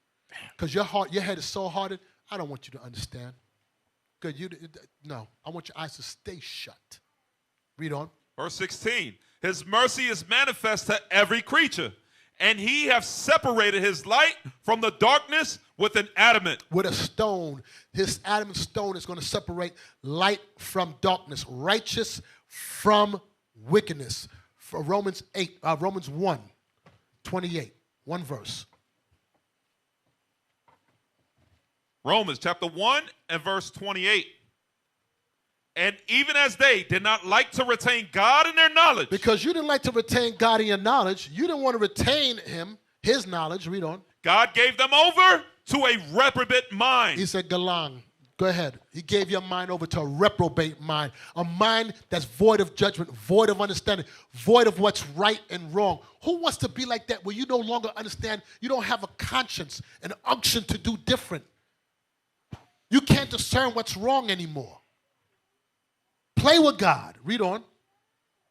Because your head is so hardened, I don't want you to understand. Good, no, I want your eyes to stay shut. Read on. Verse 16, his mercy is manifest to every creature, and he hath separated his light from the darkness with an adamant. With a stone. His adamant stone is going to separate light from darkness, righteous from wickedness. For Romans 1, 28, one verse. Romans chapter 1 and verse 28. And even as they did not like to retain God in their knowledge. Because you didn't like to retain God in your knowledge. You didn't want to retain him, his knowledge. Read on. God gave them over to a reprobate mind. He said, Galang, go ahead. He gave your mind over to a reprobate mind. A mind that's void of judgment, void of understanding, void of what's right and wrong. Who wants to be like that where you no longer understand, you don't have a conscience, an unction to do different? You can't discern what's wrong anymore. Play with God. Read on.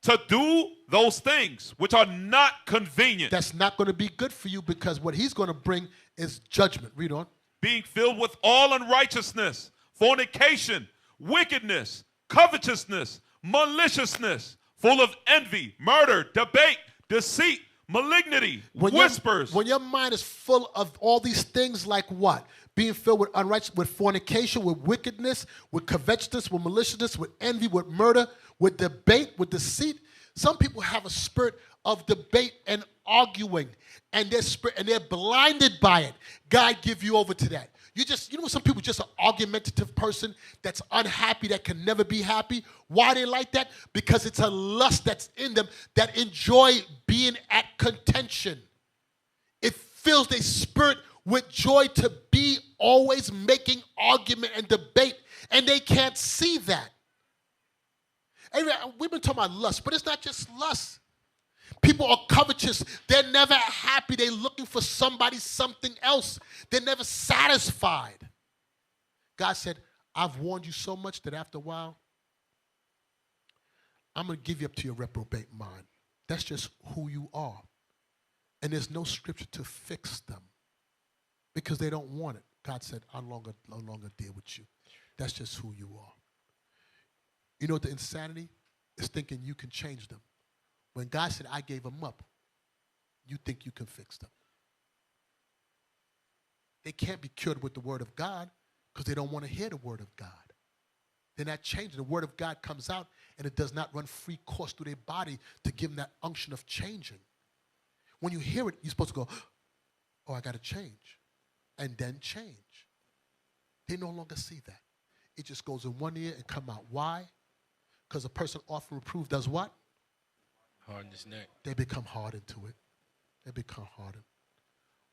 To do those things which are not convenient. That's not going to be good for you because what he's going to bring is judgment. Read on. Being filled with all unrighteousness, fornication, wickedness, covetousness, maliciousness, full of envy, murder, debate, deceit, malignity, When whispers. When your mind is full of all these things, like what? Being filled with unrighteousness, with fornication, with wickedness, with covetousness, with maliciousness, with envy, with murder, with debate, with deceit. Some people have a spirit of debate and arguing, and they're blinded by it. God give you over to that. Some people just an argumentative person that's unhappy, that can never be happy. Why they like that? Because it's a lust that's in them that enjoy being at contention. It fills their spirit with joy to be always making argument and debate, and they can't see that. Anyway, we've been talking about lust, but it's not just lust. People are covetous. They're never happy. They're looking for something else. They're never satisfied. God said, I've warned you so much that after a while, I'm going to give you up to your reprobate mind. That's just who you are. And there's no scripture to fix them because they don't want it. God said, I'll no longer deal with you. That's just who you are. You know what the insanity is? Thinking you can change them. When God said, I gave them up, you think you can fix them. They can't be cured with the word of God because they don't want to hear the word of God. They're not changing. The word of God comes out and it does not run free course through their body to give them that unction of changing. When you hear it, you're supposed to go, oh, I got to change. And then change. They no longer see that. It just goes in one ear and come out. Why? Because a person often reproved does what? Harden his neck. They become hardened to it. They become hardened.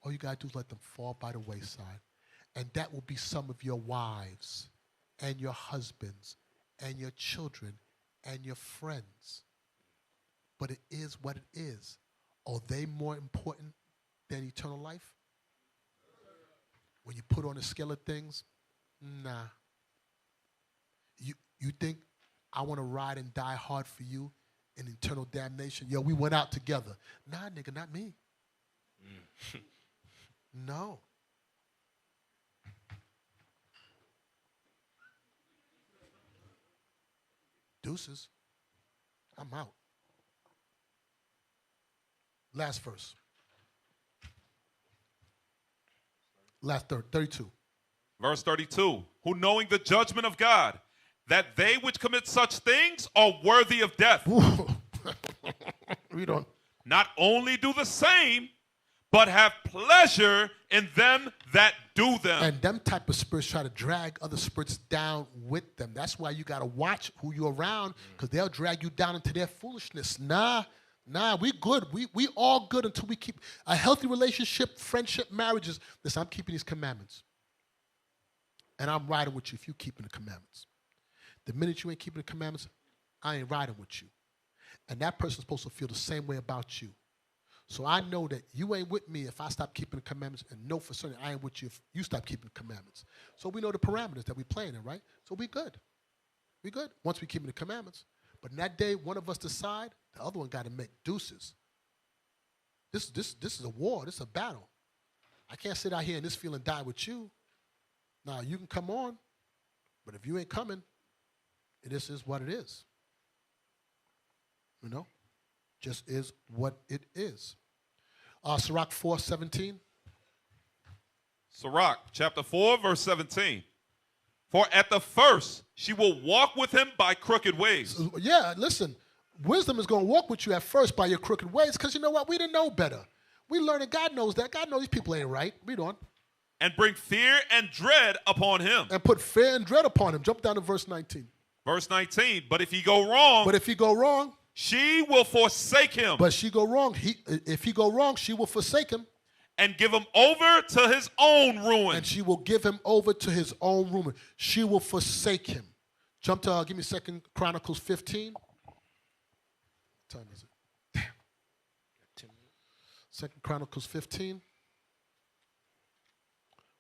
All you got to do is let them fall by the wayside. And that will be some of your wives and your husbands and your children and your friends. But it is what it is. Are they more important than eternal life? When you put on a scale of things, nah. You think I want to ride and die hard for you in eternal damnation? Yo, we went out together. Nah, nigga, not me. No. Deuces. I'm out. Last verse. Last 32. Verse 32. Who knowing the judgment of God, that they which commit such things are worthy of death. Read on. Not only do the same, but have pleasure in them that do them. And them type of spirits try to drag other spirits down with them. That's why you got to watch who you're around, because they'll drag you down into their foolishness. Nah, we good. We all good until we keep a healthy relationship, friendship, marriages. Listen, I'm keeping these commandments. And I'm riding with you if you keeping the commandments. The minute you ain't keeping the commandments, I ain't riding with you. And that person's supposed to feel the same way about you. So I know that you ain't with me if I stop keeping the commandments, and know for certain I ain't with you if you stop keeping the commandments. So we know the parameters that we're playing in, right? So we good. We good once we keep the commandments. But in that day, one of us decide, the other one got to make deuces. This is a war. This is a battle. I can't sit out here in this field and die with you. Now, you can come on, but if you ain't coming, this is what it is. You know? Just is what it is. Sirach 4:17. Sirach chapter 4, verse 17. For at the first she will walk with him by crooked ways. Yeah, listen. Wisdom is going to walk with you at first by your crooked ways, because you know what? We didn't know better. We learned that God knows that. God knows these people ain't right. Read on. And bring fear and dread upon him. And put fear and dread upon him. Jump down to verse 19. Verse 19. But if he go wrong. She will forsake him. But she go wrong. If he go wrong, she will forsake him. And give him over to his own ruin. And she will give him over to his own ruin. She will forsake him. Jump to, give me 2 Chronicles 15. What time is it? Damn. 2 Chronicles 15.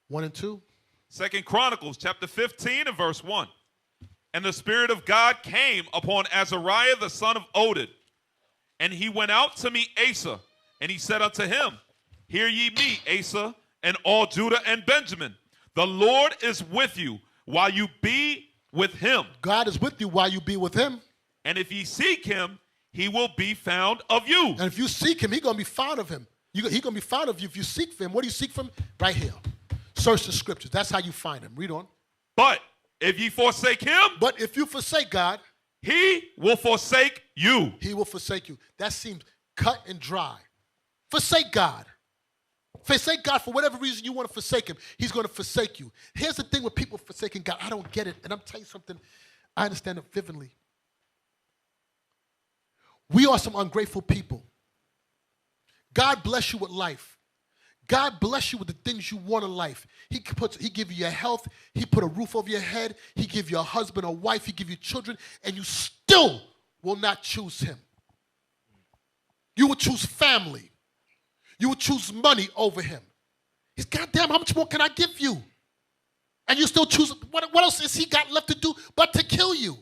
1 and 2. 2 Chronicles chapter 15 and verse 1. And the Spirit of God came upon Azariah the son of Oded. And he went out to meet Asa. And he said unto him, Hear ye me, Asa, and all Judah and Benjamin. The Lord is with you while you be with him. God is with you while you be with him. And if ye seek him, he will be found of you. And if you seek him, he's going to be found of him. He's going to be found of you if you seek for him. What do you seek from? Right here. Search the scriptures. That's how you find him. Read on. But if ye forsake him, but if you forsake God, he will forsake you. He will forsake you. That seems cut and dry. Forsake God. Forsake God for whatever reason you want to forsake him. He's going to forsake you. Here's the thing with people forsaking God. I don't get it. And I'm telling you something. I understand it vividly. We are some ungrateful people. God bless you with life. God bless you with the things you want in life. He give you your health. He put a roof over your head. He give you a husband, a wife. He give you children. And you still will not choose him. You will choose family. You will choose money over him. He's, goddamn, how much more can I give you? And you still choose, what else has he got left to do but to kill you?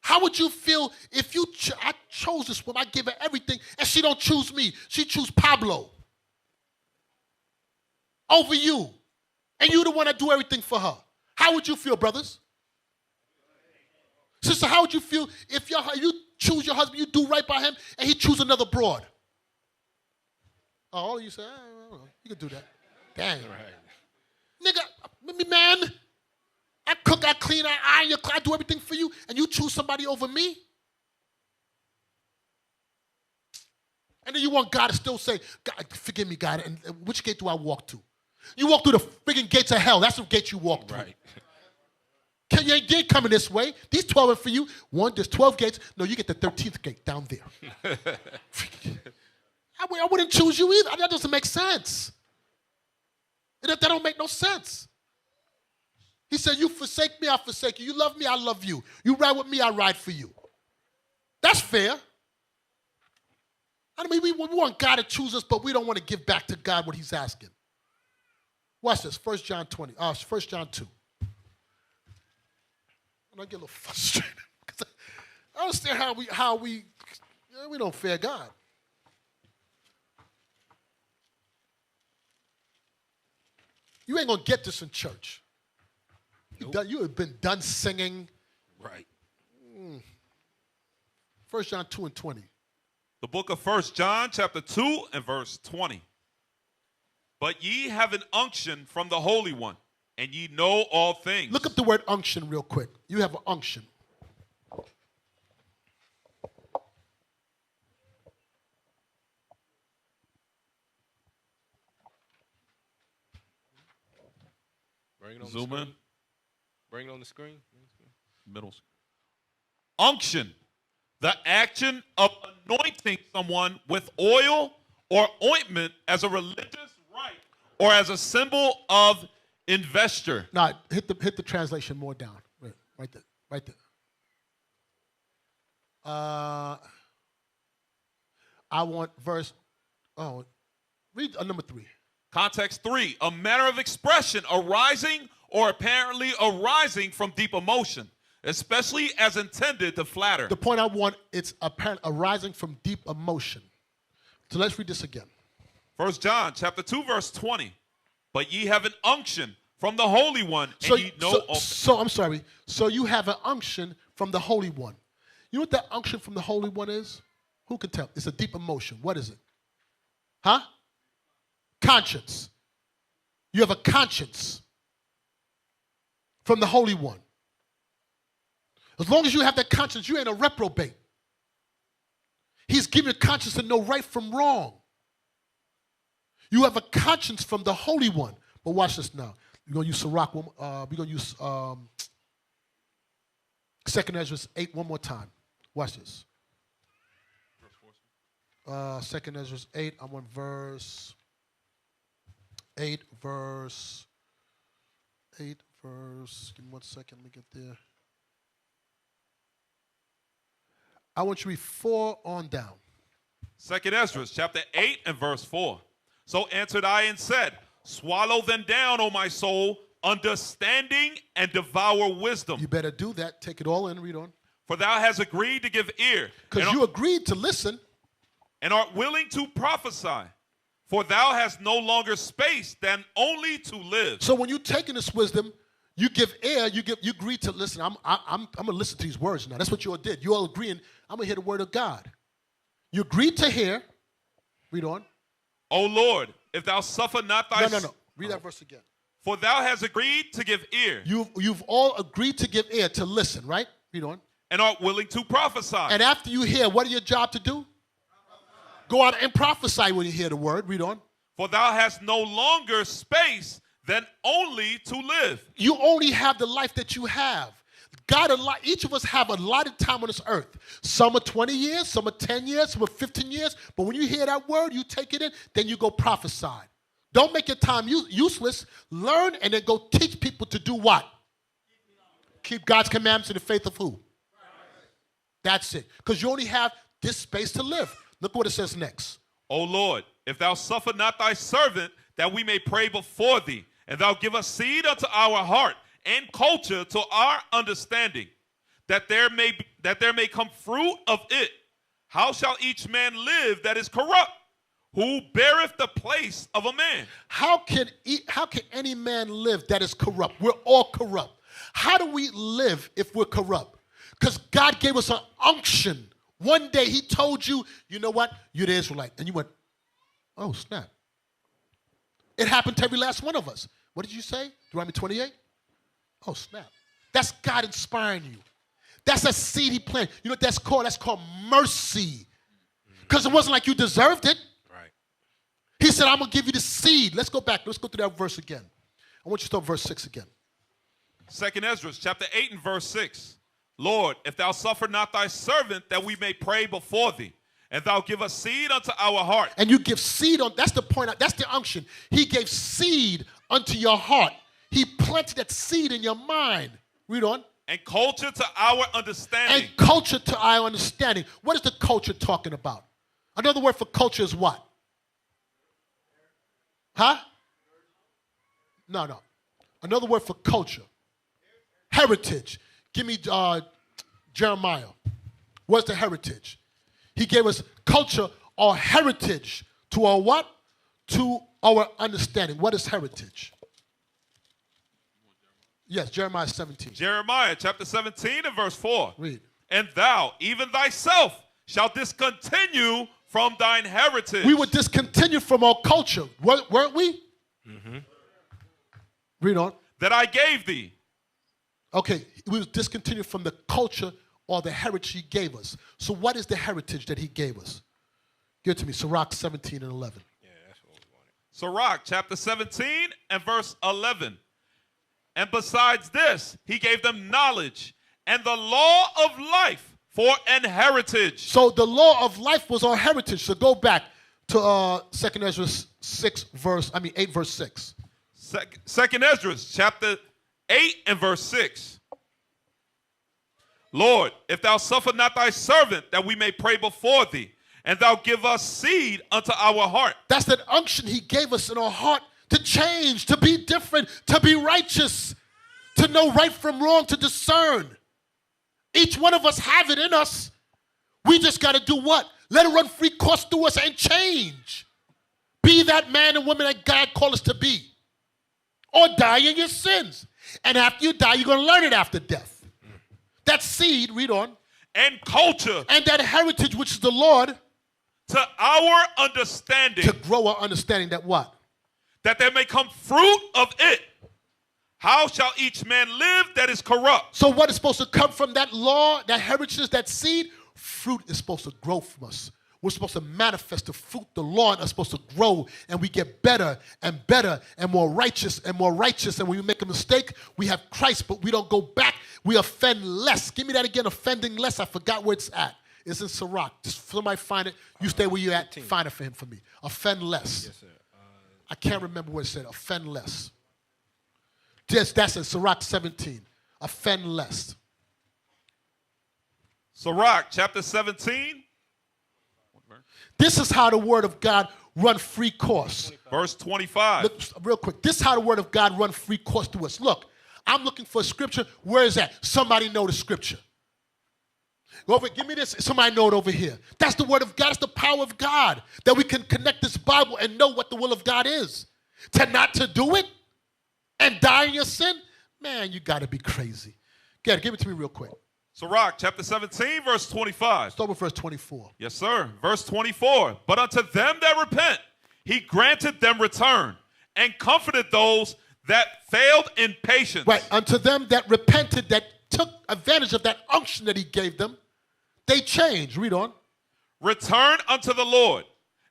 How would you feel if I chose this woman, I give her everything, and she don't choose me? She choose Pablo over you, and you the one that do everything for her. How would you feel, brothers? Sister, how would you feel if you choose your husband, you do right by him, and he choose another broad? Oh, all of you say, you can do that. Dang. Right. Nigga, man, I cook, I clean, I iron, I do everything for you, and you choose somebody over me? And then you want God to still say, God, forgive me, God, and which gate do I walk to? You walk through the friggin' gates of hell. That's the gate you walk through. Right. You ain't coming this way. These 12 are for you. There's 12 gates. No, you get the 13th gate down there. I wouldn't choose you either. That doesn't make sense. That don't make no sense. He said, you forsake me, I forsake you. You love me, I love you. You ride with me, I ride for you. That's fair. I mean, we want God to choose us, but we don't want to give back to God what he's asking. Watch this, 1 John 2. And I get a little frustrated because I understand how we don't fear God. You ain't gonna get this in church. Nope. You have been done singing. Right. 1 John 2 and 20. The book of 1 John chapter 2 and verse 20. But ye have an unction from the Holy One, and ye know all things. Look up the word unction real quick. You have an unction. Bring it on Zoom in. Bring it on the screen. Middle. Unction. The action of anointing someone with oil or ointment as a religious rite or as a symbol of investure. No, hit the translation more down. Right there. I want verse. Read number 3. Context 3, a manner of expression arising or apparently arising from deep emotion, especially as intended to flatter. The point I want, it's apparent arising from deep emotion. So let's read this again. 1 John chapter 2, verse 20. But ye have an unction from the Holy One, and ye know all. So I'm sorry. So you have an unction from the Holy One. You know what that unction from the Holy One is? Who can tell? It's a deep emotion. What is it? Huh? Conscience. You have a conscience from the Holy One. As long as you have that conscience, you ain't a reprobate. He's giving you a conscience to know right from wrong. You have a conscience from the Holy One. But watch this now. We're going to use Sirach. We're going to use 2 Ezra 8 one more time. Watch this. 2 Ezra 8. I'm on verse 8. Give me 1 second. Let me get there. I want you to read 4 on down. 2 Ezra chapter 8 and verse 4. So answered I and said, swallow them down, O my soul, understanding and devour wisdom. You better do that. Take it all in. Read on. For thou hast agreed to give ear. Because you agreed to listen. And art willing to prophesy. For thou hast no longer space than only to live. So when you're taking this wisdom, You give ear, you agree to listen. I'm gonna listen to these words now. That's what you all did. You all agreeing, I'm gonna hear the word of God. You agreed to hear. Read on. O Lord, if thou suffer not thy... No. Read that verse again. For thou hast agreed to give ear. You've all agreed to give ear, to listen, right? Read on. And art willing to prophesy. And after you hear, what is your job to do? Go out and prophesy when you hear the word. Read on. For thou hast no longer space than only to live. You only have the life that you have. God, each of us have a allotted time on this earth. Some are 20 years, some are 10 years, some are 15 years. But when you hear that word, you take it in, then you go prophesy. Don't make your time useless. Learn and then go teach people to do what? Keep God's commandments in the faith of who? That's it. Because you only have this space to live. Look what it says next. O Lord, if thou suffer not thy servant, that we may pray before thee, and thou give us seed unto our heart, and culture to our understanding, that there may come fruit of it. How shall each man live that is corrupt, who beareth the place of a man? How can any man live that is corrupt? We're all corrupt. How do we live if we're corrupt? Because God gave us an unction. One day he told you, you know what? You're the Israelite. And you went, oh, snap. It happened to every last one of us. What did you say? Deuteronomy 28? Oh, snap. That's God inspiring you. That's a seed he planted. You know what that's called? That's called mercy. Because it wasn't like you deserved it. Right. He said, I'm going to give you the seed. Let's go back. Let's go through that verse again. I want you to start verse 6 again. 2 Ezra, chapter 8 and verse 6. Lord, if thou suffer not thy servant, that we may pray before thee, and thou give us seed unto our heart. And you give seed on, that's the point, that's the unction. He gave seed unto your heart. He planted that seed in your mind. Read on. And culture to our understanding. And culture to our understanding. What is the culture talking about? Another word for culture is what? Huh? No. Another word for culture. Heritage. Give me Jeremiah. What's the heritage? He gave us culture or heritage to our what? To our understanding. What is heritage? Yes, Jeremiah 17. Jeremiah chapter 17 and verse 4. Read. And thou, even thyself, shalt discontinue from thine heritage. We were discontinued from our culture, weren't we? Mm-hmm. Read on. That I gave thee. Okay, we was discontinued from the culture or the heritage he gave us. So what is the heritage that he gave us? Give it to me, Sirach 17 and 11. Yeah, that's what we wanted. Sirach chapter 17 and verse 11. And besides this, he gave them knowledge and the law of life for an heritage. So the law of life was our heritage. So go back to 2 Ezra 8 verse 6. 2 Ezra chapter 8 and verse 6. Lord, if thou suffer not thy servant, that we may pray before thee, and thou give us seed unto our heart. That's that unction he gave us in our heart to change, to be different, to be righteous, to know right from wrong, to discern. Each one of us have it in us. We just got to do what? Let it run free course through us and change. Be that man and woman that God called us to be. Or die in your sins. And after you die, you're going to learn it after death. That seed, read on. And culture. And that heritage, which is the Lord. To our understanding. To grow our understanding that what? That there may come fruit of it. How shall each man live that is corrupt? So what is supposed to come from that law, that heritage, that seed? Fruit is supposed to grow from us. We're supposed to manifest the fruit. The law is supposed to grow, and we get better and better and more righteous and more righteous. And when we make a mistake, we have Christ, but we don't go back. We offend less. Give me that again, offending less. I forgot where it's at. It's in Sirach. Just somebody find it. You stay where you're at. Find it for him for me. Offend less. Yes, sir. I can't remember what it said. Offend less. Yes, that's in Sirach 17. Offend less. Sirach chapter 17. This is how the word of God run free course. Verse 25. Look, real quick. This is how the word of God run free course to us. Look, I'm looking for a scripture. Where is that? Somebody know the scripture. Go over, give me this. Somebody know it over here. That's the word of God. It's the power of God. That we can connect this Bible and know what the will of God is. To not to do it and die in your sin, Man, you got to be crazy. Give it to me real quick. Sirach, chapter 17, verse 25. Start with verse 24. Yes, sir. Verse 24. But unto them that repent, he granted them return and comforted those that failed in patience. Right, unto them that repented, that took advantage of that unction that he gave them, they changed. Read on. Return unto the Lord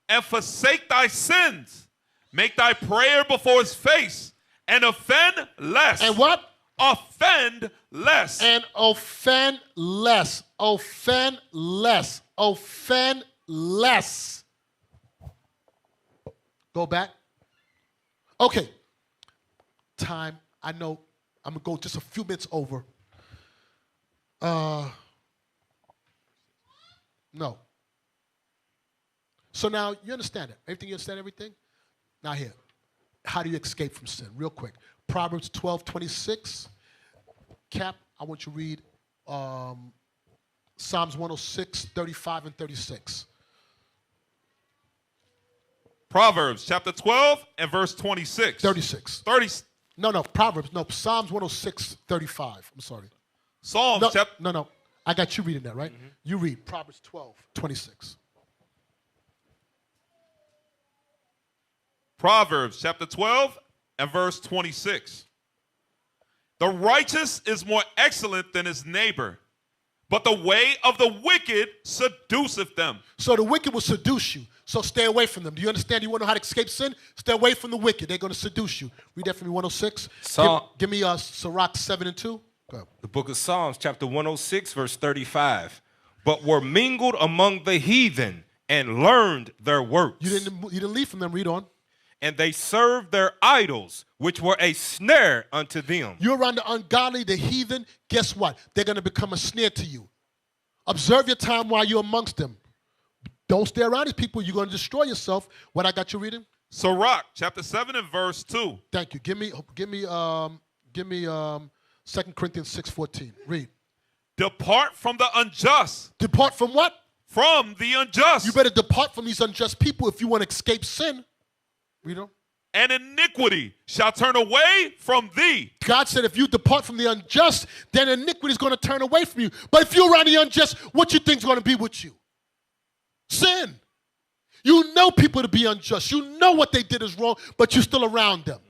and forsake thy sins. Make thy prayer before his face and offend less. And what? Offend less. And offend less. Offend less. Offend less. Go back. Okay. Time. I know I'm going to go just a few minutes over. No. So now you understand it. Everything, you understand everything? Now here. How do you escape from sin? Real quick. Proverbs 12:26. Cap, I want you to read Psalms 106, 35, and 36. Proverbs chapter 12 and verse 26. 36. 30. No, Proverbs. No, Psalms 106, 35. I'm sorry. Psalms No, chapter. no. I got you reading that, right? You read Proverbs 12, 26. Proverbs chapter 12 and verse 26. The righteous is more excellent than his neighbor, but the way of the wicked seduceth them. So the wicked will seduce you. So stay away from them. Do you understand? You want to know how to escape sin? Stay away from the wicked. They're going to seduce you. Read that for me, 106. Give me Sirach 7 and 2. Go. The book of Psalms, chapter 106, verse 35. But were mingled among the heathen and learned their works. You didn't leave from them. Read on. And they served their idols, which were a snare unto them. You're around the ungodly, the heathen. Guess what? They're going to become a snare to you. Observe your time while you're amongst them. Don't stay around these people. You're going to destroy yourself. What I got you reading? Sirach, chapter 7 and verse 2. Thank you. Give me 2 Corinthians 6:14. Read. Depart from the unjust. Depart from what? From the unjust. You better depart from these unjust people if you want to escape sin. Read on. And iniquity shall turn away from thee. God said if you depart from the unjust, then iniquity is going to turn away from you. But if you're around the unjust, what you think is going to be with you? Sin. You know people to be unjust. You know what they did is wrong, but you're still around them.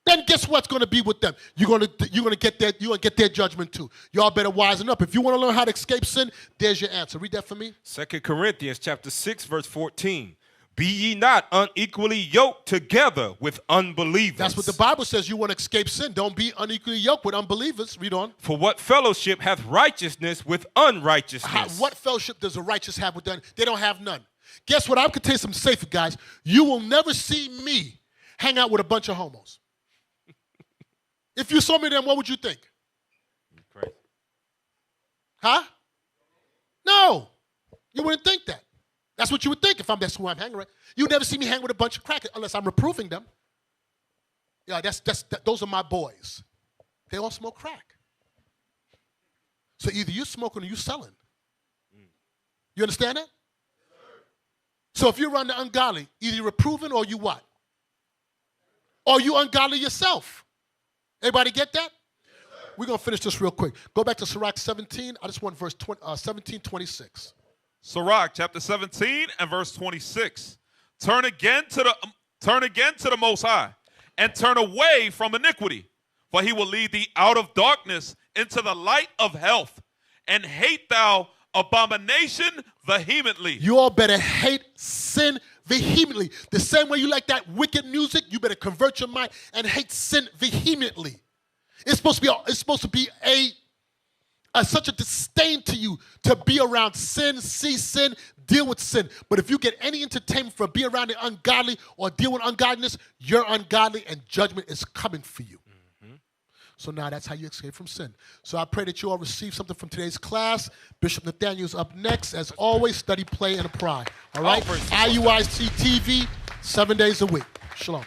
Then guess what's going to be with them? You're going to get their judgment too. Y'all better wisen up. If you want to learn how to escape sin, there's your answer. Read that for me. 2 Corinthians chapter 6, verse 14. Be ye not unequally yoked together with unbelievers. That's what the Bible says. You want to escape sin. Don't be unequally yoked with unbelievers. Read on. For what fellowship hath righteousness with unrighteousness? What fellowship does the righteous have with them? They don't have none. Guess what? I can tell you something safer, guys. You will never see me hang out with a bunch of homos. If you saw me then, what would you think? Crazy. Huh? No. You wouldn't think that. That's what you would think if that's who I'm hanging with. You'd never see me hang with a bunch of crackers unless I'm reproving them. Yeah, those are my boys. They all smoke crack. So either you're smoking or you're selling. You understand that? So if you're around the ungodly, either you're reproving or you what? Or you ungodly yourself. Everybody get that? We're going to finish this real quick. Go back to Sirach 17. I just want verse 17:26. Sirach chapter 17 and verse 26. Turn again to the Most High, and turn away from iniquity, for he will lead thee out of darkness into the light of health, and hate thou abomination vehemently. You all better hate sin vehemently. The same way you like that wicked music, you better convert your mind and hate sin vehemently. It's supposed to be such a disdain to you to be around sin, see sin, deal with sin. But if you get any entertainment from being around the ungodly or deal with ungodliness, you're ungodly and judgment is coming for you. So now that's how you escape from sin. So I pray that you all receive something from today's class. Bishop Nathaniel's up next. As always, study, play, and apply. All right? IUIC TV, 7 days a week. Shalom.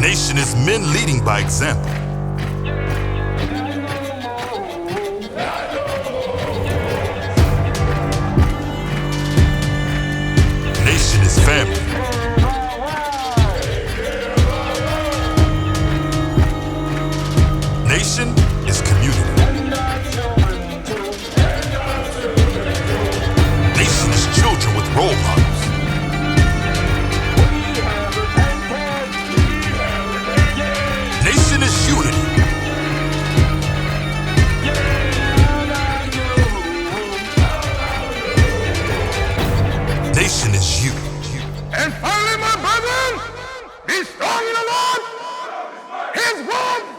Nation is men leading by example. Nation is family. Nation is community. Nation is children with role models. Nation is unity. Nation is you. And finally, my brethren, be strong in the Lord, His word